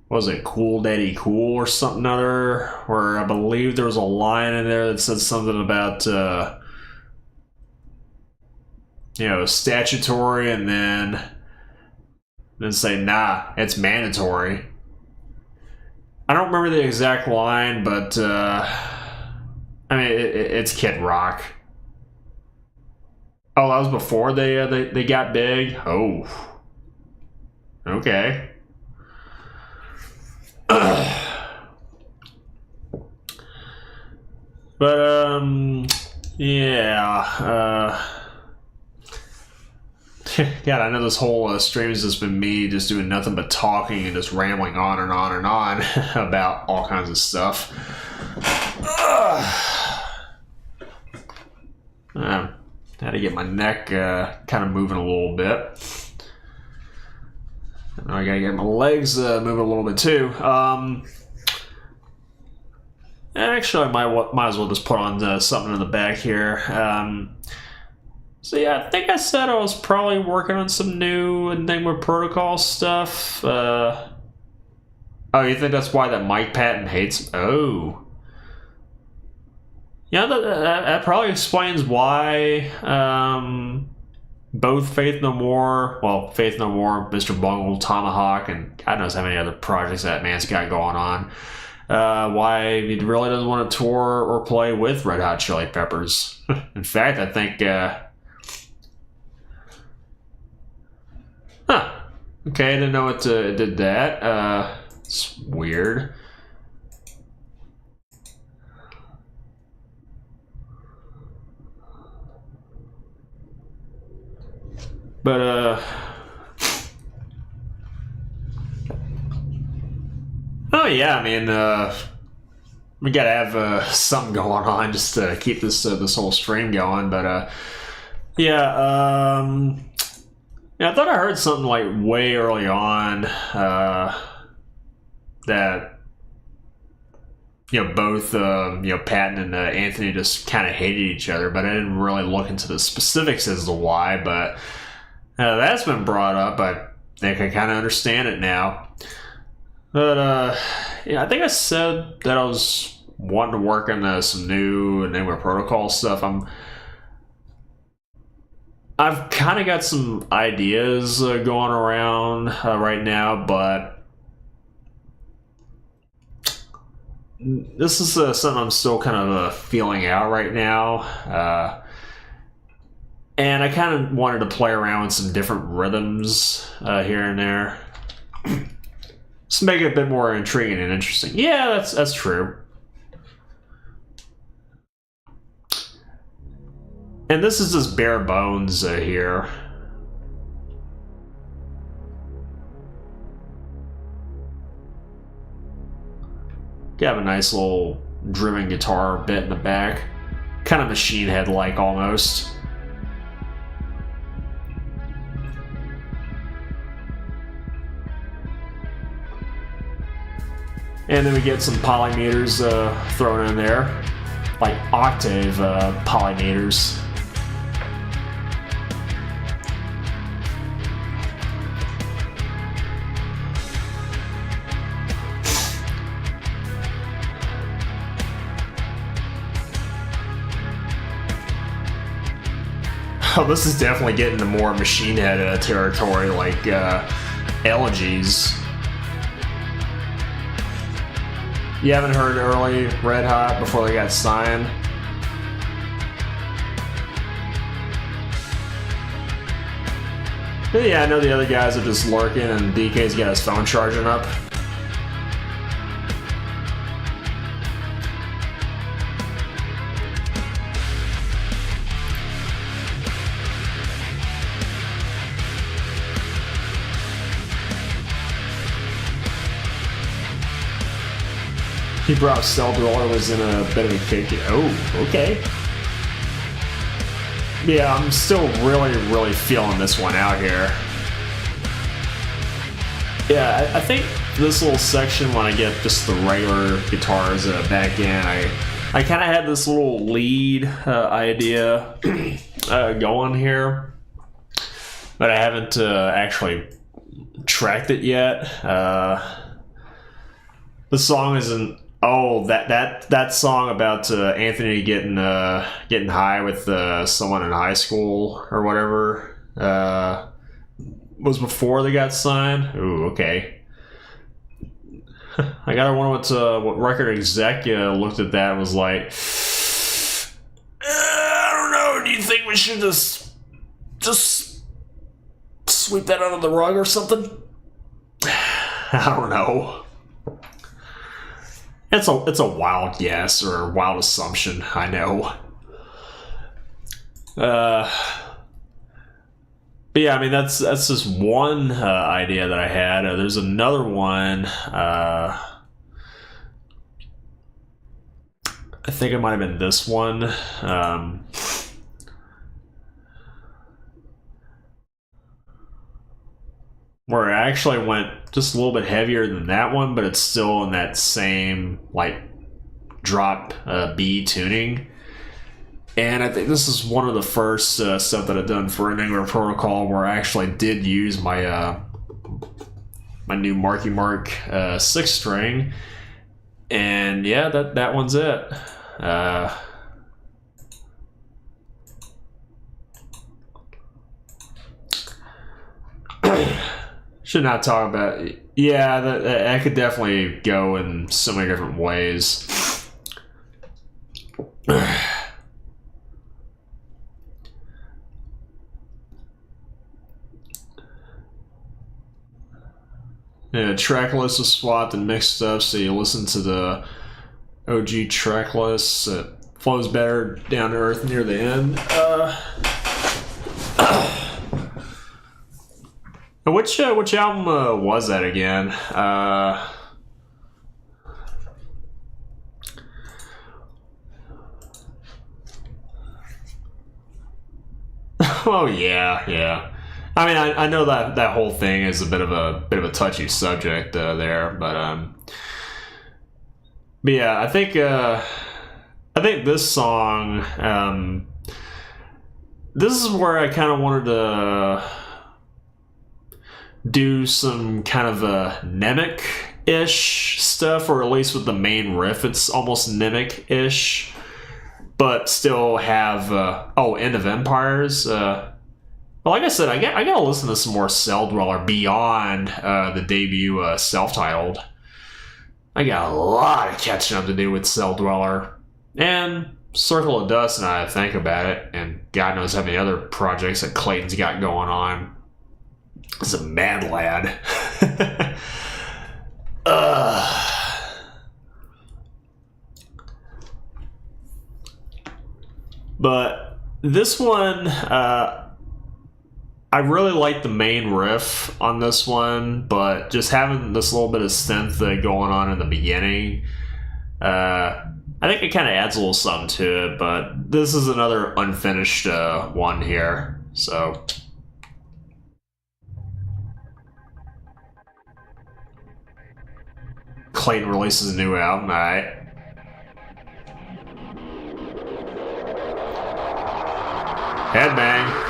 was it Cool Daddy Cool or something other? Where I believe there was a line in there that said something about statutory, and then say nah, it's mandatory. I don't remember the exact line, but I mean, it's Kid Rock. Oh, that was before they got big? Oh. Okay. But, yeah. God, I know this whole stream has just been me just doing nothing but talking and just rambling on and on and on about all kinds of stuff. Had to get my neck kind of moving a little bit. Now I gotta get my legs moving a little bit too. Actually, I might as well just put on something in the back here. So yeah, I think I said I was probably working on some new Enigma Protocol stuff. Oh, you think that's why that Mike Patton hates? Oh. Yeah, that probably explains why both Faith No More, Mr. Bungle, Tomahawk, and God knows how many other projects that man's got going on, why he really doesn't want to tour or play with Red Hot Chili Peppers. In fact, I think... Okay, I didn't know it did that. It's weird. But, oh yeah, I mean, we gotta have something going on just to keep this whole stream going. But, yeah, I thought I heard something like way early on that both Patton and Anthony just kind of hated each other, but I didn't really look into the specifics as to why. But that's been brought up. I think I kind of understand it now. But I think I said that I was wanting to work on some new Enigma Protocol stuff. I've kind of got some ideas going around right now, but this is something I'm still kind of feeling out right now. And I kind of wanted to play around with some different rhythms here and there. Just make it a bit more intriguing and interesting. Yeah, that's true. And this is just bare bones here. You have a nice little driven guitar bit in the back. Kind of Machine Head-like almost. And then we get some polymeters thrown in there. Like octave polymeters. Oh, this is definitely getting to more Machine Head territory, like Elegies. You haven't heard early Red Hot before they got signed? Yeah, I know the other guys are just lurking, and DK's got his phone charging up. He brought Cell Dweller was in a bit of a kick. Oh, okay. Yeah, I'm still really feeling this one out here. Yeah, I think this little section, when I get just the regular guitars back in, I kind of had this little lead idea going here, but I haven't actually tracked it yet. The song isn't. Oh, that song about Anthony getting high with someone in high school or whatever was before they got signed. Ooh, okay. I gotta wonder what record exec looked at that and was like, I don't know. Do you think we should just sweep that under the rug or something? I don't know. It's a wild guess or a wild assumption, I know. But yeah, I mean that's just one idea that I had. There's another one. I think it might have been this one. Where I actually went just a little bit heavier than that one, but it's still in that same like drop B tuning. And I think this is one of the first stuff that I've done for Enigma Protocol where I actually did use my my new Marky Mark 6-string. And yeah, that one's it. Should not talk about it. Yeah, that could definitely go in so many different ways. Yeah, track list was swapped and mixed up, so you listen to the OG track list. It flows better down to earth near the end. Which album was that again? Oh yeah. I mean, I know that whole thing is a bit of a touchy subject there, but yeah, I think this song, this is where I kind of wanted to do some kind of a Nemec-ish stuff, or at least with the main riff, it's almost Nemec-ish, but still have End of Empires. Well, like I said, I gotta listen to some more Cell Dweller beyond the debut self-titled. I got a lot of catching up to do with Cell Dweller and Circle of Dust, and I think about it, and God knows how many other projects that Clayton's got going on. He's a mad lad. But this one, I really like the main riff on this one, but just having this little bit of synth going on in the beginning, I think it kind of adds a little something to it, but this is another unfinished one here, so... Clayton releases a new album, alright. Headbang.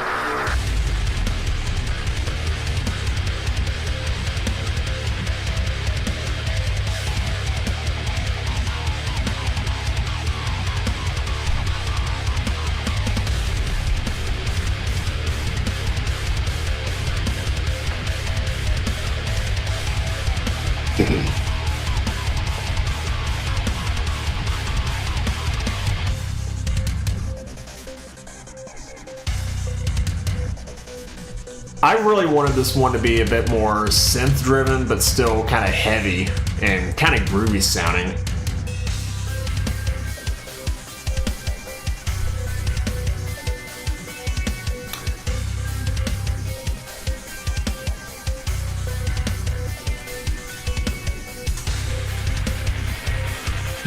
I really wanted this one to be a bit more synth-driven, but still kind of heavy and kind of groovy sounding.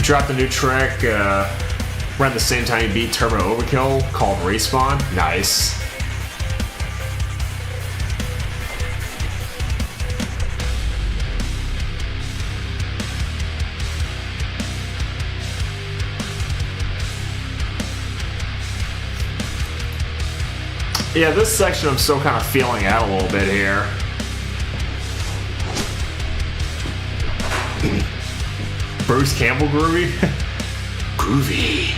Dropped a new track around the same time you beat Turbo Overkill called Respawn. Nice. Yeah, this section I'm still kind of feeling out a little bit here. Bruce Campbell groovy? Groovy.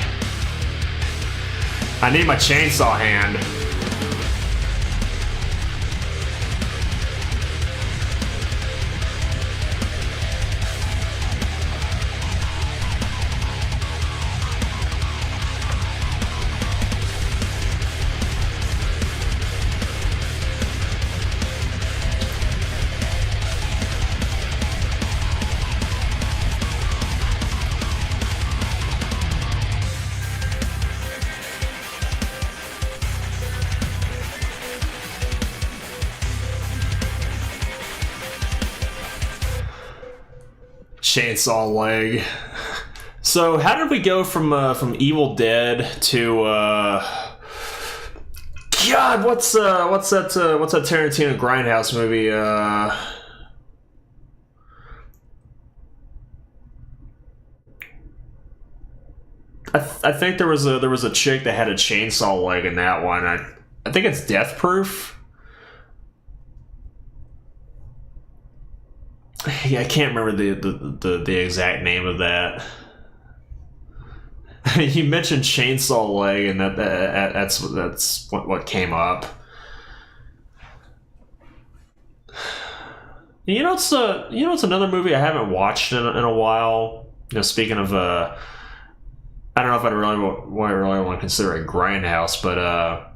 I need my chainsaw hand. Chainsaw leg. So how did we go from Evil Dead to God? What's that Tarantino Grindhouse movie? I think there was a chick that had a chainsaw leg in that one. I think it's Death Proof. Yeah, I can't remember the exact name of that. You mentioned chainsaw leg, and that's what came up. It's another movie I haven't watched in a while. Speaking of I don't know if I really want to consider it Grindhouse, but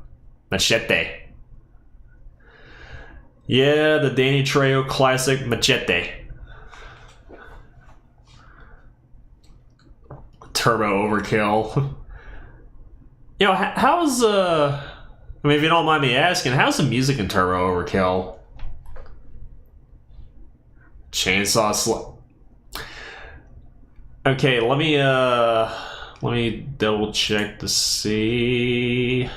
Machete. Yeah, the Danny Trejo classic Machete. Turbo Overkill. How's if you don't mind me asking, how's the music in Turbo Overkill? Chainsaw Okay, let me double check to see.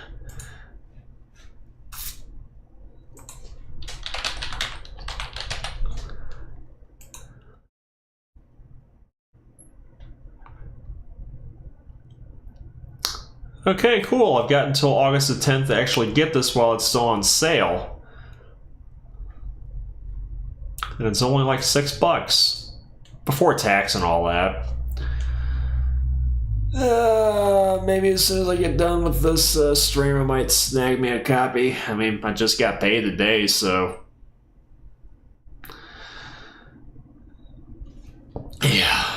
Okay, cool. I've got until August the 10th to actually get this while it's still on sale. And it's only like $6 before tax and all that. Maybe as soon as I get done with this stream, I might snag me a copy. I just got paid today, so yeah.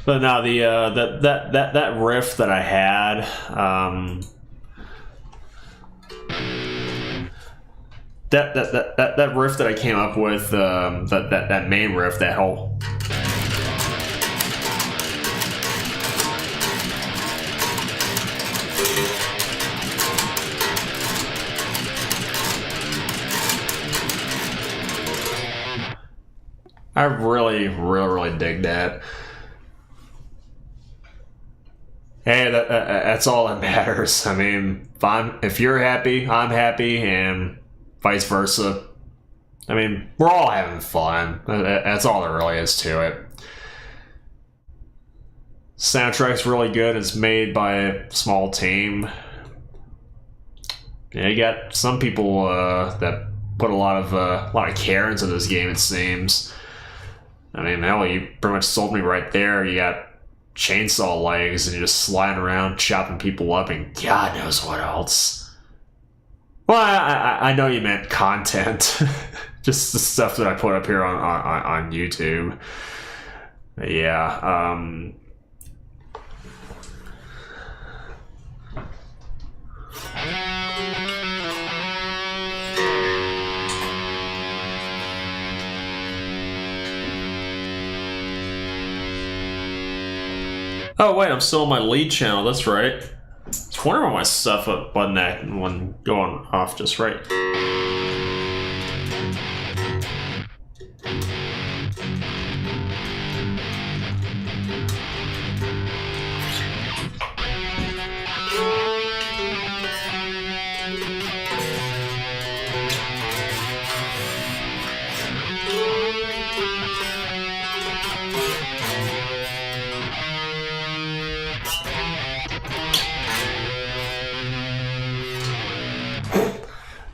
But now that riff that I had, that riff that I came up with, that main riff, that whole. I really dig that. Hey, that's all that matters. If you're happy, I'm happy, and vice versa. We're all having fun. That's all there really is to it. Soundtrack's really good. It's made by a small team. Yeah, you got some people that put a lot of care into this game, it seems. Hell, you pretty much sold me right there. You got chainsaw legs and you're just sliding around chopping people up and God knows what else. Well, I know you meant content. Just the stuff that I put up here on YouTube. Yeah. Oh wait, I'm still on my lead channel. That's right. I was wondering why my stuff up button that one going off just right.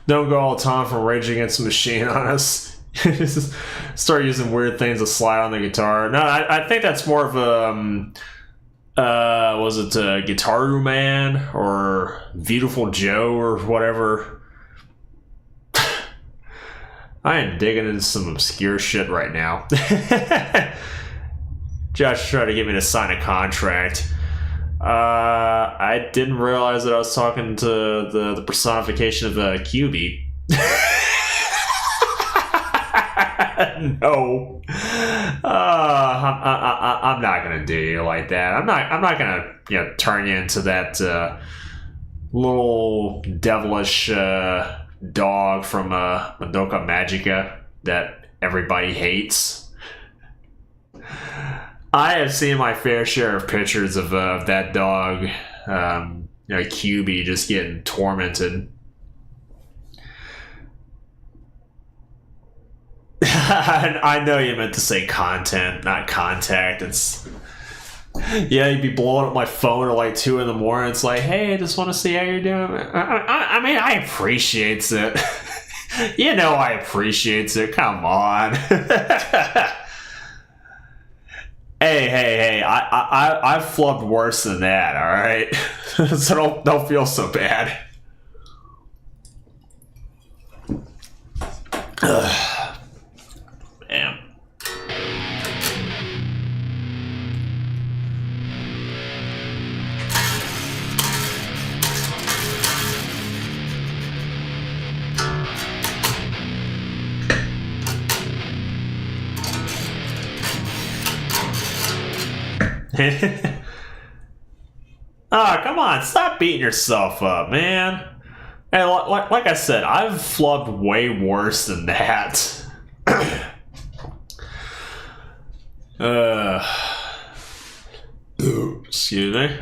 Don't go all the time from Rage Against the Machine on us. Start using weird things to slide on the guitar. No, I think that's more of a was it Guitar Man or Beautiful Joe or whatever. I am digging into some obscure shit right now. Josh tried to get me to sign a contract. I didn't realize that I was talking to the personification of QB. No, I'm not gonna do you like that. I'm not gonna turn you into that little devilish dog from Madoka Magica that everybody hates. I have seen my fair share of pictures of that dog, QB, just getting tormented. I know you meant to say content, not contact. It's you'd be blowing up my phone at like 2 a.m. It's like, hey, I just want to see how you're doing. I mean, I appreciates it. I appreciates it. Come on. Hey! I've flubbed worse than that. All right, so don't feel so bad. Damn. Come on, stop beating yourself up, man. And like I said, I've flubbed way worse than that. Excuse me.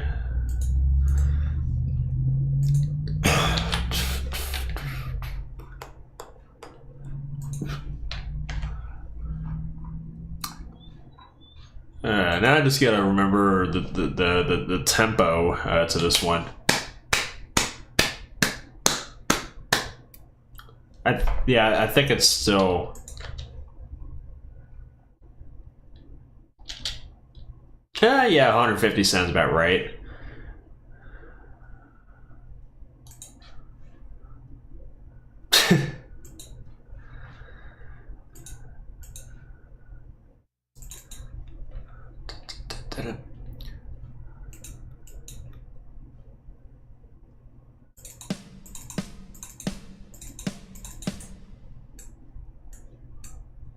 Now I just gotta remember the tempo to this one. I think it's still. Yeah, 150 sounds about right.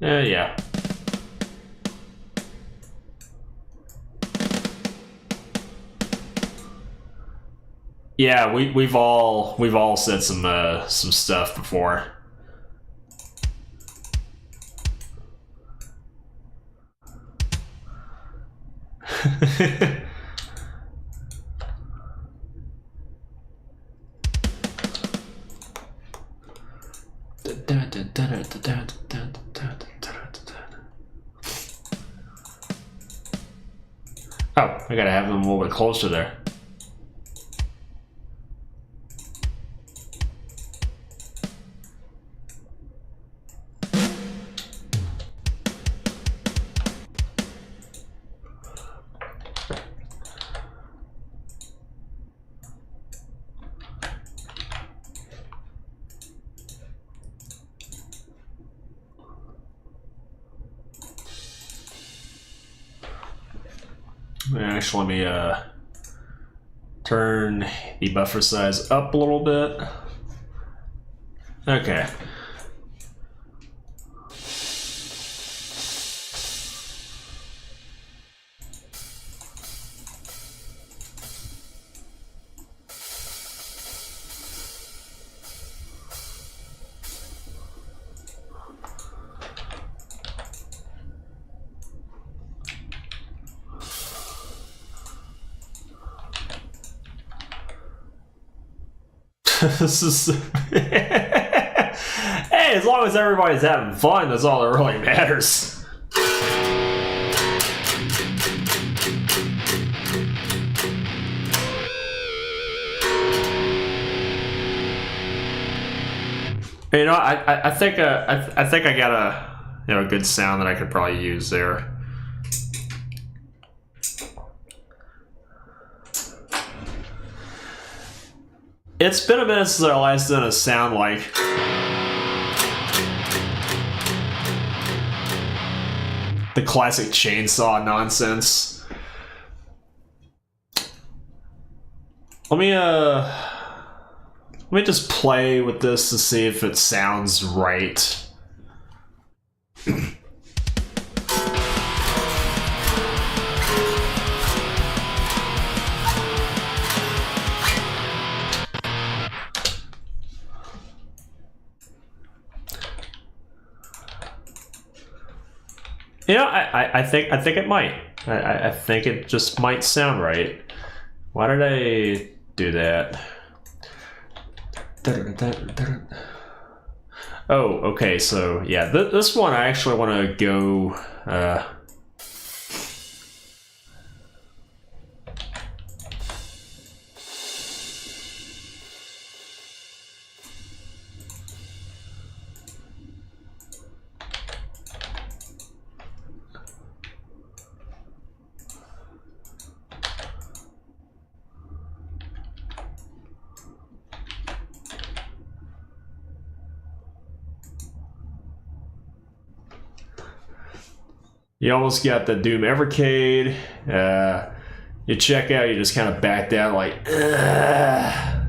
Yeah. Yeah, we've all said some stuff before. Oh, I gotta have them a little bit closer there. Actually, let me turn the buffer size up a little bit. Okay. This is hey, as long as everybody's having fun, that's all that really matters. You know, I think I got a good sound that I could probably use there. It's been a minute since I last done a sound like the classic chainsaw nonsense. Let me just play with this to see if it sounds right. You know, I think it might. I think it just might sound right. Why did I do that? Oh, okay. So yeah, this one I actually want to go. You almost got the Doom Evercade. You check out, you just kind of backed out like, ugh.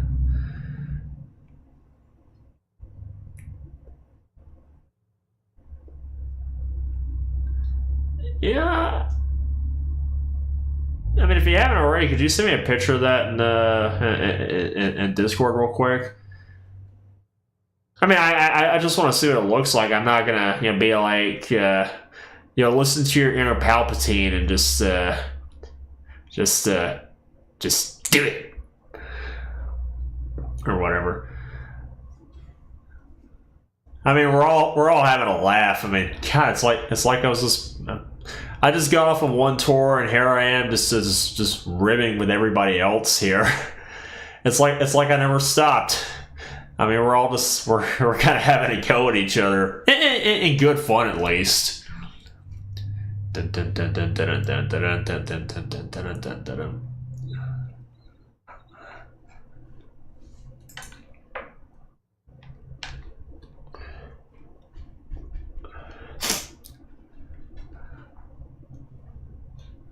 Yeah. I mean, if you haven't already, could you send me a picture of that in Discord real quick? I mean, I just want to see what it looks like. I'm not gonna be like listen to your inner Palpatine and just do it or whatever. I mean, we're all having a laugh. I mean, God, it's like I just got off of one tour and here I am just ribbing with everybody else here. It's like I never stopped. I mean, we're kind of having a go at each other in good fun at least.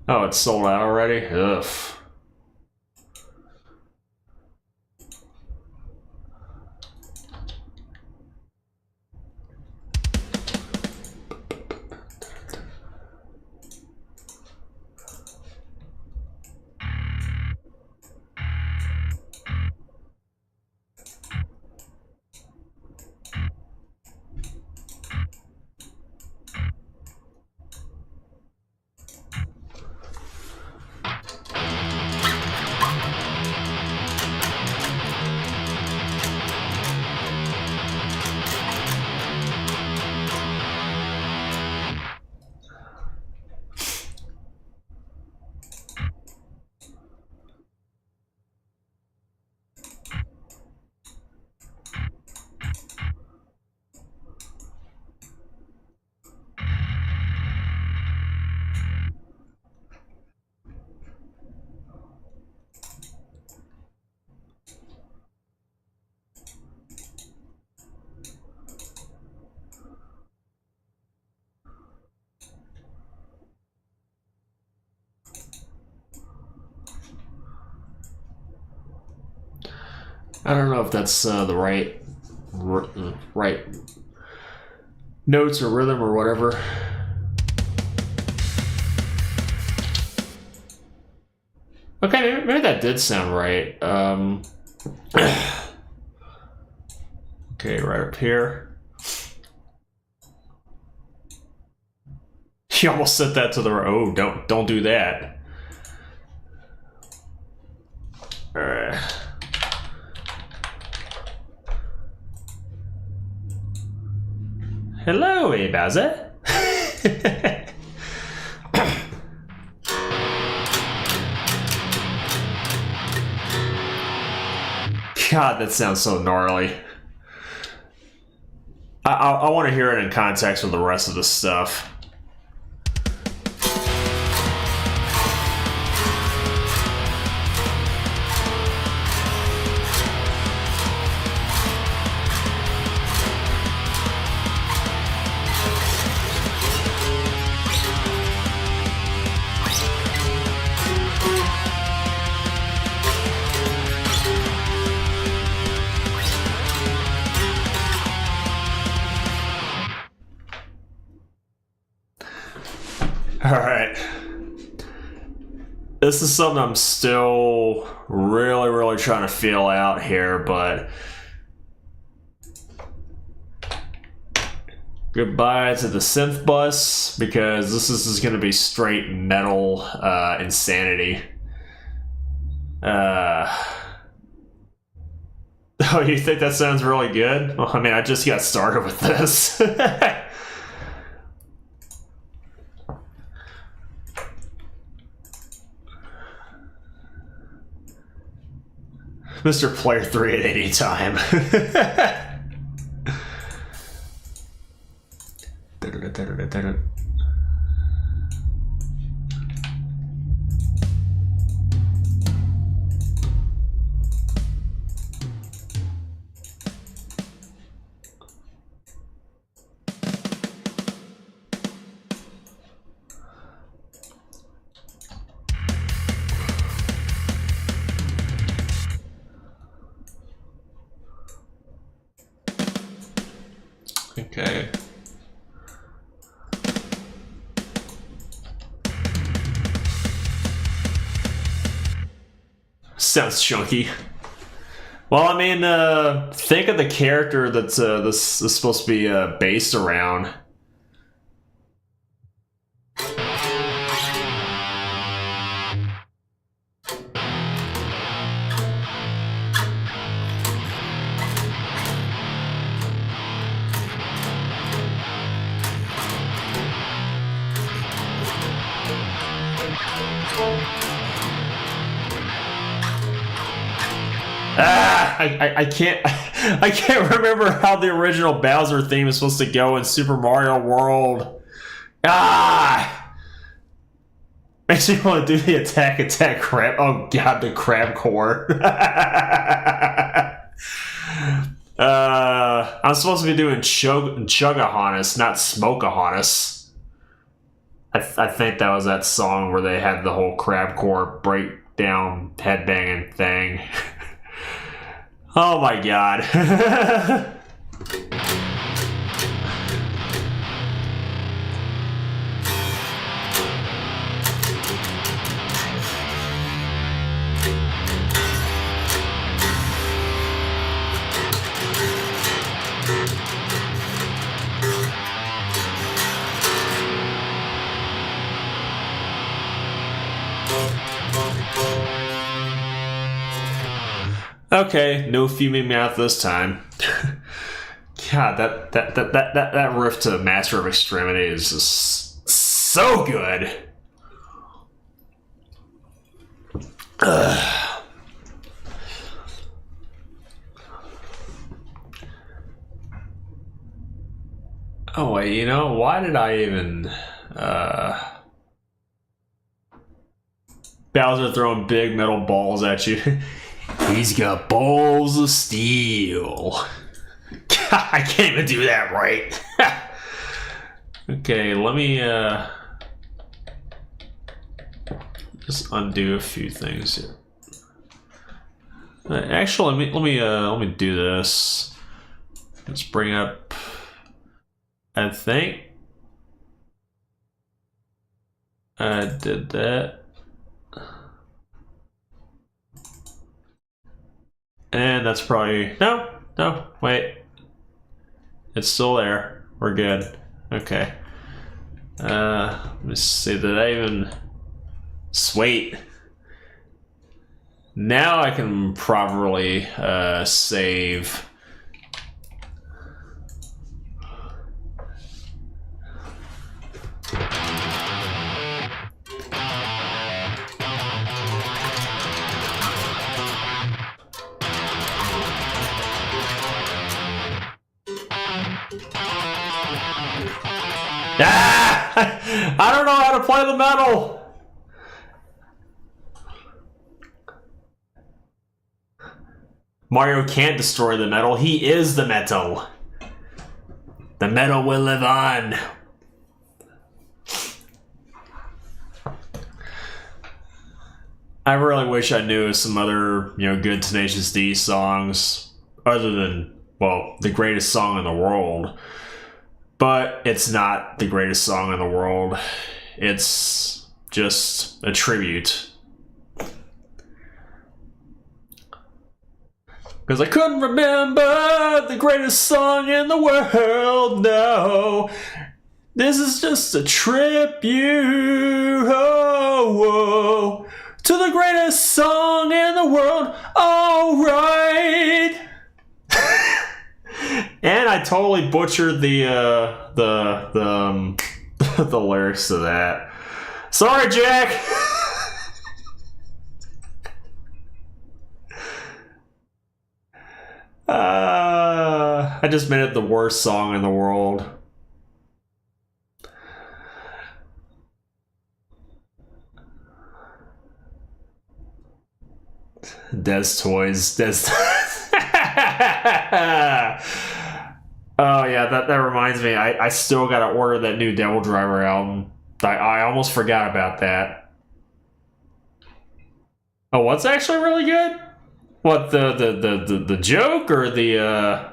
Oh, it's sold out already? Ugh. I don't know if that's the right notes or rhythm or whatever. Okay, maybe that did sound right. Okay, right up here. He almost said that to the oh, don't do that. Hello, Bowser. God, that sounds so gnarly. I want to hear it in context with the rest of the stuff. Alright. This is something I'm still really trying to feel out here, but goodbye to the synth bus, because this is going to be straight metal insanity. Oh, you think that sounds really good? Well, I mean, I just got started with this. Mr. Player 3 at any time. Okay. Sounds chunky. Well, I mean, think of the character that's this is supposed to be based around. I can't remember how the original Bowser theme is supposed to go in Super Mario World. Makes me want to do the attack crab. Oh god, the crab core. I'm supposed to be doing Chugahonis, not Smokeahonis. I think that was that song where they had the whole crab core breakdown headbanging thing. Oh my god. Okay, no fuming mouth this time. God, that riff to Master of Extremity is just so good. Ugh. Oh wait, you know, why did I even Bowser throwing big metal balls at you? He's got balls of steel. God, I can't even do that right. Okay, let me just undo a few things here. Actually, let me do this. Let's bring up. I think I did that. And that's probably... No, wait. It's still there. We're good. Okay. Let me see, did I even... Sweet. Now I can properly save. Ah! I don't know how to play the metal. Mario can't destroy the metal. He is the metal. The metal will live on. I really wish I knew some other, good Tenacious D songs other than, well, the greatest song in the world. But it's not the greatest song in the world. It's just a tribute. Because I couldn't remember the greatest song in the world, no. This is just a tribute, oh, to the greatest song in the world, alright. And I totally butchered the the lyrics to that. Sorry, Jack. I just made it the worst song in the world. Des Toys. Oh yeah, that reminds me. I still gotta order that new Devil Driver album. I almost forgot about that. Oh, what's actually really good? What, the joke or the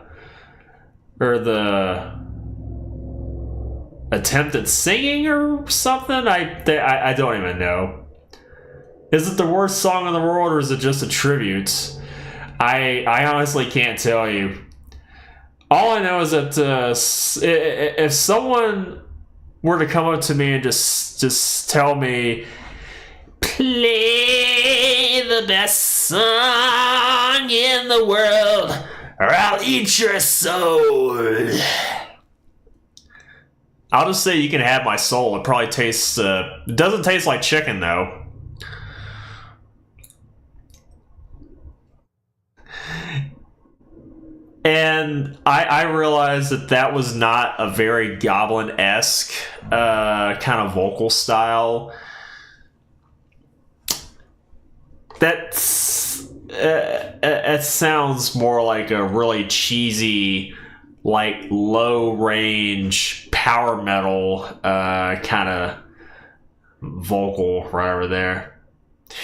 attempt at singing or something? I don't even know. Is it the worst song in the world or is it just a tribute? I honestly can't tell you. All I know is that if someone were to come up to me and just tell me, play the best song in the world, or I'll eat your soul, I'll just say you can have my soul. It probably tastes, it doesn't taste like chicken though. And I realized that was not a very Goblin-esque kind of vocal style. It sounds more like a really cheesy, like low-range power metal kind of vocal right over there.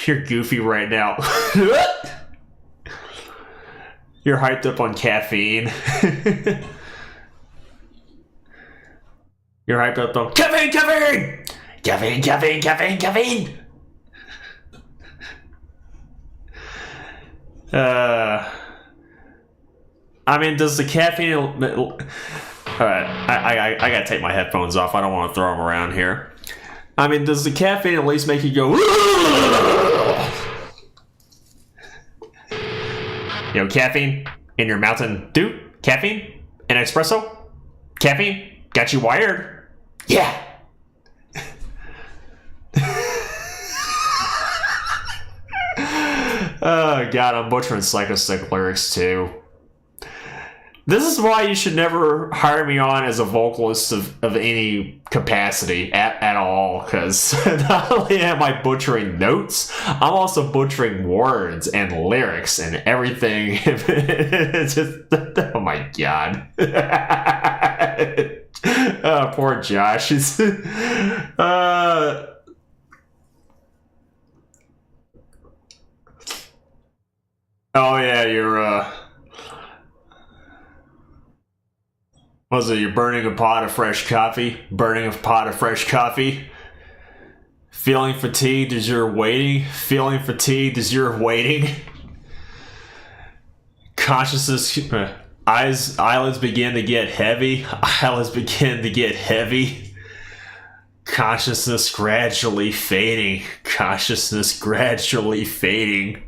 You're goofy right now. You're hyped up on caffeine. You're hyped up on caffeine. I mean, does the caffeine... Alright, I gotta take my headphones off. I don't want to throw them around here. I mean, does the caffeine at least make you go... caffeine in your Mountain Dew? Caffeine? An espresso? Caffeine? Got you wired? Yeah! Oh god, I'm butchering Psycho Stick lyrics too. This is why you should never hire me on as a vocalist of any capacity at all, because not only am I butchering notes, I'm also butchering words and lyrics and everything. It's just, oh my god. Oh, poor Josh. Oh yeah, you're was it, you're burning a pot of fresh coffee? Burning a pot of fresh coffee? Feeling fatigued as you're waiting? Feeling fatigued as you're waiting? Consciousness, eyelids begin to get heavy. Eyelids begin to get heavy. Consciousness gradually fading. Consciousness gradually fading.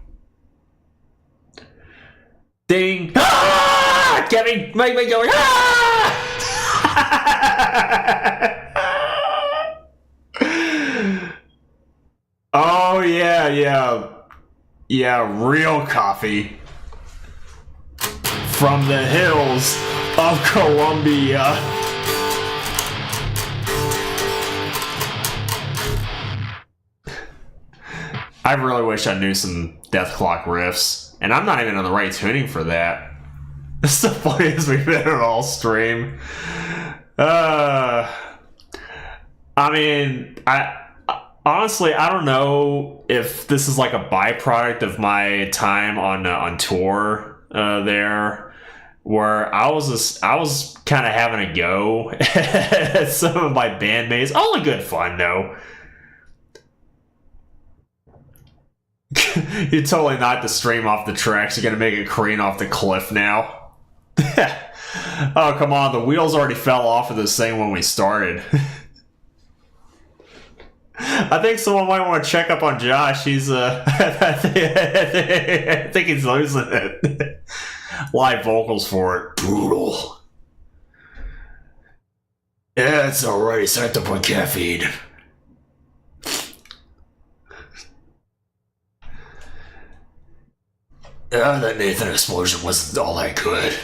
Ding! Ah! Kevin, make me go, ah! Oh yeah, real coffee from the hills, of Colombia. I really wish I knew some Death Clock riffs, and I'm not even on the right tuning for that. It's the funniest we've been on all stream. I mean, I honestly, I don't know if this is like a byproduct of my time on tour there, where I was kind of having a go at some of my bandmates. All in good fun though. You totally knocked the stream off the tracks. You're gonna make it careen off the cliff now. Oh, come on. The wheels already fell off of this thing when we started. I think someone might want to check up on Josh. He's, I think he's losing it. Live vocals for it. Brutal. Yeah, it's already psyched up on caffeine. That Nathan explosion wasn't all that good.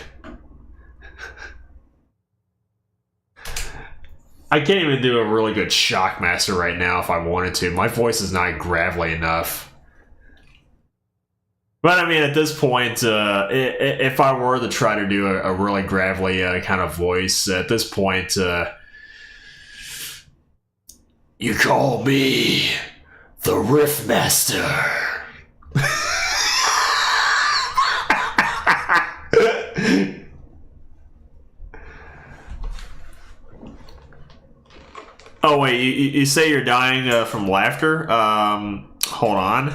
I can't even do a really good Shockmaster right now if I wanted to. My voice is not gravelly enough. But I mean, at this point, if I were to try to do a really gravelly kind of voice, at this point, you call me the Riff Master. Oh wait, you say you're dying from laughter? Hold on.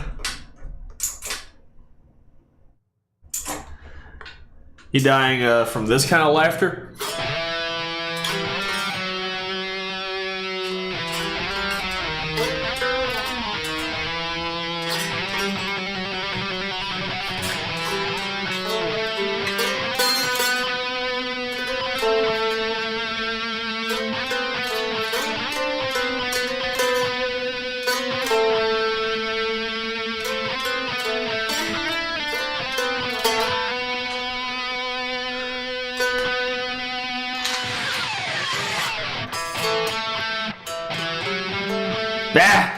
You dying from this kind of laughter? Ah!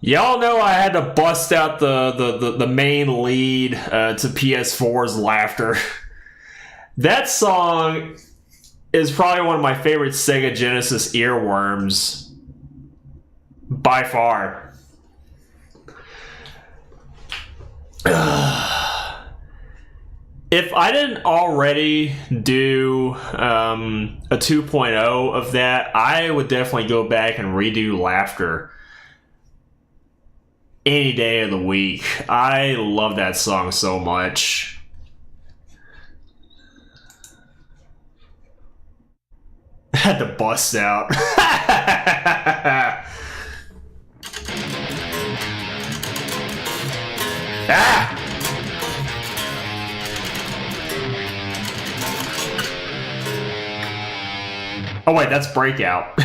Y'all know I had to bust out the main lead to PS4's Laughter. That song is probably one of my favorite Sega Genesis earworms by far. If I didn't already do a 2.0 of that, I would definitely go back and redo Laughter any day of the week. I love that song so much. Had to bust out. Ah! Oh wait, that's Breakout.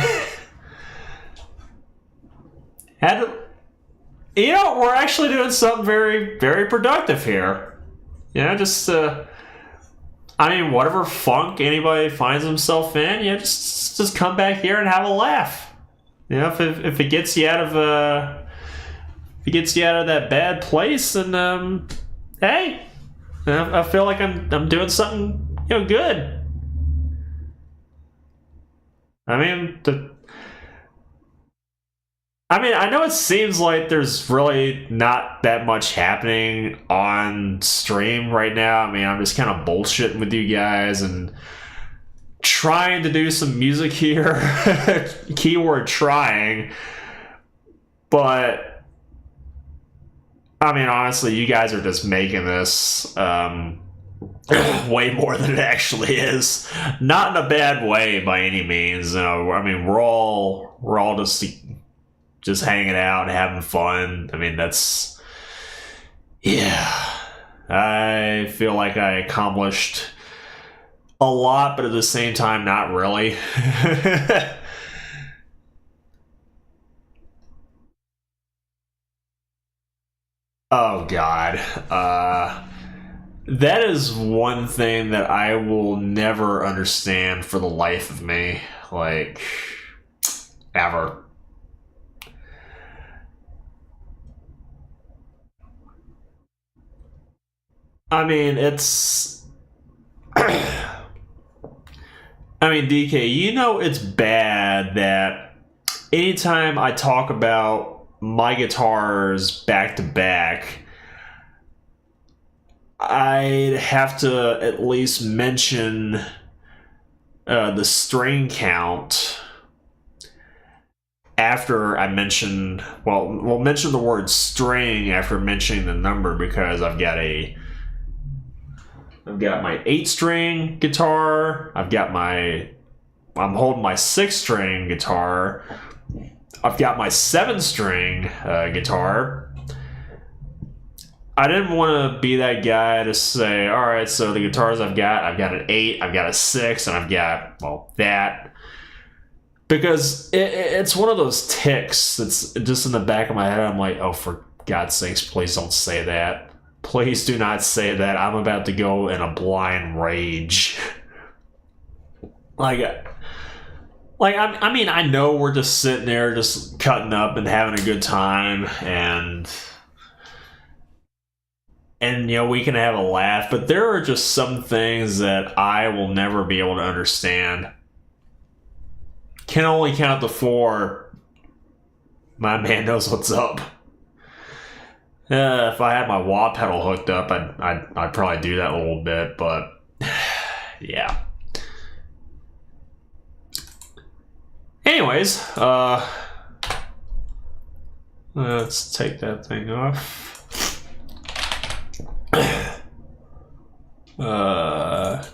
Had to, you know, we're actually doing something very, very productive here. You know, just I mean, whatever funk anybody finds himself in, you know, just come back here and have a laugh. You know, if it gets you out of that bad place, then hey, I feel like I'm doing something, you know, good. I mean, I know it seems like there's really not that much happening on stream right now. I mean, I'm just kind of bullshitting with you guys and trying to do some music here. Keyword trying. But I mean, honestly, you guys are just making this way more than it actually is. Not in a bad way by any means. I mean, we're all just hanging out and having fun. I mean, that's, yeah. I feel like I accomplished a lot, but at the same time, not really. Oh God. That is one thing that I will never understand for the life of me. Like, ever. I mean, it's. I mean, DK, you know it's bad that anytime I talk about my guitars back to back, I'd have to at least mention the string count after I mention, we'll mention the word string after mentioning the number, because I've got my 8-string guitar. I'm holding my 6-string guitar. I've got my 7-string guitar. I didn't want to be that guy to say, all right, so the guitars I've got an 8, I've got a 6, and I've got, well, that. Because it's one of those ticks that's just in the back of my head. I'm like, oh, for God's sakes, please don't say that. Please do not say that. I'm about to go in a blind rage. I mean, I know we're just sitting there just cutting up and having a good time, and we can have a laugh, but there are just some things that I will never be able to understand. Can only count to 4. My man knows what's up. If I had my wah pedal hooked up, I'd probably do that a little bit, but yeah. Anyways, let's take that thing off.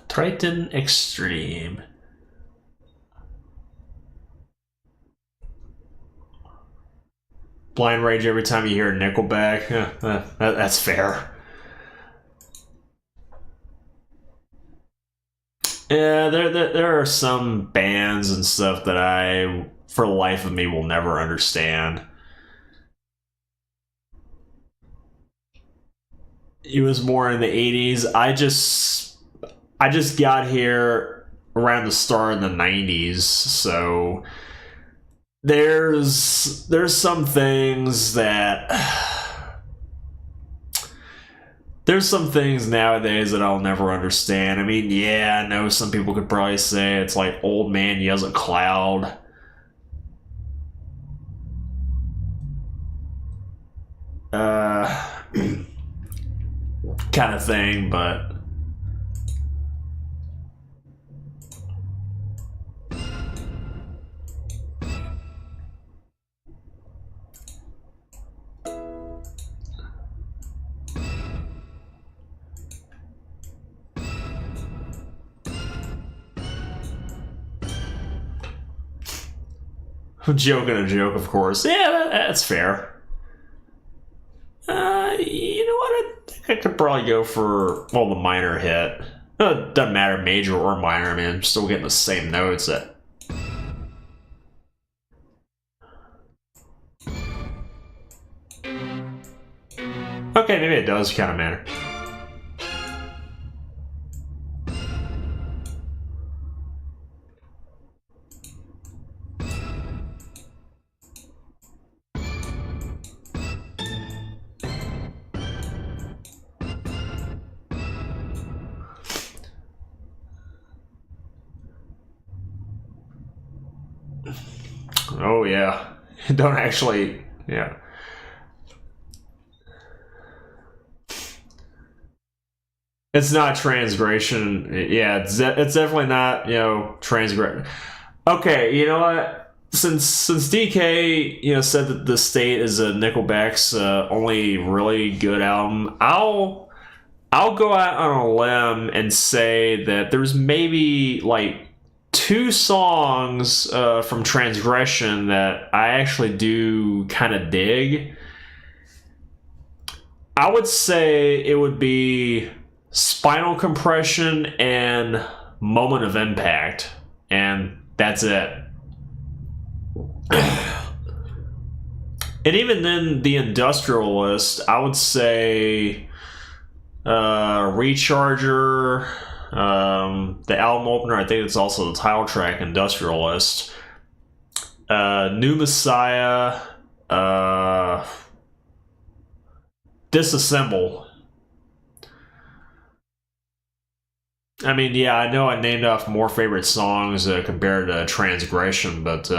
Triton Extreme. Blind rage every time you hear Nickelback. That's fair. Yeah, there are some bands and stuff that I, for the life of me, will never understand. It was more in the 80s. I just got here around the start of the 90s, so there's some things nowadays that I'll never understand. I mean, yeah, I know some people could probably say it's like old man yells at cloud. Kind of thing, but joking a joke, of course. Yeah, that's fair. You know what? I think I could probably go for, well, the minor hit. It doesn't matter, major or minor. I mean, I'm still getting the same notes. Okay, maybe it does kind of matter. Oh yeah, don't actually, yeah. It's not transgression. Yeah, it's definitely not, transgression. Okay, you know what? Since DK, said that The State is a Nickelback's only really good album, I'll go out on a limb and say that there's maybe like two songs from Transgression that I actually do kind of dig. I would say it would be Spinal Compression and Moment of Impact, and that's it. And even then, the Industrialist, I would say Recharger, the album opener, I think it's also the title track, Industrialist, New Messiah, Disassemble. I mean, yeah, I know I named off more favorite songs compared to Transgression, but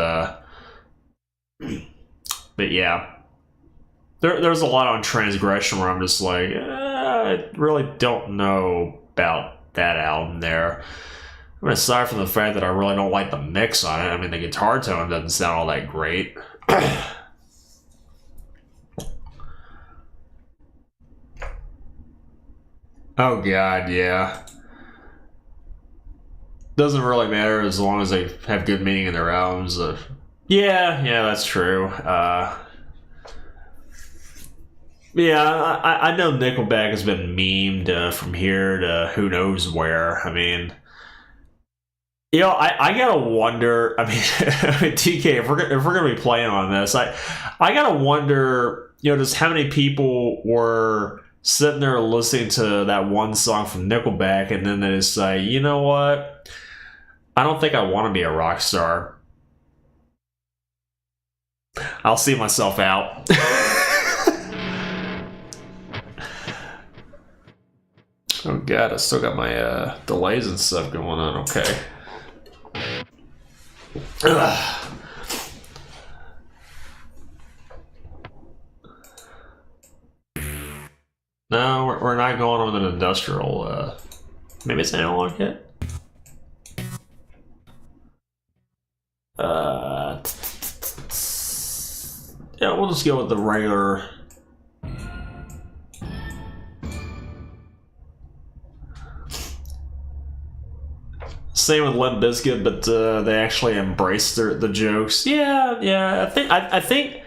yeah, there's a lot on Transgression where I'm just like, I really don't know about that album there. I mean, aside from the fact that I really don't like the mix on it, I mean, the guitar tone doesn't sound all that great. Oh god, yeah. Doesn't really matter as long as they have good meaning in their albums. Yeah, that's true. Yeah, I know Nickelback has been memed from here to who knows where. I mean, I gotta wonder. I mean, TK, if we're gonna be playing on this, I gotta wonder, just how many people were sitting there listening to that one song from Nickelback, and then they just say, you know what? I don't think I want to be a rock star. I'll see myself out. Oh god, I still got my delays and stuff going on. Okay. Ugh. No, we're not going with an industrial. Maybe it's analog hit. Yeah, we'll just go with the regular. Same with Limp Bizkit, but they actually embraced the jokes. Yeah. I think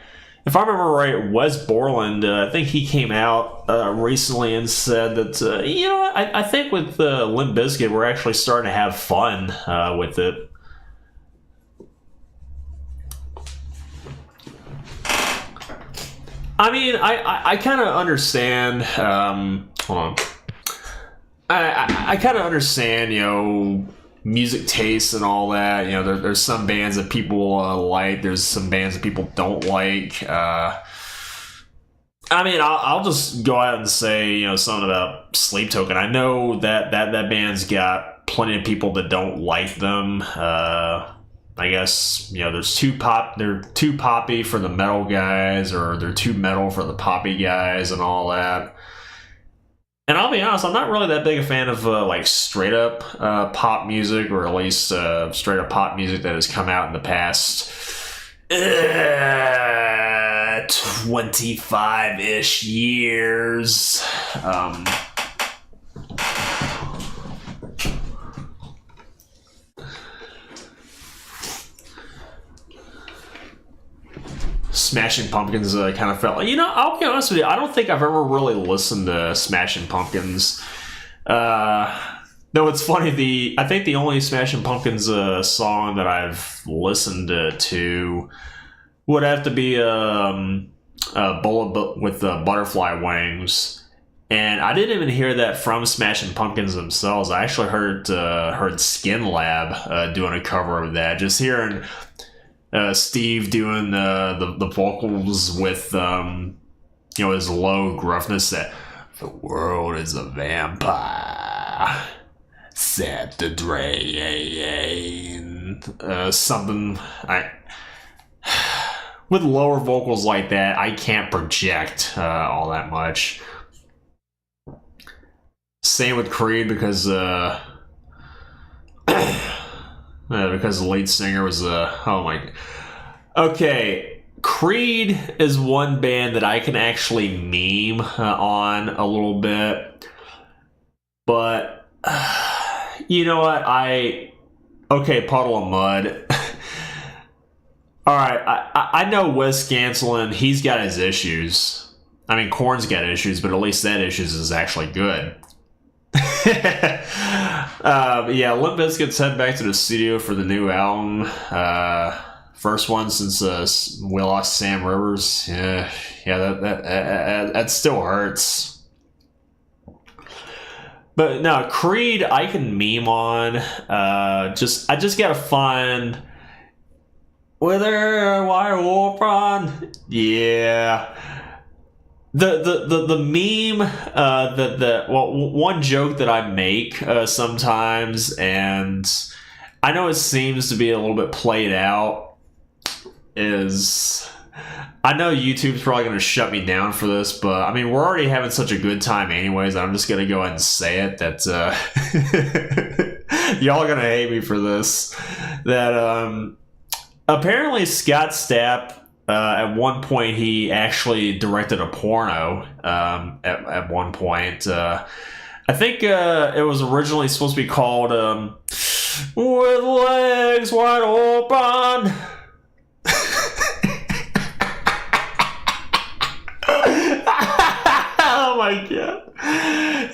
if I remember right, Wes Borland, I think he came out recently and said that I think with Limp Bizkit, we're actually starting to have fun with it. I mean, I kind of understand. Hold on. I kind of understand, music tastes and all that. There's some bands that people like. There's some bands that people don't like. I mean, I'll just go out and say, something about Sleep Token. I know that band's got plenty of people that don't like them. I guess there's they're too poppy for the metal guys, or they're too metal for the poppy guys, and all that. And I'll be honest, I'm not really that big a fan of like straight up pop music, or at least straight up pop music that has come out in the past 25-ish years. Smashing Pumpkins kind of felt like, I'll be honest with you, I don't think I've ever really listened to Smashing Pumpkins. No, it's funny, I think the only Smashing Pumpkins song that I've listened to would have to be Bullet with Butterfly Wings. And I didn't even hear that from Smashing Pumpkins themselves. I actually heard Skin Lab doing a cover of that. Just hearing Steve doing the vocals with his low gruffness, that the world is a vampire, set the drain, something. With lower vocals like that, I can't project all that much. same with Creed because because the lead singer was oh my. Okay, Creed is one band that I can actually meme on a little bit, but you know what? Okay, Puddle of Mud. All right, I know Wes Scantlin. He's got his issues. I mean, Korn's got issues, but at least that issues is actually good. Yeah, Limp Bizkit's head back to the studio for the new album. First one since we lost Sam Rivers. Yeah, that still hurts. But no, Creed I can meme on. I just gotta find whether wire warp on. Yeah. The meme one joke that I make sometimes, and I know it seems to be a little bit played out, is I know YouTube's probably going to shut me down for this, but I mean we're already having such a good time anyways. I'm just going to go ahead and say it that y'all are going to hate me for this. That apparently Scott Stapp. At one point, he actually directed a porno. At one point, I think it was originally supposed to be called "With Legs Wide Open." Oh my god,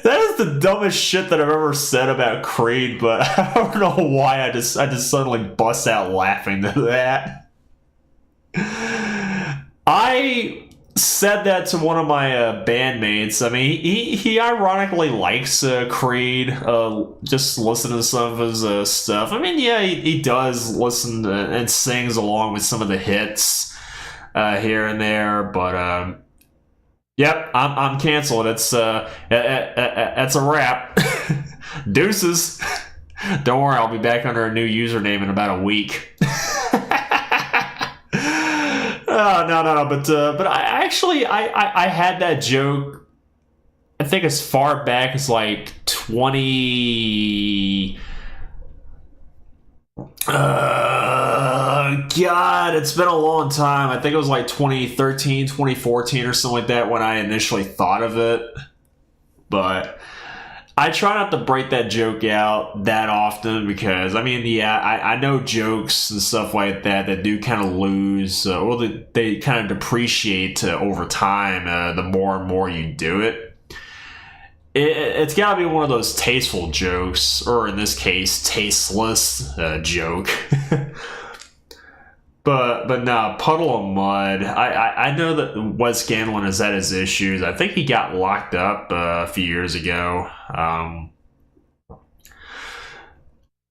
that is the dumbest shit that I've ever said about Creed. But I don't know why I just suddenly bust out laughing to that. I said that to one of my bandmates. I mean, he ironically likes Creed. Just listen to some of his stuff. I mean, yeah, he does listen to, and sings along with some of the hits here and there. But yep, I'm canceled. It's a wrap. Deuces. Don't worry, I'll be back under a new username in about a week. Oh, no, but I actually had that joke. I think as far back as like 20. God, it's been a long time. I think it was like 2013, 2014 or something like that when I initially thought of it. But I try not to break that joke out that often because, I mean, yeah, I know jokes and stuff like that do kind of lose, or they kind of depreciate over time the more and more you do it. It's got to be one of those tasteful jokes, or in this case, tasteless joke. But no, Puddle of Mud. I know that Wes Scantlin has had his issues. I think he got locked up a few years ago.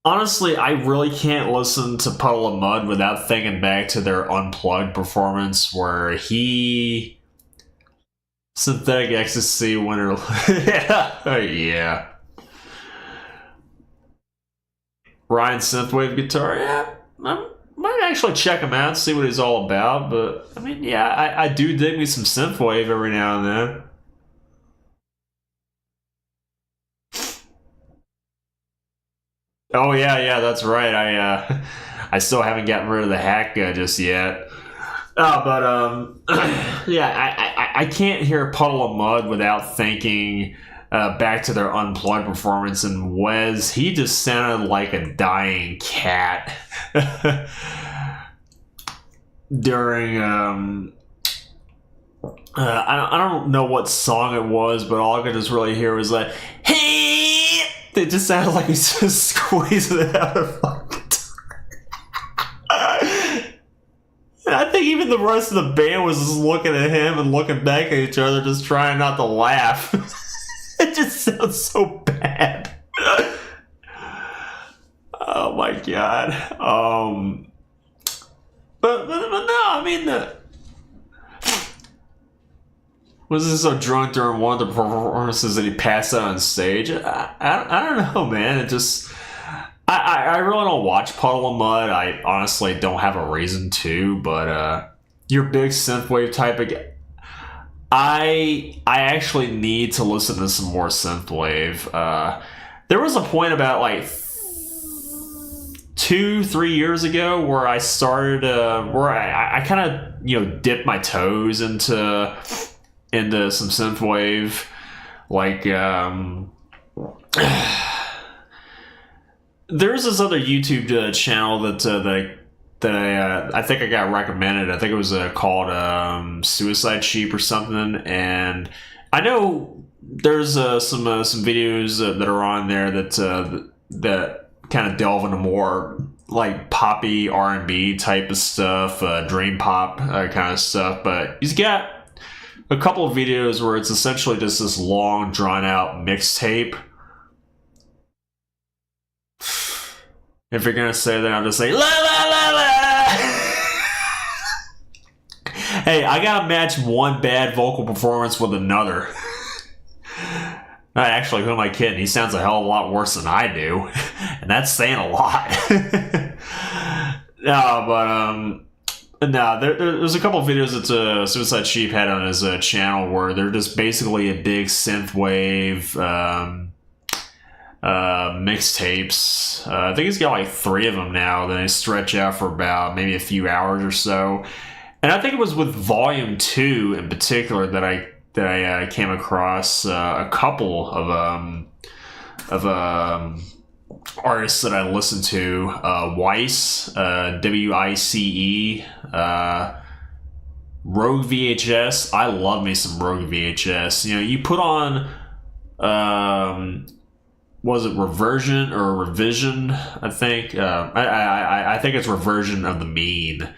Honestly, I really can't listen to Puddle of Mud without thinking back to their Unplugged performance where Synthetic Ecstasy winner. Yeah. Ryan Synthwave guitar. Yeah, might actually check him out, see what he's all about. But I mean, yeah, I do dig me some synthwave every now and then. Oh yeah, that's right. I still haven't gotten rid of the hack just yet. Yeah, I can't hear Puddle of Mud without thinking back to their Unplugged performance, and Wes, he just sounded like a dying cat during I don't know what song it was, but all I could just really hear was like, hey, it just sounded like he's just squeezing it out of my guitar. And I think even the rest of the band was just looking at him and looking back at each other, just trying not to laugh. It just sounds so bad. Oh my god. But no, I mean, was he so drunk during one of the performances that he passed out on stage? I don't know, man. It just I really don't watch Puddle of Mud. I honestly don't have a reason to, but you're a big synthwave type of. I actually need to listen to some more synthwave. There was a point about like 2-3 years ago where I started where I kind of dipped my toes into some synthwave, like there's this other YouTube channel that I think I got recommended. I think it was called Suicide Sheep or something, and I know there's some videos that are on there that kind of delve into more like poppy R&B type of stuff, dream pop kind of stuff. But he's got a couple of videos where it's essentially just this long, drawn out mixtape. If you're gonna say that, I'm just saying la la la la. Hey, I gotta match one bad vocal performance with another. Actually, who am I kidding? He sounds a hell of a lot worse than I do, and that's saying a lot. There's a couple of videos that Suicide Sheep had on his channel where they're just basically a big synthwave mixtapes. I think he's got like 3 of them now. Then they stretch out for about maybe a few hours or so. And I think it was with Volume 2 in particular that I came across a couple of artists that I listened to. Weiss, WICE, Rogue VHS. I love me some Rogue VHS. You put on was it Reversion or Revision? I think I think it's Reversion of the Mean.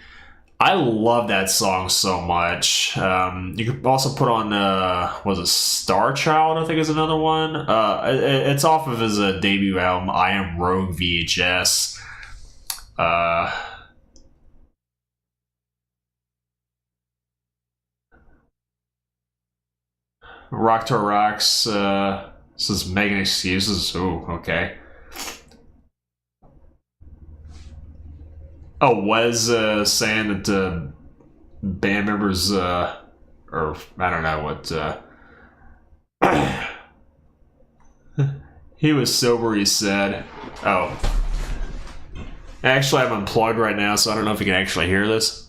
I love that song so much. You could also put on was it Star Child? I think is another one. It's off of his debut album, I Am Rogue VHS. Rock to Rocks. This is making excuses. Ooh, okay. Oh, Wes saying that band members, or I don't know what, he was sober, he said. Oh. Actually, I'm unplugged right now, so I don't know if you can actually hear this.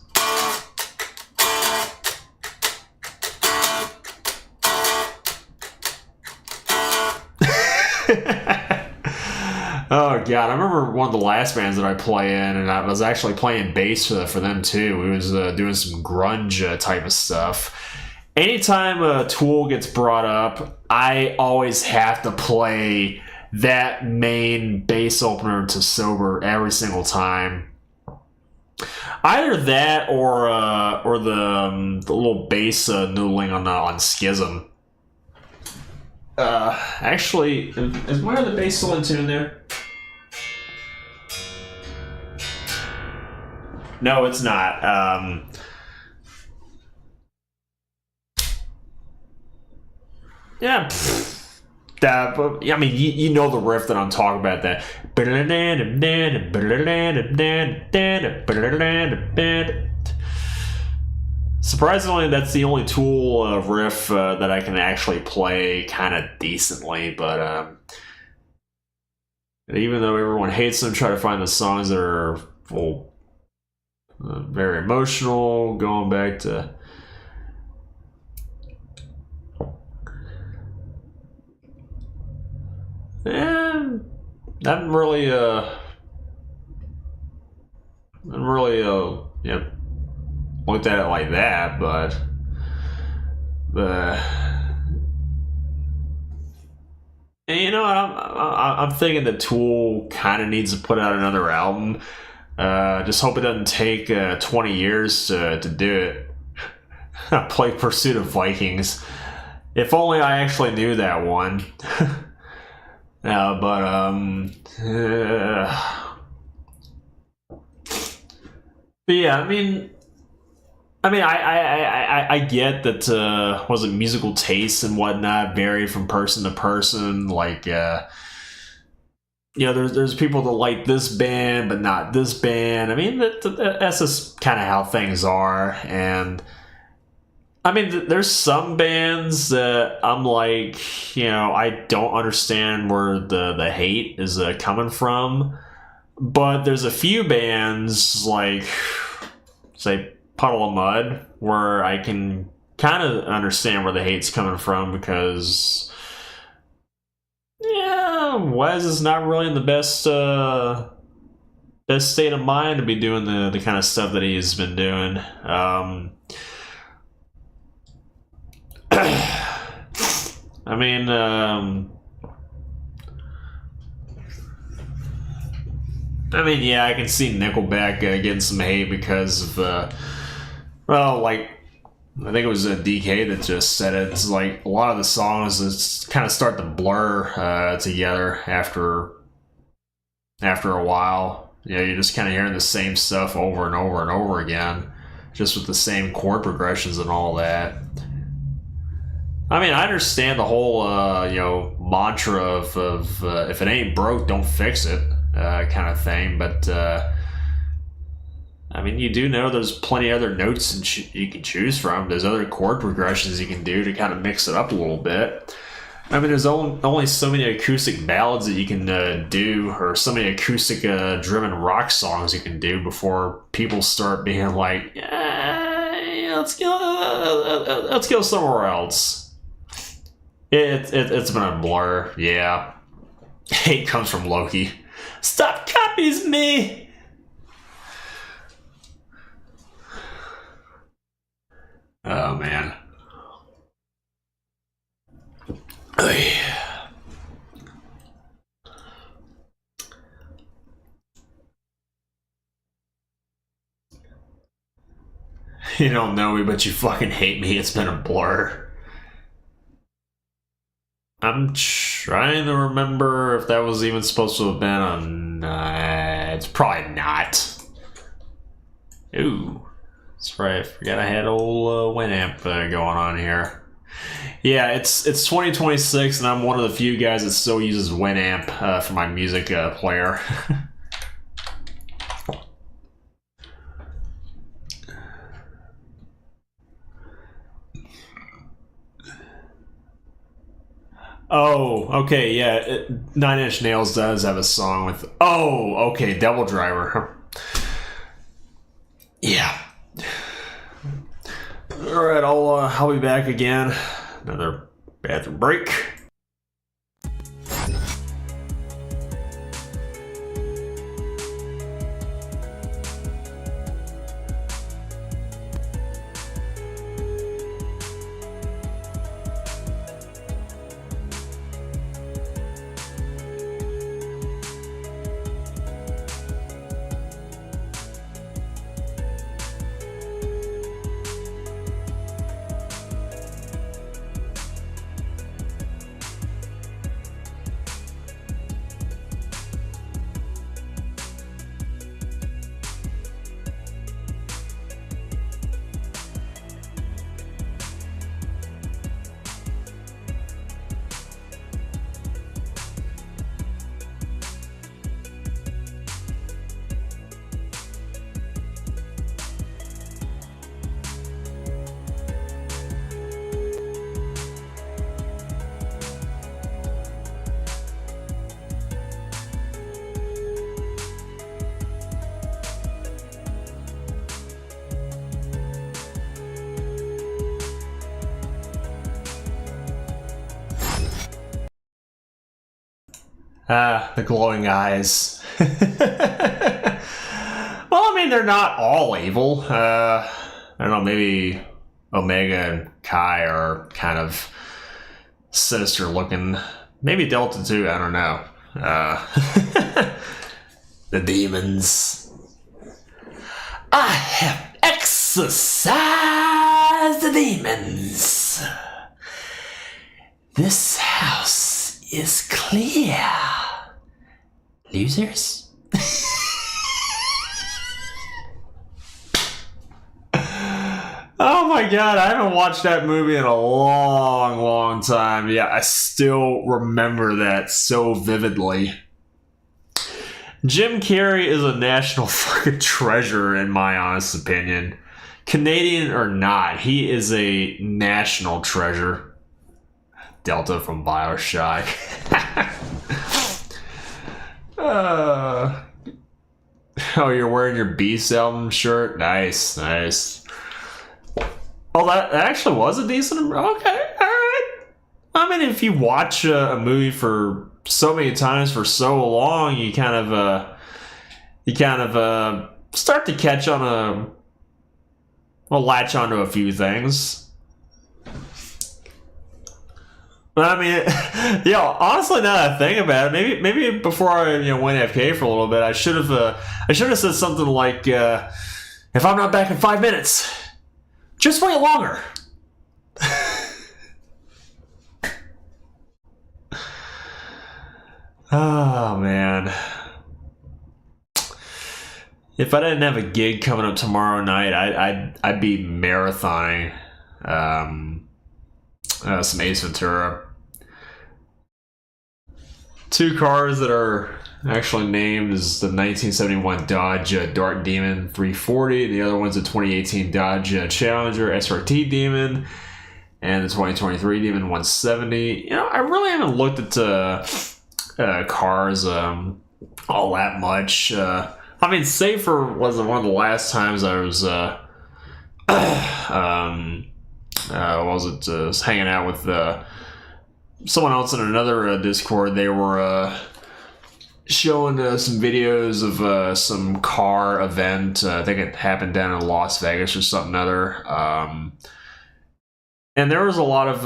Oh god, I remember one of the last bands that I play in, and I was actually playing bass for them too. We was doing some grunge type of stuff. Anytime a Tool gets brought up, I always have to play that main bass opener to Sober every single time. Either that or the little bass noodling on Schism. Actually, is one of the bass still in tune there? No, it's not. Yeah, but I mean, you know the riff that I'm talking about. That. Surprisingly, that's the only Tool riff that I can actually play kind of decently. But even though everyone hates them, try to find the songs that are very emotional, going back to not really looked at it like that, but and, I'm thinking that Tool kind of needs to put out another album. Just hope it doesn't take 20 years to do it. Play Pursuit of Vikings. If only I actually knew that one. But yeah, I mean, I get that was it musical tastes and whatnot vary from person to person. Like, there's people that like this band but not this band. I mean, that's just kind of how things are, and I mean, there's some bands that I'm like, I don't understand where the hate is coming from. But there's a few bands like, say, Puddle of Mud, where I can kind of understand where the hate's coming from because, yeah, Wes is not really in the best state of mind to be doing the kind of stuff that he's been doing. I mean, yeah, I can see Nickelback getting some hate because of, well, like, I think it was DK that just said it. It's like a lot of the songs just kind of start to blur together after a while. You're just kind of hearing the same stuff over and over and over again, just with the same chord progressions and all that. I mean, I understand the whole, mantra of if it ain't broke, don't fix it, kind of thing. But I mean, you do know there's plenty of other notes you can choose from. There's other chord progressions you can do to kind of mix it up a little bit. I mean, there's only so many acoustic ballads that you can do, or so many acoustic driven rock songs you can do before people start being like, let's go somewhere else. It's been a blur, yeah. Hate comes from Loki. Stop copies me! Oh, man. You don't know me, but you fucking hate me. It's been a blur. I'm trying to remember if that was even supposed to have been on... it's probably not. Ooh. That's right. I forgot I had old Winamp going on here. Yeah, it's 2026, and I'm one of the few guys that still uses Winamp for my music player. Oh, okay, yeah. Nine Inch Nails does have a song with... Oh, okay, Devil Driver. Yeah. Alright, I'll be back again. Another bathroom break. The glowing eyes. Well, I mean, they're not all evil. I don't know, maybe Omega and Kai are kind of sinister looking. Maybe Delta too, I don't know. The demons. I have exorcised the demons. This house is clear. Losers? Oh my god, I haven't watched that movie in a long time. Yeah, I still remember that so vividly. Jim Carrey is a national fucking treasure, in my honest opinion. Canadian or not, he is a national treasure. Delta from BioShock. Oh, you're wearing your Beast album shirt? Nice, nice. Oh, that actually was a decent... Okay, alright. I mean, if you watch a movie for so many times for so long, you kind of start to catch on latch onto a few things. But I mean, honestly, now that I think about it, maybe before I went AFK for a little bit, I should have said something like, "If I'm not back in 5 minutes, just wait longer." Oh man. If I didn't have a gig coming up tomorrow night, I'd be marathoning some Ace Ventura. 2 cars that are actually named is the 1971 Dodge Dart Demon 340. The other one's a 2018 Dodge Challenger SRT Demon, and the 2023 Demon 170. I really haven't looked at cars all that much. I mean, Safer was one of the last times I was hanging out with someone else in another Discord. They were showing some videos of some car event. I think it happened down in Las Vegas or something other. And there was a lot of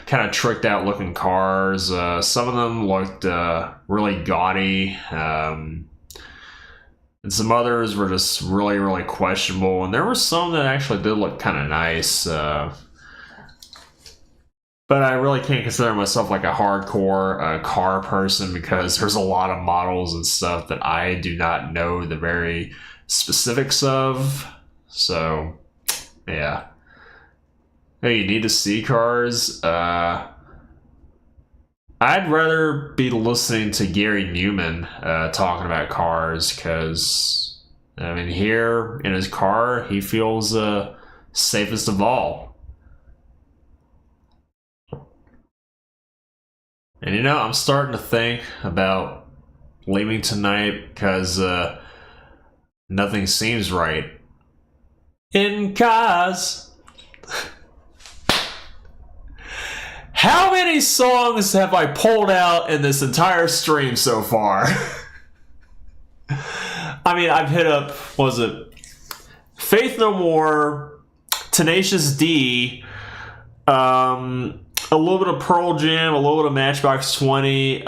kind of tricked out looking cars. Some of them looked really gaudy. And some others were just really, really questionable. And there were some that actually did look kind of nice. But I really can't consider myself like a hardcore car person, because there's a lot of models and stuff that I do not know the very specifics of. So, yeah. Hey, you need to see cars. I'd rather be listening to Gary Newman talking about cars, because, I mean, here in his car, he feels safest of all. And I'm starting to think about leaving tonight because nothing seems right in cars. How many songs have I pulled out in this entire stream so far? I mean, I've hit up, was it Faith No More, Tenacious D, a little bit of Pearl Jam, a little bit of Matchbox 20,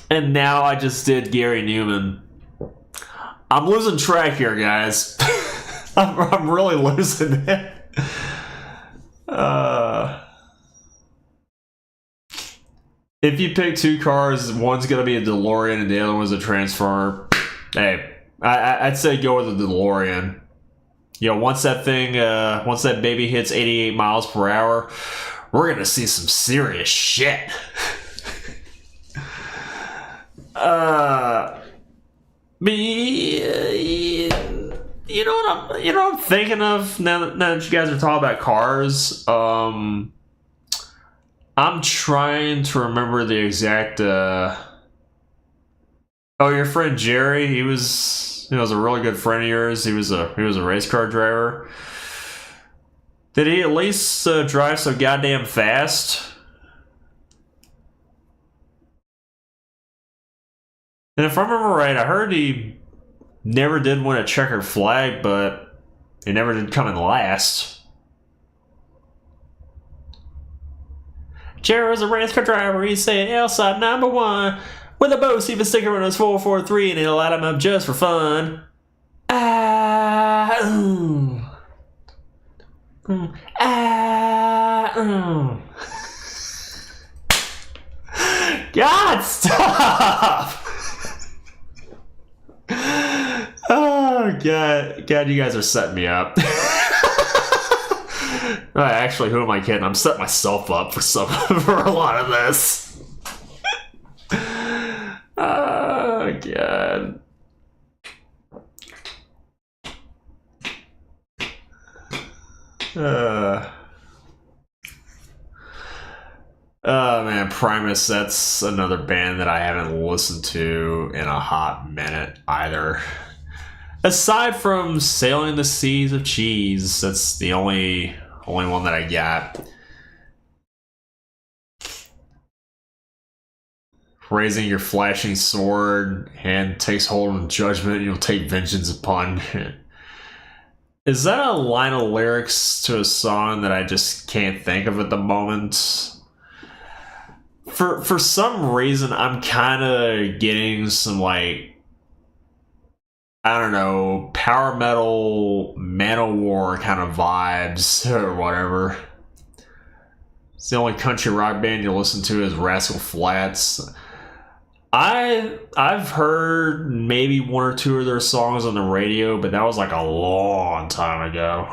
and now I just did Gary Newman. I'm losing track here, guys. I'm really losing it. If you pick 2 cars, one's gonna be a DeLorean and the other one's a Transformer. Hey, I'd say go with the DeLorean. Once that baby hits 88 miles per hour, we're gonna see some serious shit. You know what I'm thinking of now that you guys are talking about cars. I'm trying to remember the exact. Oh, your friend Jerry. He was a really good friend of yours. He was a race car driver. Did he at least drive so goddamn fast? And if I remember right, I heard he never did win a checkered flag, but he never did come in last. Jerry was a race car driver. He said outside number 1 with a Bose even sticker on his 443, and he'll light him up just for fun. God, stop! Oh, God, you guys are setting me up. Actually, who am I kidding? I'm setting myself up for a lot of this. God. Oh man, Primus, that's another band that I haven't listened to in a hot minute either. Aside from Sailing the Seas of Cheese, that's the only one that I got. Raising your flashing sword, hand takes hold of judgment, you'll take vengeance upon. Is that a line of lyrics to a song that I just can't think of at the moment? For some reason, I'm kind of getting some, like, I don't know, power metal, Manowar kind of vibes or whatever. It's the only country rock band you listen to is Rascal Flatts. I've heard maybe one or two of their songs on the radio, but that was like a long time ago.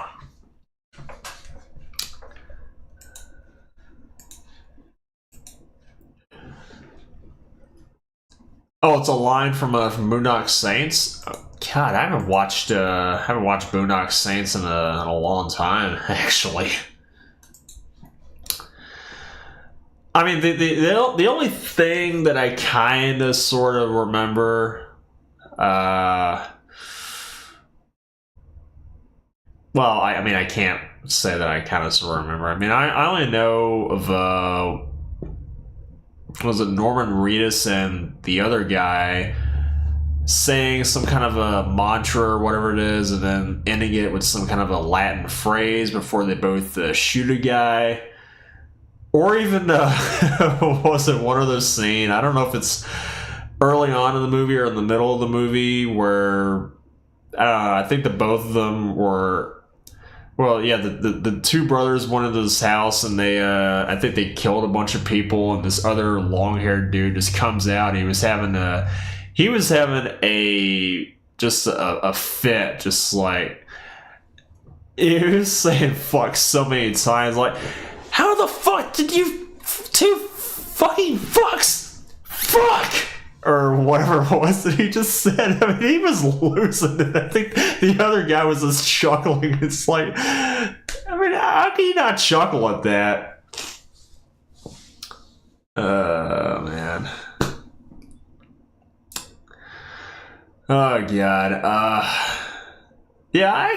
Oh, it's a line from Boondock Saints. God, I haven't watched Boondock Saints in a long time, actually. I mean, the only thing that I kind of sort of remember, well, I mean, I can't say that I kind of sort of remember. I mean, I only know of, was it Norman Reedus and the other guy saying some kind of a mantra or whatever it is, and then ending it with some kind of a Latin phrase before they both shoot a guy. Or even, was it one of those scenes? I don't know if it's early on in the movie or in the middle of the movie where, I don't know, I think that both of them were, well, yeah, the two brothers went into this house and they, I think they killed a bunch of people, and this other long-haired dude just comes out and he was having a fit, just like, he was saying fuck so many times, like, how the fuck did you two fucking fucks fuck or whatever it was that he just said? I mean, he was losing it. I think the other guy was just chuckling. It's like, I mean, how can you not chuckle at that? Man. Oh God. Yeah, I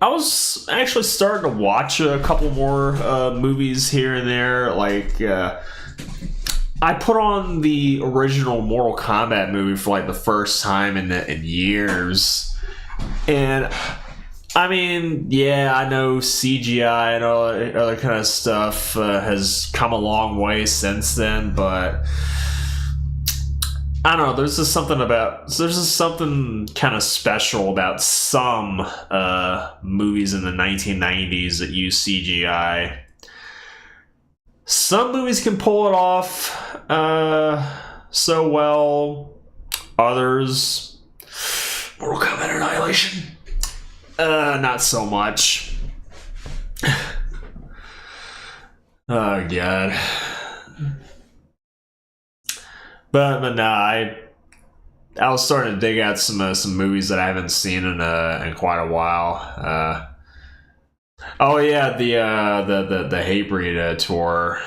was actually starting to watch a couple more movies here and there. Like, I put on the original Mortal Kombat movie for like the first time in years, and I mean, yeah, I know CGI and all that other kind of stuff has come a long way since then, but I don't know. There's just something kind of special about some movies in the 1990s that use CGI. Some movies can pull it off so well. Others, Mortal Kombat Annihilation, not so much. Oh God. But nah, I was starting to dig out some movies that I haven't seen in quite a while. Oh yeah, the Hatebreed tour.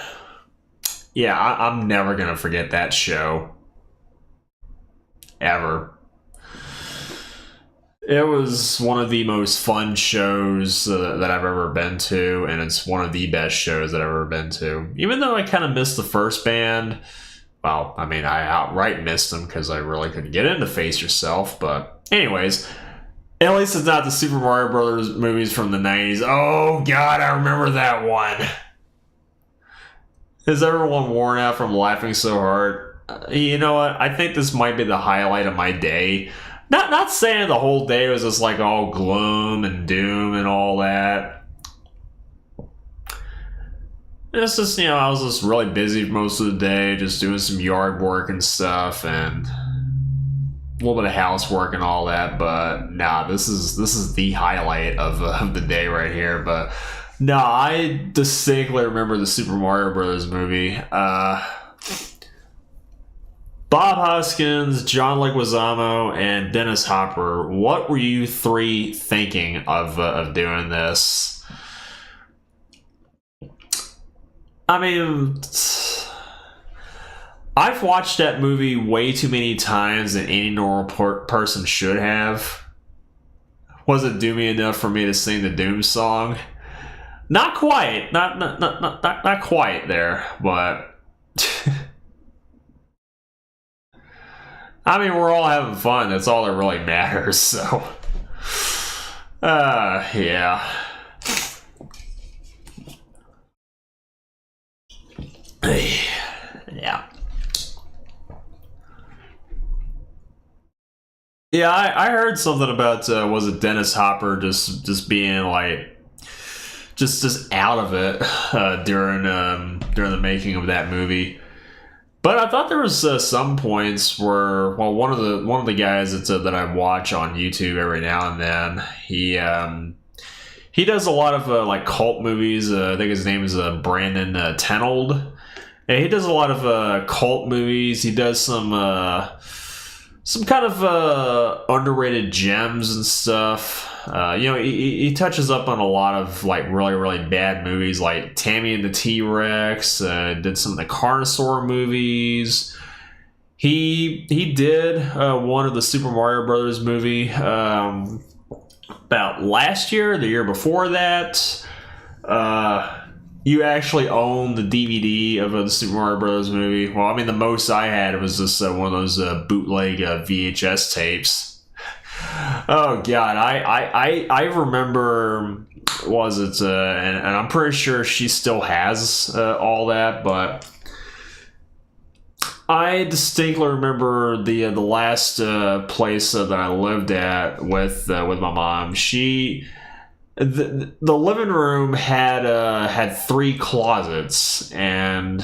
Yeah, I'm never gonna forget that show. Ever. It was one of the most fun shows that I've ever been to, and it's one of the best shows that I've ever been to. Even though I kind of missed the first band. Well, I mean, I outright missed them because I really couldn't get into Face Yourself. But anyways, at least it's not the Super Mario Brothers movies from the 90s. Oh, God, I remember that one. Is everyone worn out from laughing so hard? You know what? I think this might be the highlight of my day. Not saying the whole day was just like all gloom and doom and all that. It's just, I was just really busy most of the day, just doing some yard work and stuff, and a little bit of housework and all that. But nah, this is the highlight of the day right here. But nah, I distinctly remember the Super Mario Brothers movie. Bob Hoskins, John Leguizamo, and Dennis Hopper. What were you three thinking of doing this? I mean, I've watched that movie way too many times than any normal person should have. Was it doomy enough for me to sing the Doom song? Not quite. Not quite there, but I mean, we're all having fun. That's all that really matters. So, yeah. Yeah. Yeah, I heard something about was it Dennis Hopper just being like just out of it during the making of that movie. But I thought there was some points where, well, one of the guys that I watch on YouTube every now and then, he does a lot of like cult movies. I think his name is Brandon Tenold. And he does a lot of cult movies. He does some kind of underrated gems and stuff. He touches up on a lot of like really bad movies, like Tammy and the T-Rex. Did some of the Carnosaur movies. He did one of the Super Mario Brothers movie about last year, the year before that. You actually own the DVD of the Super Mario Bros. Movie. Well, I mean, the most I had was just one of those bootleg VHS tapes. Oh God, I remember. Was it? And I'm pretty sure she still has all that, but I distinctly remember the last place that I lived at with my mom. The living room had three closets, and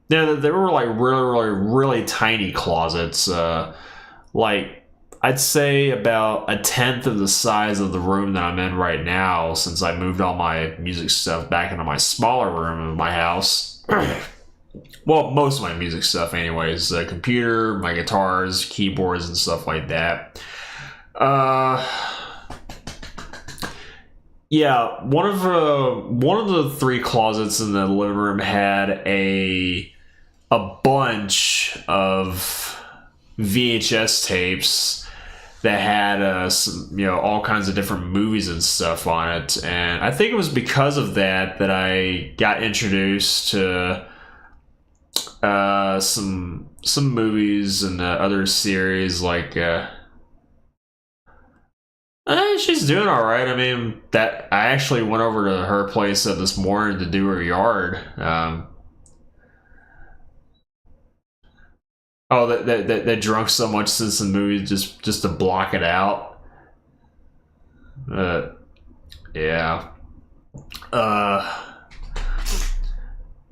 they were like really tiny closets. Like I'd say about a tenth of the size of the room that I'm in right now, since I moved all my music stuff back into my smaller room of my house. Well, most of my music stuff, anyways. Computer, my guitars, keyboards, and stuff like that. Yeah, one of the three closets in the living room had a bunch of VHS tapes that had some, all kinds of different movies and stuff on it, and I think it was because of that I got introduced to some movies and other series like. She's doing all right. I mean, that I actually went over to her place this morning to do her yard. They drunk so much since the movie just to block it out. Yeah.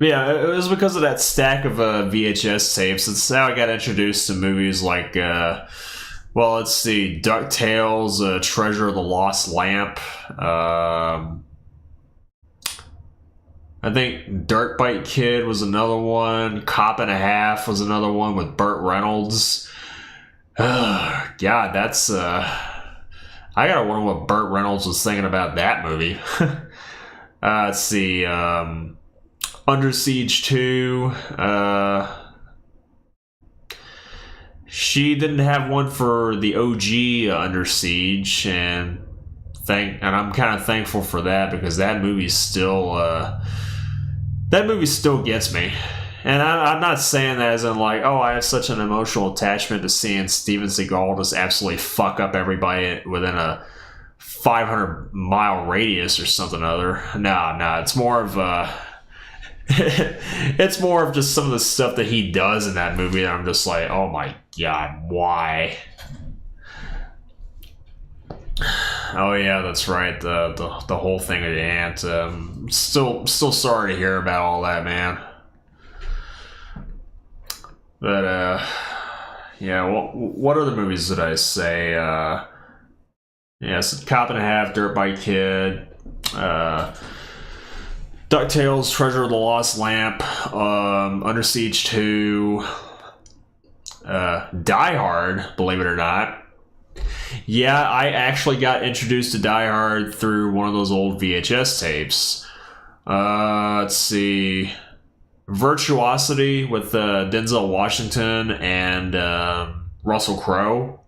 Yeah, it was because of that stack of VHS tapes. It's how I got introduced to movies like. Well, let's see. DuckTales, Treasure of the Lost Lamp. I think Dirt Bike Kid was another one. Cop and a Half was another one with Burt Reynolds. God, that's... I gotta wonder what Burt Reynolds was thinking about that movie. Let's see. Under Siege 2. She didn't have one for the OG Under Siege, and I'm kind of thankful for that, because that movie still gets me. And I'm not saying that as in like, oh, I have such an emotional attachment to seeing Steven Seagal just absolutely fuck up everybody within a 500-mile radius or something or other. No, it's more of it's more of just some of the stuff that he does in that movie that I'm just like, oh my God, why? Oh yeah, that's right. The whole thing with the ant. Still sorry to hear about all that, man. But yeah. What other movies did I say? So Cop and a Half, Dirt Bike Kid, DuckTales, Treasure of the Lost Lamp, Under Siege 2. Die Hard, believe it or not. Yeah, I actually got introduced to Die Hard through one of those old VHS tapes. Let's see. Virtuosity with Denzel Washington and Russell Crowe.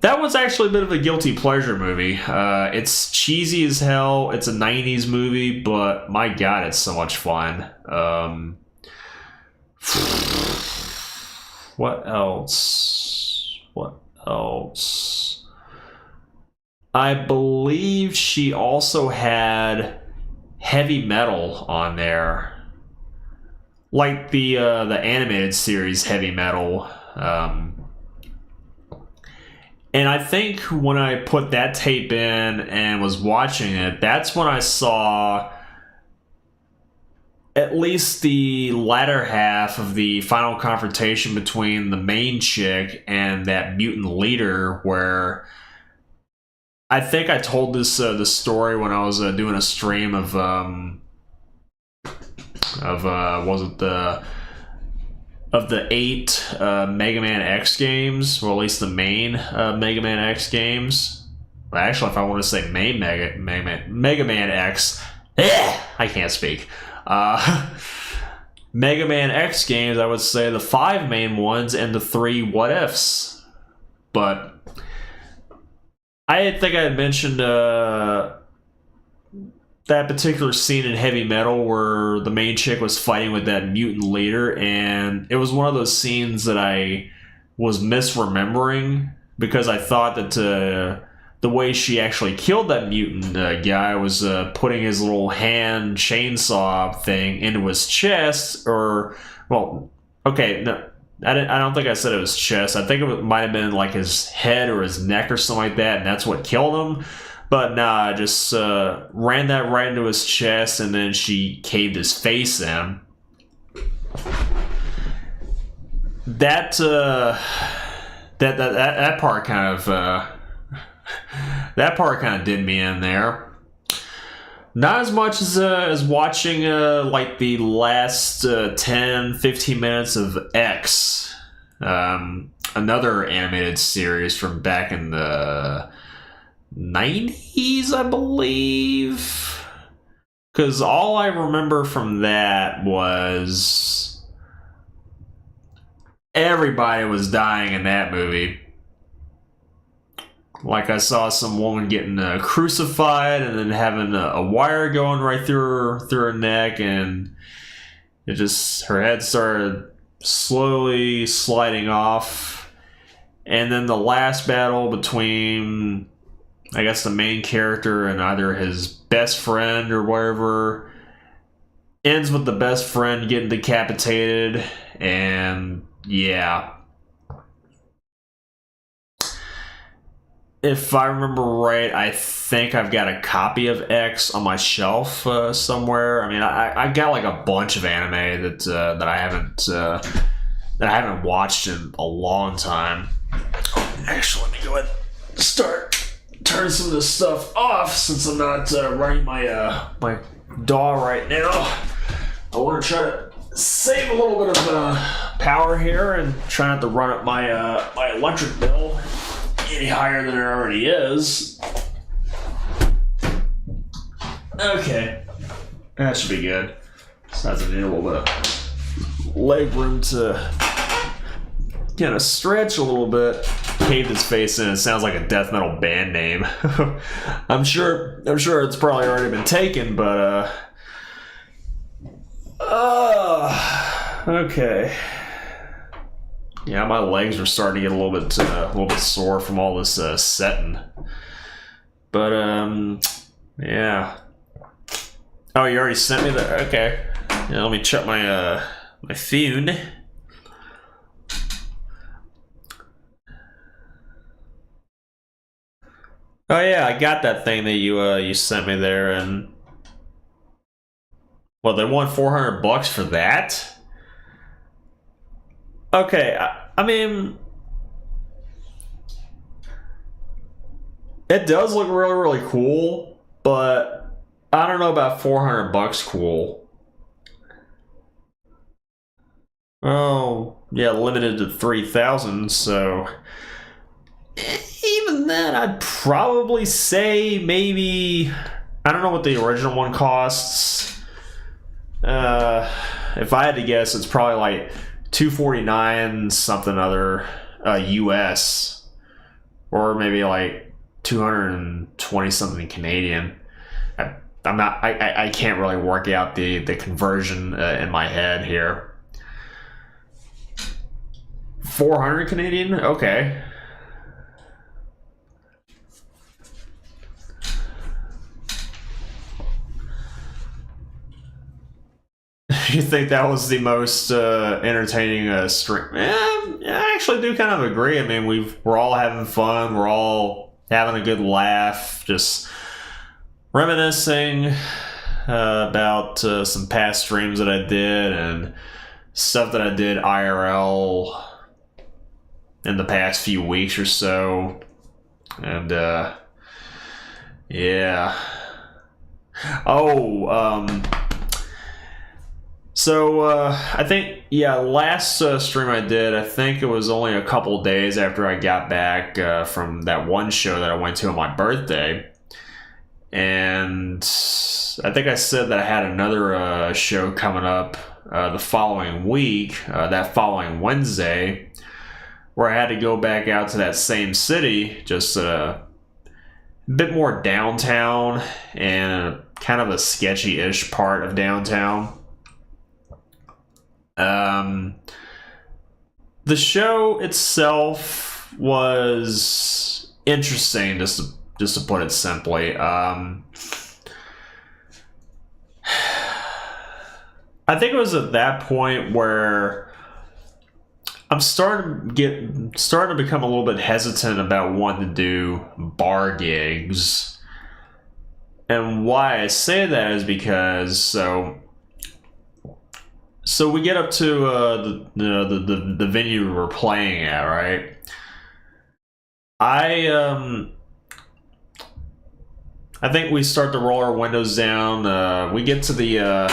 That was actually a bit of a guilty pleasure movie. It's cheesy as hell. It's a 90s movie, but my god, it's so much fun. What else? What else? I believe she also had heavy metal on there. Like the animated series Heavy Metal. And I think when I put that tape in and was watching it, that's when I saw at least the latter half of the final confrontation between the main chick and that mutant leader, where I think I told this story when I was doing a stream of was it the 8 Mega Man X games, or at least the main Mega Man X games. Well, actually, if I want to say main Mega Man X, I can't speak. Mega Man X games, I would say the 5 main ones and the 3 what ifs. But I think I had mentioned that particular scene in Heavy Metal where the main chick was fighting with that mutant leader, and it was one of those scenes that I was misremembering because I thought that the way she actually killed that mutant guy was putting his little hand chainsaw thing into his chest, or, well, okay, no, I don't think I said it was chest. I think it might have been like his head or his neck or something like that, and that's what killed him. But nah, I just ran that right into his chest, and then she caved his face in. That part kind of that part kind of did me in there. Not as much as watching like the last 10-15 minutes of X, another animated series from back in the 90s, I believe. Because all I remember from that was everybody was dying in that movie. Like, I saw some woman getting crucified and then having a wire going right through her neck, and it just, her head started slowly sliding off. And then the last battle between, I guess, the main character and either his best friend or whatever ends with the best friend getting decapitated, and yeah. If I remember right, I think I've got a copy of X on my shelf somewhere. I mean, I got like a bunch of anime that I haven't watched in a long time. Actually, let me go ahead and start turning some of this stuff off since I'm not running my my DAW right now. I want to try to save a little bit of power here and try not to run up my my electric bill any higher than it already is. Okay, that should be good. Besides, I need a little bit of leg room to kind of stretch a little bit. Caved his face in. It sounds like a death metal band name. I'm sure it's probably already been taken, but okay. Yeah, my legs are starting to get a little bit sore from all this setting. But yeah. Oh, you already sent me that? Okay. Yeah, let me check my my phone. Oh yeah, I got that thing that you sent me there, and well, they want $400 for that. Okay, I mean, it does look really, really cool, but I don't know about $400 cool. Oh, yeah, limited to 3,000. So even then, I'd probably say maybe, I don't know what the original one costs. If I had to guess, it's probably like 249 something other US, or maybe like 220 something Canadian. I'm not. I can't really work out the conversion in my head here. 400 Canadian. Okay. You think that was the most entertaining stream? I actually do kind of agree. I mean, we're all having fun. We're all having a good laugh, just reminiscing about some past streams that I did and stuff that I did IRL in the past few weeks or so. And yeah. So I think, yeah, last stream I did, I think it was only a couple days after I got back from that one show that I went to on my birthday. And I think I said that I had another show coming up the following week, that following Wednesday, where I had to go back out to that same city, just a bit more downtown and kind of a sketchy-ish part of downtown. The show itself was interesting, just to put it simply. I think it was at that point where I'm starting to become a little bit hesitant about wanting to do bar gigs. And why I say that is because so we get up to the venue we're playing at, right? I think we start to roll our windows down. We get to the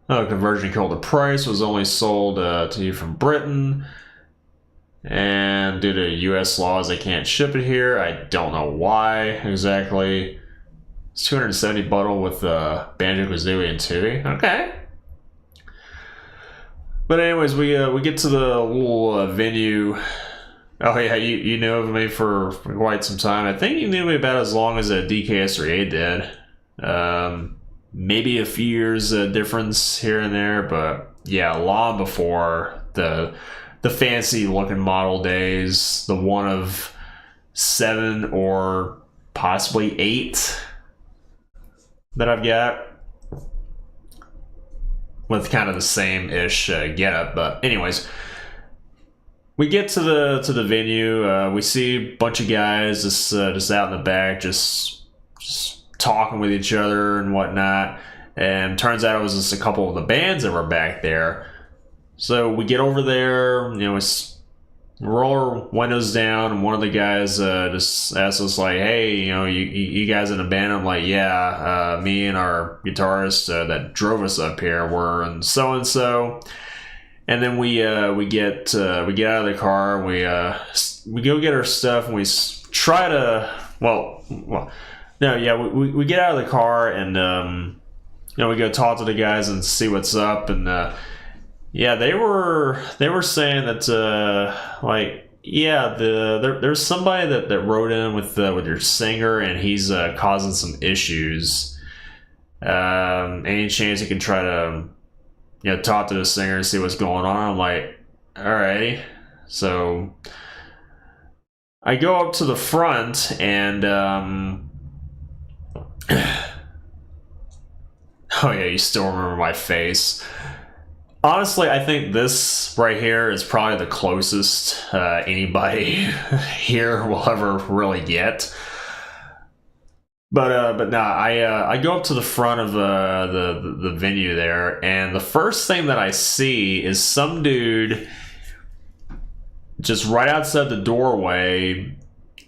conversion killed the price. Was only sold to you from Britain. And due to U.S. laws, they can't ship it here. I don't know why exactly. It's 270 bottle with Banjo-Kazooie and Tooie. Okay. But anyways, we get to the little venue. Oh yeah, you knew of me for quite some time. I think you knew me about as long as DKS3A did. Maybe a few years difference here and there, but yeah, long before the fancy looking model days, the one of 7 or possibly 8 that I've got, with kind of the same-ish getup. But anyways, we get to the venue. We see a bunch of guys just out in the back, just talking with each other and whatnot. And turns out it was just a couple of the bands that were back there. So we get over there, we roll our windows down, and one of the guys just asks us, like, hey, you guys in a band? I'm like, yeah, me and our guitarist that drove us up here, we're in so-and-so. And then we get out of the car, and we go get our stuff, and we try to, we get out of the car, and we go talk to the guys and see what's up. And yeah, they were saying that there's somebody that wrote in with your singer, and he's causing some issues. Any chance you can try to talk to the singer and see what's going on? I'm like, alrighty. So I go up to the front, and oh yeah, you still remember my face. Honestly, I think this right here is probably the closest anybody here will ever really get. But nah, I go up to the front of the venue there, and the first thing that I see is some dude just right outside the doorway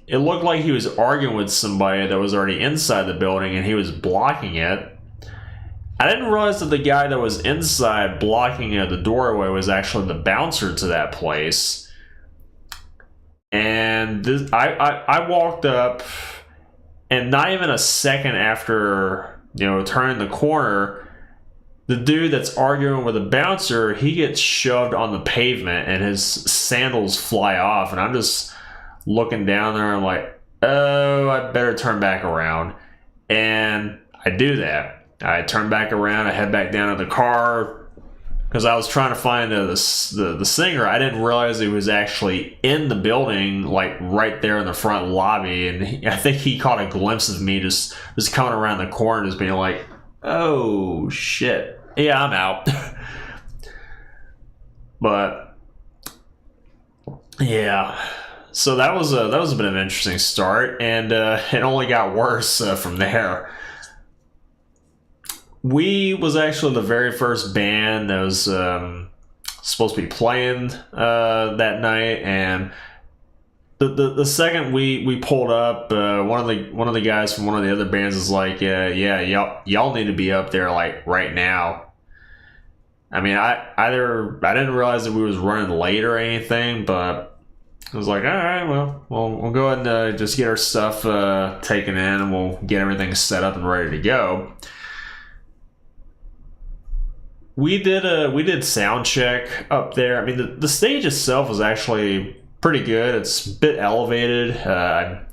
it looked like he was arguing with somebody that was already inside the building, and he was blocking it. I didn't realize that the guy that was inside blocking the doorway was actually the bouncer to that place. And this, I walked up, and not even a second after, turning the corner, the dude that's arguing with the bouncer, he gets shoved on the pavement, and his sandals fly off. And I'm just looking down there, and I'm like, oh, I better turn back around. And I do that. I turn back around, I head back down to the car, because I was trying to find the singer. I didn't realize he was actually in the building, like right there in the front lobby, and I think he caught a glimpse of me just coming around the corner, just being like, oh shit, yeah, I'm out. But yeah, so that was a bit of an interesting start, and it only got worse from there. We was actually the very first band that was supposed to be playing that night, and the second we pulled up, one of the guys from one of the other bands is like, yeah, y'all need to be up there like right now. I mean, I didn't realize that we was running late or anything, but I was like, all right, well, we'll go ahead and just get our stuff taken in, and we'll get everything set up and ready to go. We did sound check up there. I mean, the stage itself was actually pretty good. It's a bit elevated. I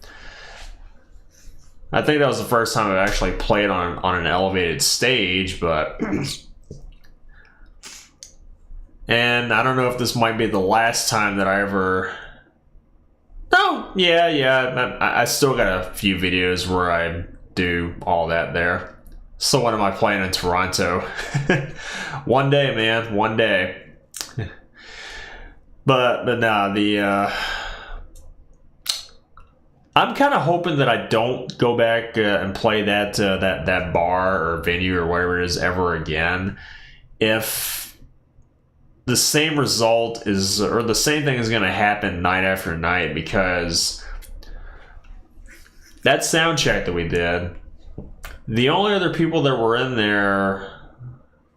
think that was the first time I've actually played on an elevated stage, but and I don't know if this might be the last time that I ever. Oh, yeah. I still got a few videos where I do all that there. So when am I playing in Toronto? One day, man, one day. But no, I'm kind of hoping that I don't go back and play that bar or venue or whatever it is ever again. If the same result is, or the same thing is going to happen night after night, because that sound check that we did, the only other people that were in there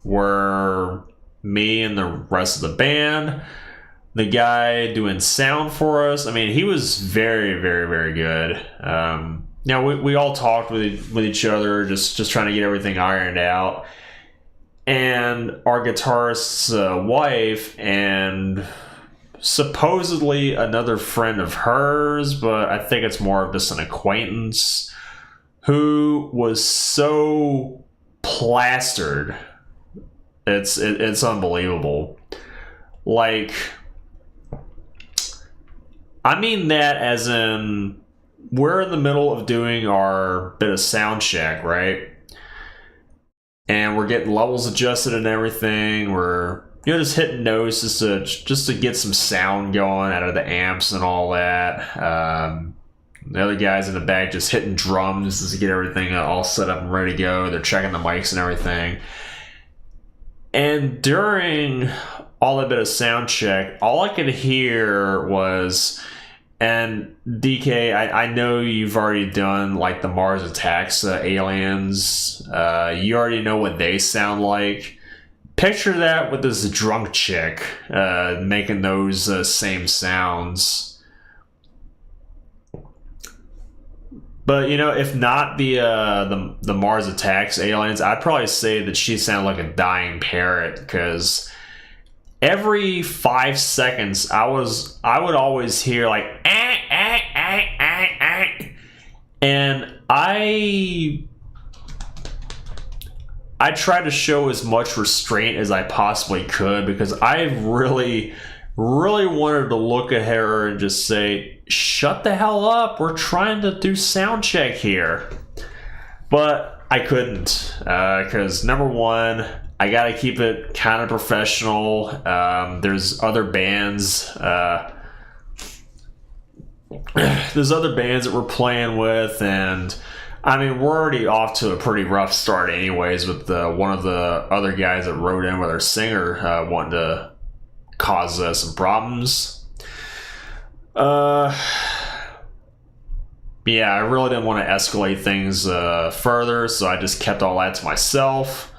were me and the rest of the band. The guy doing sound for us, I mean, he was very, very, very good. We all talked with each other, just trying to get everything ironed out. And our guitarist's wife and supposedly another friend of hers, but I think it's more of just an acquaintance, who was so plastered. It's unbelievable. Like, I mean that as in, we're in the middle of doing our bit of sound check, right? And we're getting levels adjusted and everything. We're just hitting notes just to get some sound going out of the amps and all that. The other guys in the back just hitting drums just to get everything all set up and ready to go. They're checking the mics and everything. And during all that bit of sound check, all I could hear was, and DK, I know you've already done like the Mars Attacks aliens. You already know what they sound like. Picture that with this drunk chick making those same sounds. But if not the Mars Attacks aliens, I'd probably say that she sounded like a dying parrot, because every 5 seconds I would always hear like and I tried to show as much restraint as I possibly could, because I really wanted to look at her and just say, shut the hell up, we're trying to do sound check here. But I couldn't, because number one, I gotta keep it kind of professional. There's other bands that we're playing with, and I mean, we're already off to a pretty rough start anyways, with one of the other guys that wrote in with our singer wanting to cause some problems. yeah, I really didn't want to escalate things further, so I just kept all that to myself.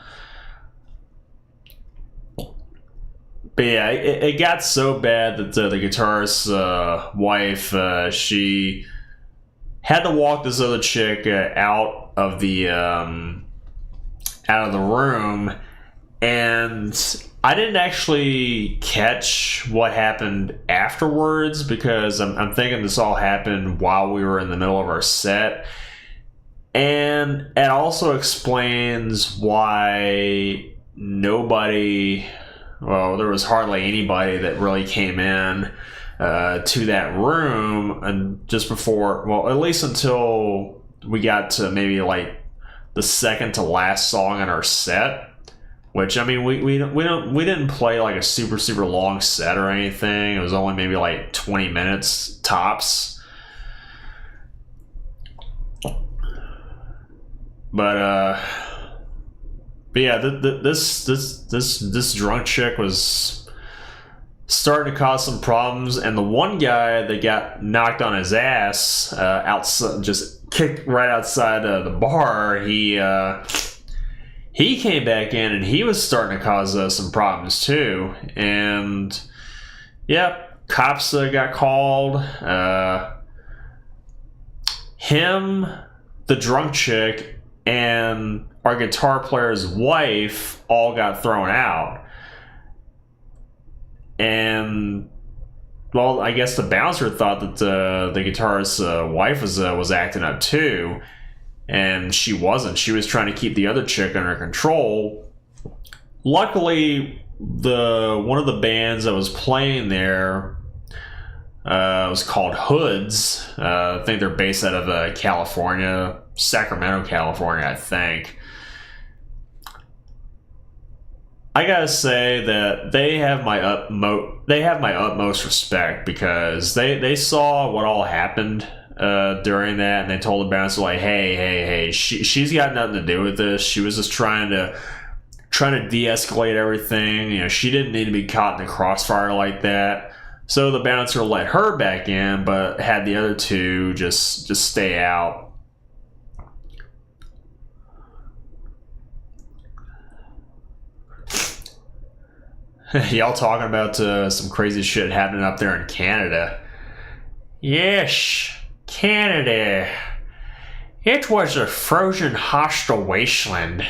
But yeah, it got so bad that the guitarist's wife, she had to walk this other chick out of the room, and I didn't actually catch what happened afterwards because I'm thinking this all happened while we were in the middle of our set. And it also explains why there was hardly anybody that really came in to that room and just before, well, at least until we got to maybe like the second to last song in our set. Which, I mean, we didn't play like a super long set or anything. It was only maybe like 20 minutes tops. But yeah, this drunk chick was starting to cause some problems, and the one guy that got knocked on his ass outside, just kicked right outside the bar, he came back in and he was starting to cause some problems too. And yep, cops got called. Him, the drunk chick, and our guitar player's wife all got thrown out. And well, I guess the bouncer thought that the guitarist's wife was acting up too. And she wasn't. She was trying to keep the other chick under control. Luckily, one of the bands that was playing there was called Hoods. I think they're based out of California, Sacramento, California, I think. I gotta say that they have my utmost respect because they saw what all happened during that, and they told the bouncer like, hey, she's got nothing to do with this. She was just trying to de-escalate everything. You know, she didn't need to be caught in the crossfire like that. So the bouncer let her back in, but had the other two just stay out. Y'all talking about some crazy shit happening up there in Canada. Yes, Canada. It was a frozen hostile wasteland,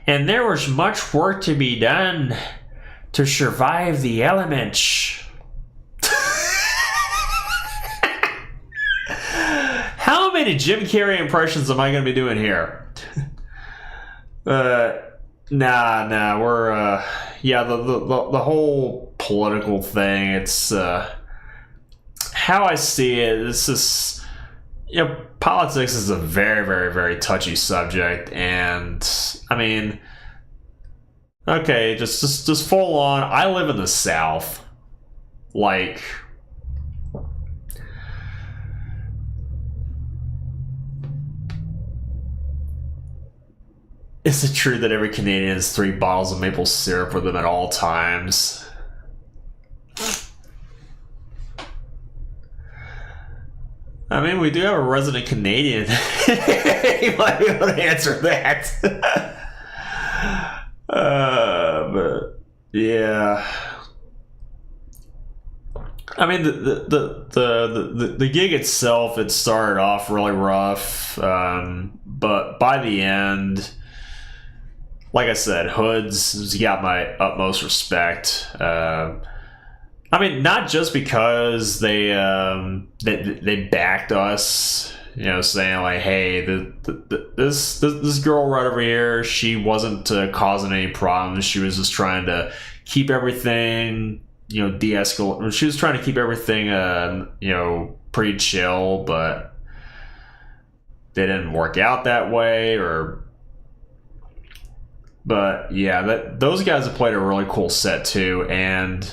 and there was much work to be done to survive the elements. How many Jim Carrey impressions am I going to be doing here? Nah, we're the whole political thing, it's how I see it, it's just, you know, politics is a very, very, very touchy subject. And I mean, okay, just full on, I live in the South. Like, is it true that every Canadian has 3 bottles of maple syrup with them at all times? I mean, we do have a resident Canadian. He might be able to answer that. But yeah, I mean, the gig itself, it started off really rough, but by the end, like I said, Hoods got my utmost respect. I mean, not just because they backed us, you know, saying like, hey, this girl right over here, she wasn't causing any problems. She was just trying to keep everything, you know, de-escalate. She was trying to keep everything, you know, pretty chill, but they didn't work out that way. But yeah, those guys have played a really cool set too, and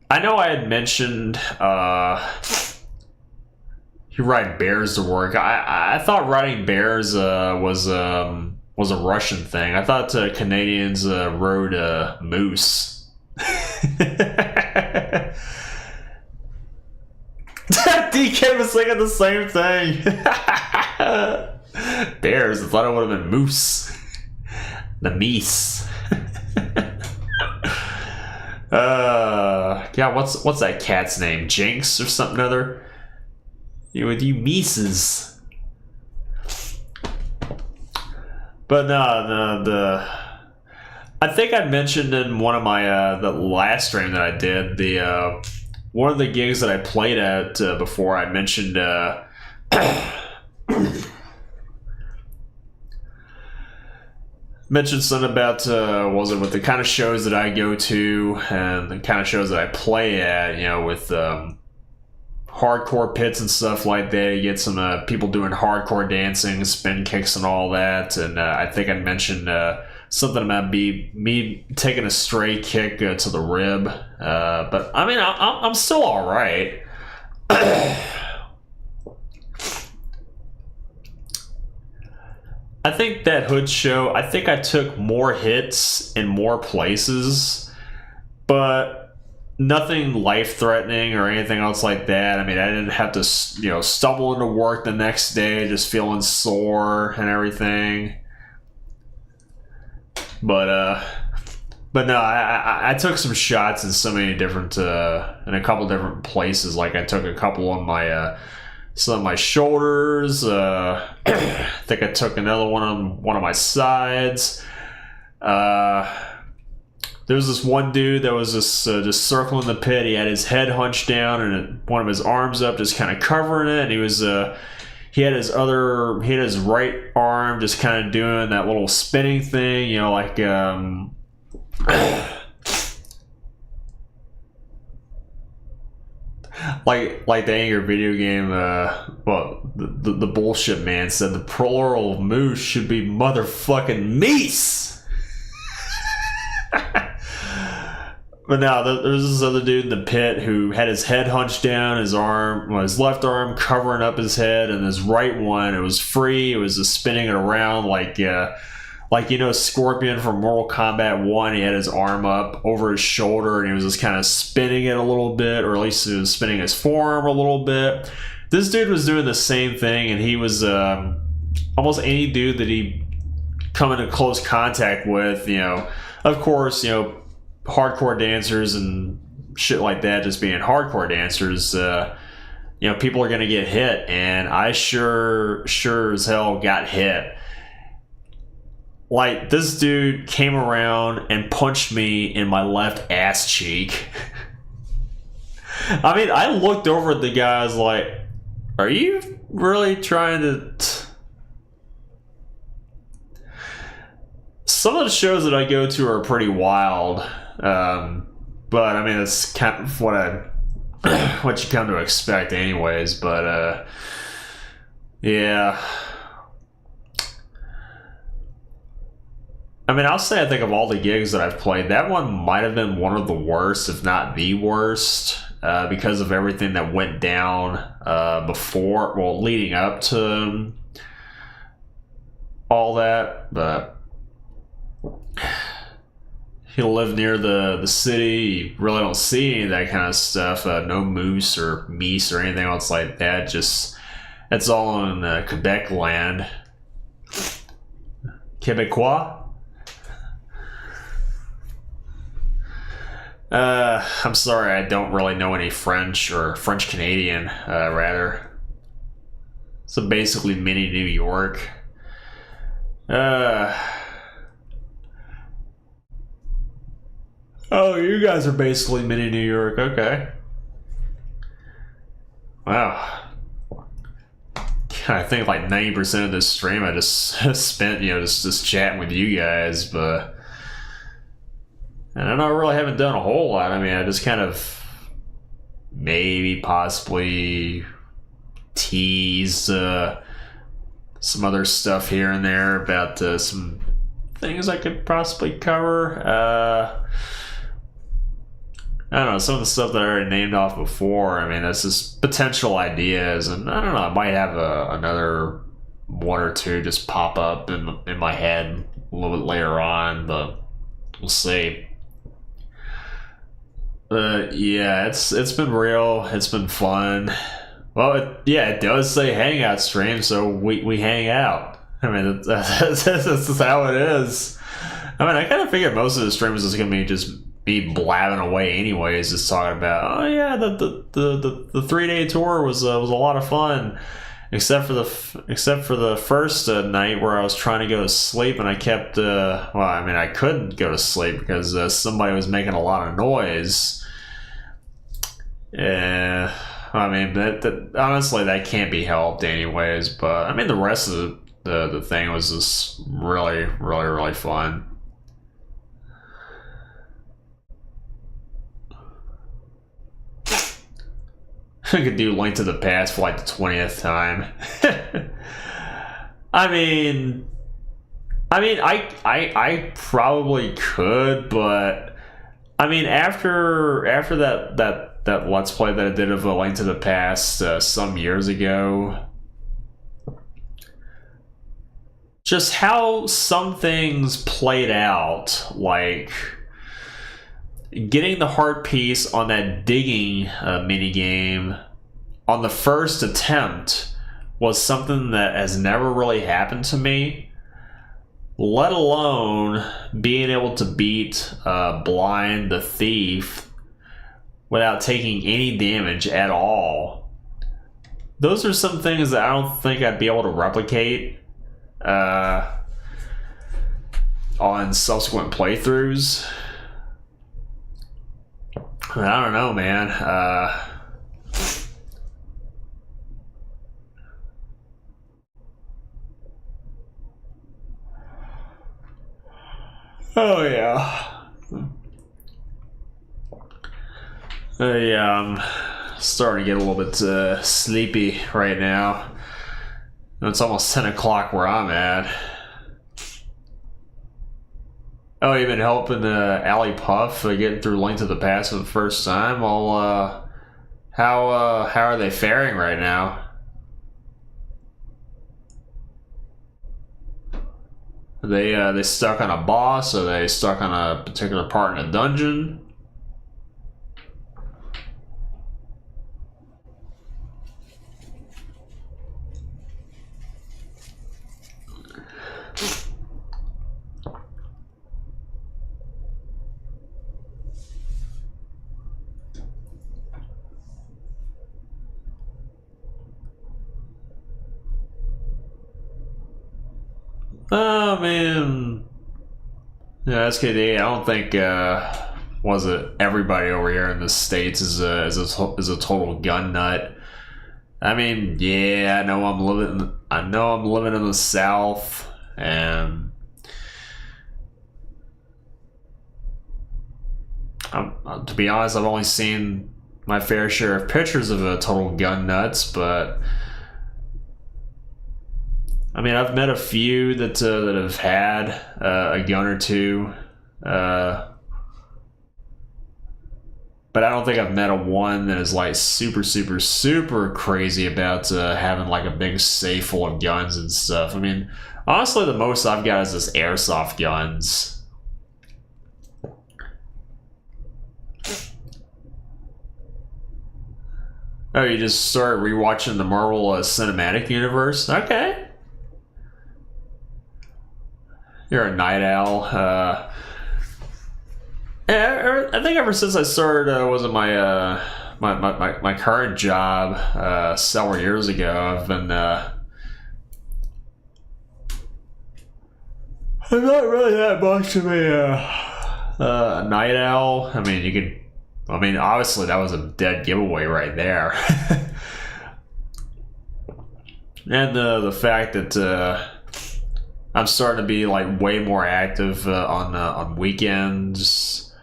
I know I had mentioned you ride bears to work. I thought riding bears was a Russian thing. I thought Canadians rode moose. Dude, he came singing the same thing. Bears. I thought it would have been moose. The meese. Yeah, what's that cat's name? Jinx or something other? You with you Mises. But no, I think I mentioned in one of my the last stream that I did, the one of the gigs that I played at before, I mentioned mentioned something about was it with the kind of shows that I go to and the kind of shows that I play at, you know, with hardcore pits and stuff like that. You get some people doing hardcore dancing, spin kicks and all that, and I think I mentioned something about me taking a stray kick to the rib, but I mean I'm still all right. I think that hood show, I think I took more hits in more places, but nothing life-threatening or anything else like that. I mean, I didn't have to, you know, stumble into work the next day just feeling sore and everything. But no, I took some shots in so many different, in a couple different places. Like I took a couple on my, some of my shoulders. I think I took another one on one of my sides. There was this one dude that was just circling the pit. He had his head hunched down and one of his arms up, just kind of covering it. And he was he had his right arm just kind of doing that little spinning thing, you know, like like the Anger video game. Well, the bullshit man said the plural of moose should be motherfucking meese. But now there's this other dude in the pit who had his head hunched down, his left arm covering up his head, and his right one, it was free. It was just spinning it around like you know, Scorpion from Mortal Kombat 1. He had his arm up over his shoulder and he was just kind of spinning it a little bit, or at least he was spinning his forearm a little bit. This dude was doing the same thing, and he was almost any dude that he come into close contact with, you know, of course, you know, hardcore dancers and shit like that, just being hardcore dancers, you know, people are gonna get hit, and I sure as hell got hit. Like, this dude came around and punched me in my left ass cheek. I mean, I looked over at the guys like, are you really trying to... Some of the shows that I go to are pretty wild. But I mean, it's kind of what you come to expect anyways. But yeah, I mean, I'll say I think of all the gigs that I've played, that one might have been one of the worst, if not the worst, because of everything that went down before, well, leading up to all that. But you live near the city, you really don't see any of that kind of stuff. No moose or meese or anything else like that. Just, it's all in Quebec land. Quebecois? I'm sorry, I don't really know any French, or French Canadian, rather. So basically mini New York. Oh, you guys are basically mini New York. Okay. Wow. I think like 90% of this stream I just spent, you know, just chatting with you guys, but... And I know I really haven't done a whole lot. I mean, I just kind of maybe possibly teased some other stuff here and there about some things I could possibly cover. I don't know, some of the stuff that I already named off before. I mean, that's just potential ideas, and I don't know, I might have another one or two just pop up in my head a little bit later on, but we'll see. Yeah, it's been real. It's been fun. Well, yeah, it does say hangout stream, so we hang out. I mean, that's how it is. I mean, I kind of figured most of the streams is gonna be just be blabbing away anyways, just talking about, oh yeah, the 3-day tour was a lot of fun, except for the first night where I was trying to go to sleep and I kept well, I mean, I couldn't go to sleep because somebody was making a lot of noise. Yeah, I mean, that honestly that can't be helped anyways. But I mean, the rest of the thing was just really fun. I could do Link to the Past for like the 20th time. I probably could, but I mean, after that Let's Play that I did of A Link to the Past some years ago, just how some things played out, like getting the heart piece on that digging minigame on the first attempt was something that has never really happened to me, let alone being able to beat Blind the Thief without taking any damage at all. Those are some things that I don't think I'd be able to replicate on subsequent playthroughs. I don't know, man. Oh yeah. Yeah, I'm starting to get a little bit sleepy right now. It's almost 10 o'clock where I'm at. Oh, you've been helping Allie Puff getting through Link to the Past for the first time? Well, how are they faring right now? Are they stuck on a boss? Are they stuck on a particular part in a dungeon? Oh man, yeah, SKD. I don't think was it everybody over here in the States is a total gun nut. I mean, yeah, I know I'm living in the South, and to be honest, I've only seen my fair share of pictures of total gun nuts, but I mean, I've met a few that have had a gun or two, but I don't think I've met a one that is like super crazy about having like a big safe full of guns and stuff. I mean, honestly, the most I've got is just airsoft guns. Oh, you just started rewatching the Marvel Cinematic Universe? Okay. You're a night owl. Yeah, I think ever since I started, wasn't my current job several years ago, I've been I'm not really that much of a night owl. I mean, obviously that was a dead giveaway right there. And the fact that I'm starting to be like way more active on weekends.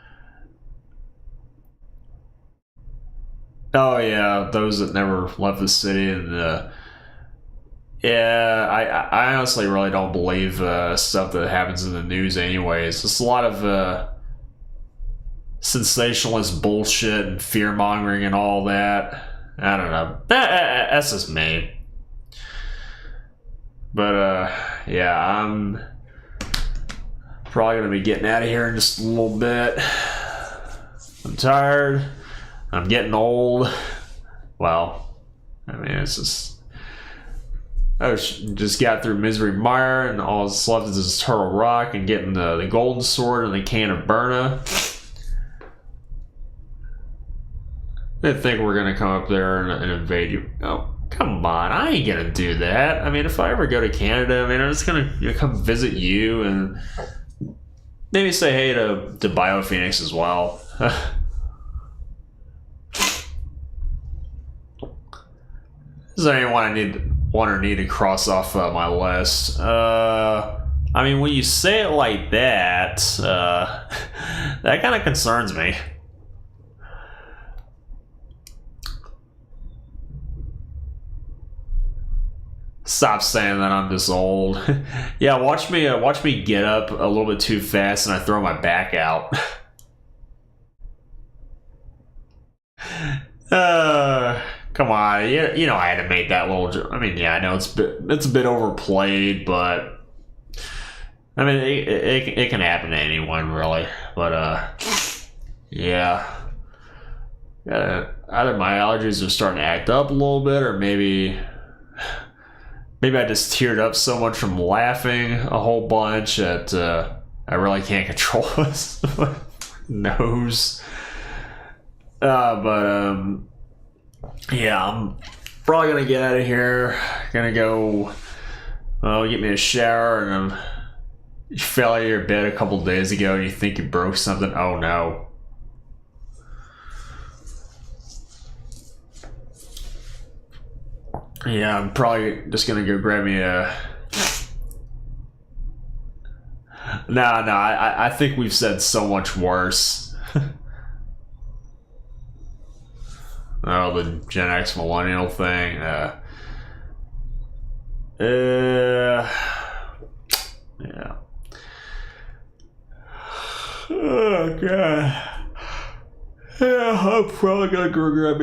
Oh yeah, those that never left the city, and yeah, I honestly really don't believe stuff that happens in the news. Anyways, it's a lot of sensationalist bullshit and fear mongering and all that. I don't know. That's just me. But yeah, I'm probably gonna be getting out of here in just a little bit. I'm tired. I'm getting old. Well, I mean, it's just just got through Misery Mire, and all that's left is this Turtle Rock and getting the golden sword and the can of Burna. They think we're gonna come up there and invade you. Oh, come on! I ain't gonna do that. I mean, if I ever go to Canada, I mean, I'm just gonna come visit you and maybe say hey to BioPhoenix as well. Is there anyone I want or need to cross off my list? I mean, when you say it like that, that kind of concerns me. Stop saying that I'm this old. Yeah, watch me get up a little bit too fast and I throw my back out. Come on, you know I had to make that little. I mean, yeah, I know it's a bit overplayed, but I mean it can happen to anyone really. But yeah, either my allergies are starting to act up a little bit, or maybe I just teared up so much from laughing a whole bunch that I really can't control this nose. Yeah, I'm probably gonna get out of here. Gonna go, get me a shower, and you fell out of your bed a couple days ago and you think you broke something. Oh no. Yeah, I'm probably just gonna go grab me a. No, I think we've said so much worse. Oh, the Gen X millennial thing. Yeah. Oh god. Yeah, I'm probably gonna go grab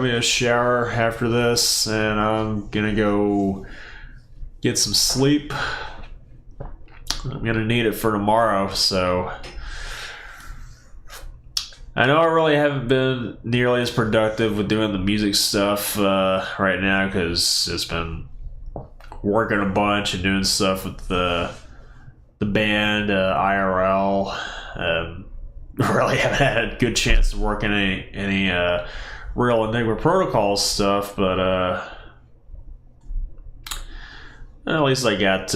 me a shower after this, and I'm gonna go get some sleep. I'm gonna need it for tomorrow, so. I know I really haven't been nearly as productive with doing the music stuff right now because it's been working a bunch and doing stuff with the band IRL. Really haven't had a good chance to work in any real Enigma Protocol stuff, but at least I got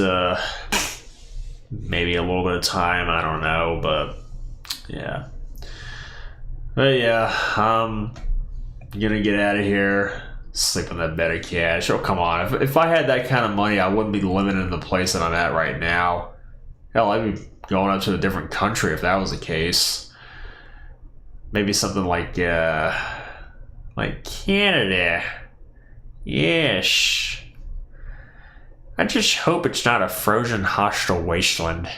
maybe a little bit of time. I don't know, but yeah. But yeah, I'm gonna get out of here, sleep on that bed of cash. Oh, come on. If I had that kind of money, I wouldn't be living in the place that I'm at right now. Hell, I'd be going up to a different country if that was the case. Maybe something like Canada. Yes. I just hope it's not a frozen hostile wasteland.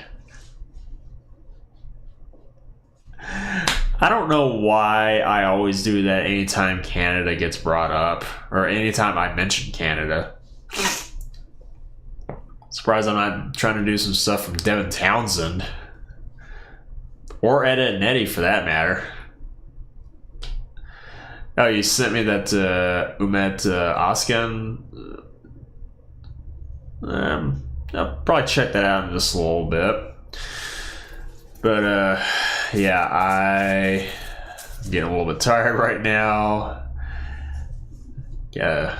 I don't know why I always do that anytime Canada gets brought up, or anytime I mention Canada. Surprised I'm not trying to do some stuff from Devin Townsend. Or Etta and Eddie, for that matter. Oh, you sent me that Umet Askan. I'll probably check that out in just a little bit. But, yeah, I'm getting a little bit tired right now. Gotta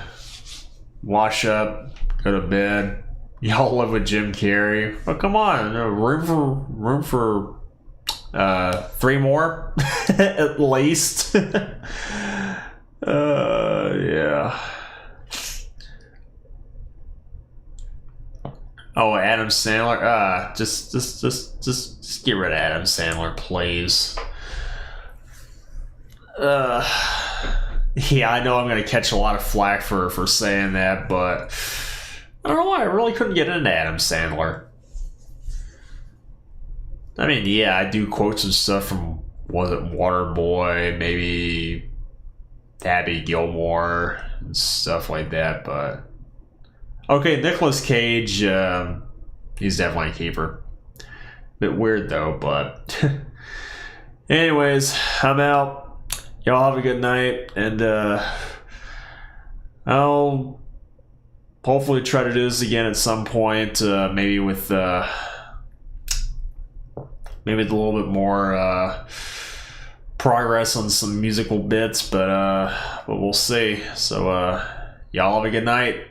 wash up, go to bed. Y'all live with Jim Carrey. Oh, come on, room for 3 more at least. Yeah. Oh, Adam Sandler. Just get rid of Adam Sandler, please. Yeah, I know I'm gonna catch a lot of flack for saying that, but I don't know why I really couldn't get into Adam Sandler. I mean, yeah, I do quote some stuff from, was it Waterboy, maybe Happy Gilmore, and stuff like that, but okay, Nicolas Cage, he's definitely a keeper. Bit weird though, but anyways, I'm out. Y'all have a good night, and I'll hopefully try to do this again at some point, maybe with maybe with a little bit more progress on some musical bits, but we'll see. So y'all have a good night.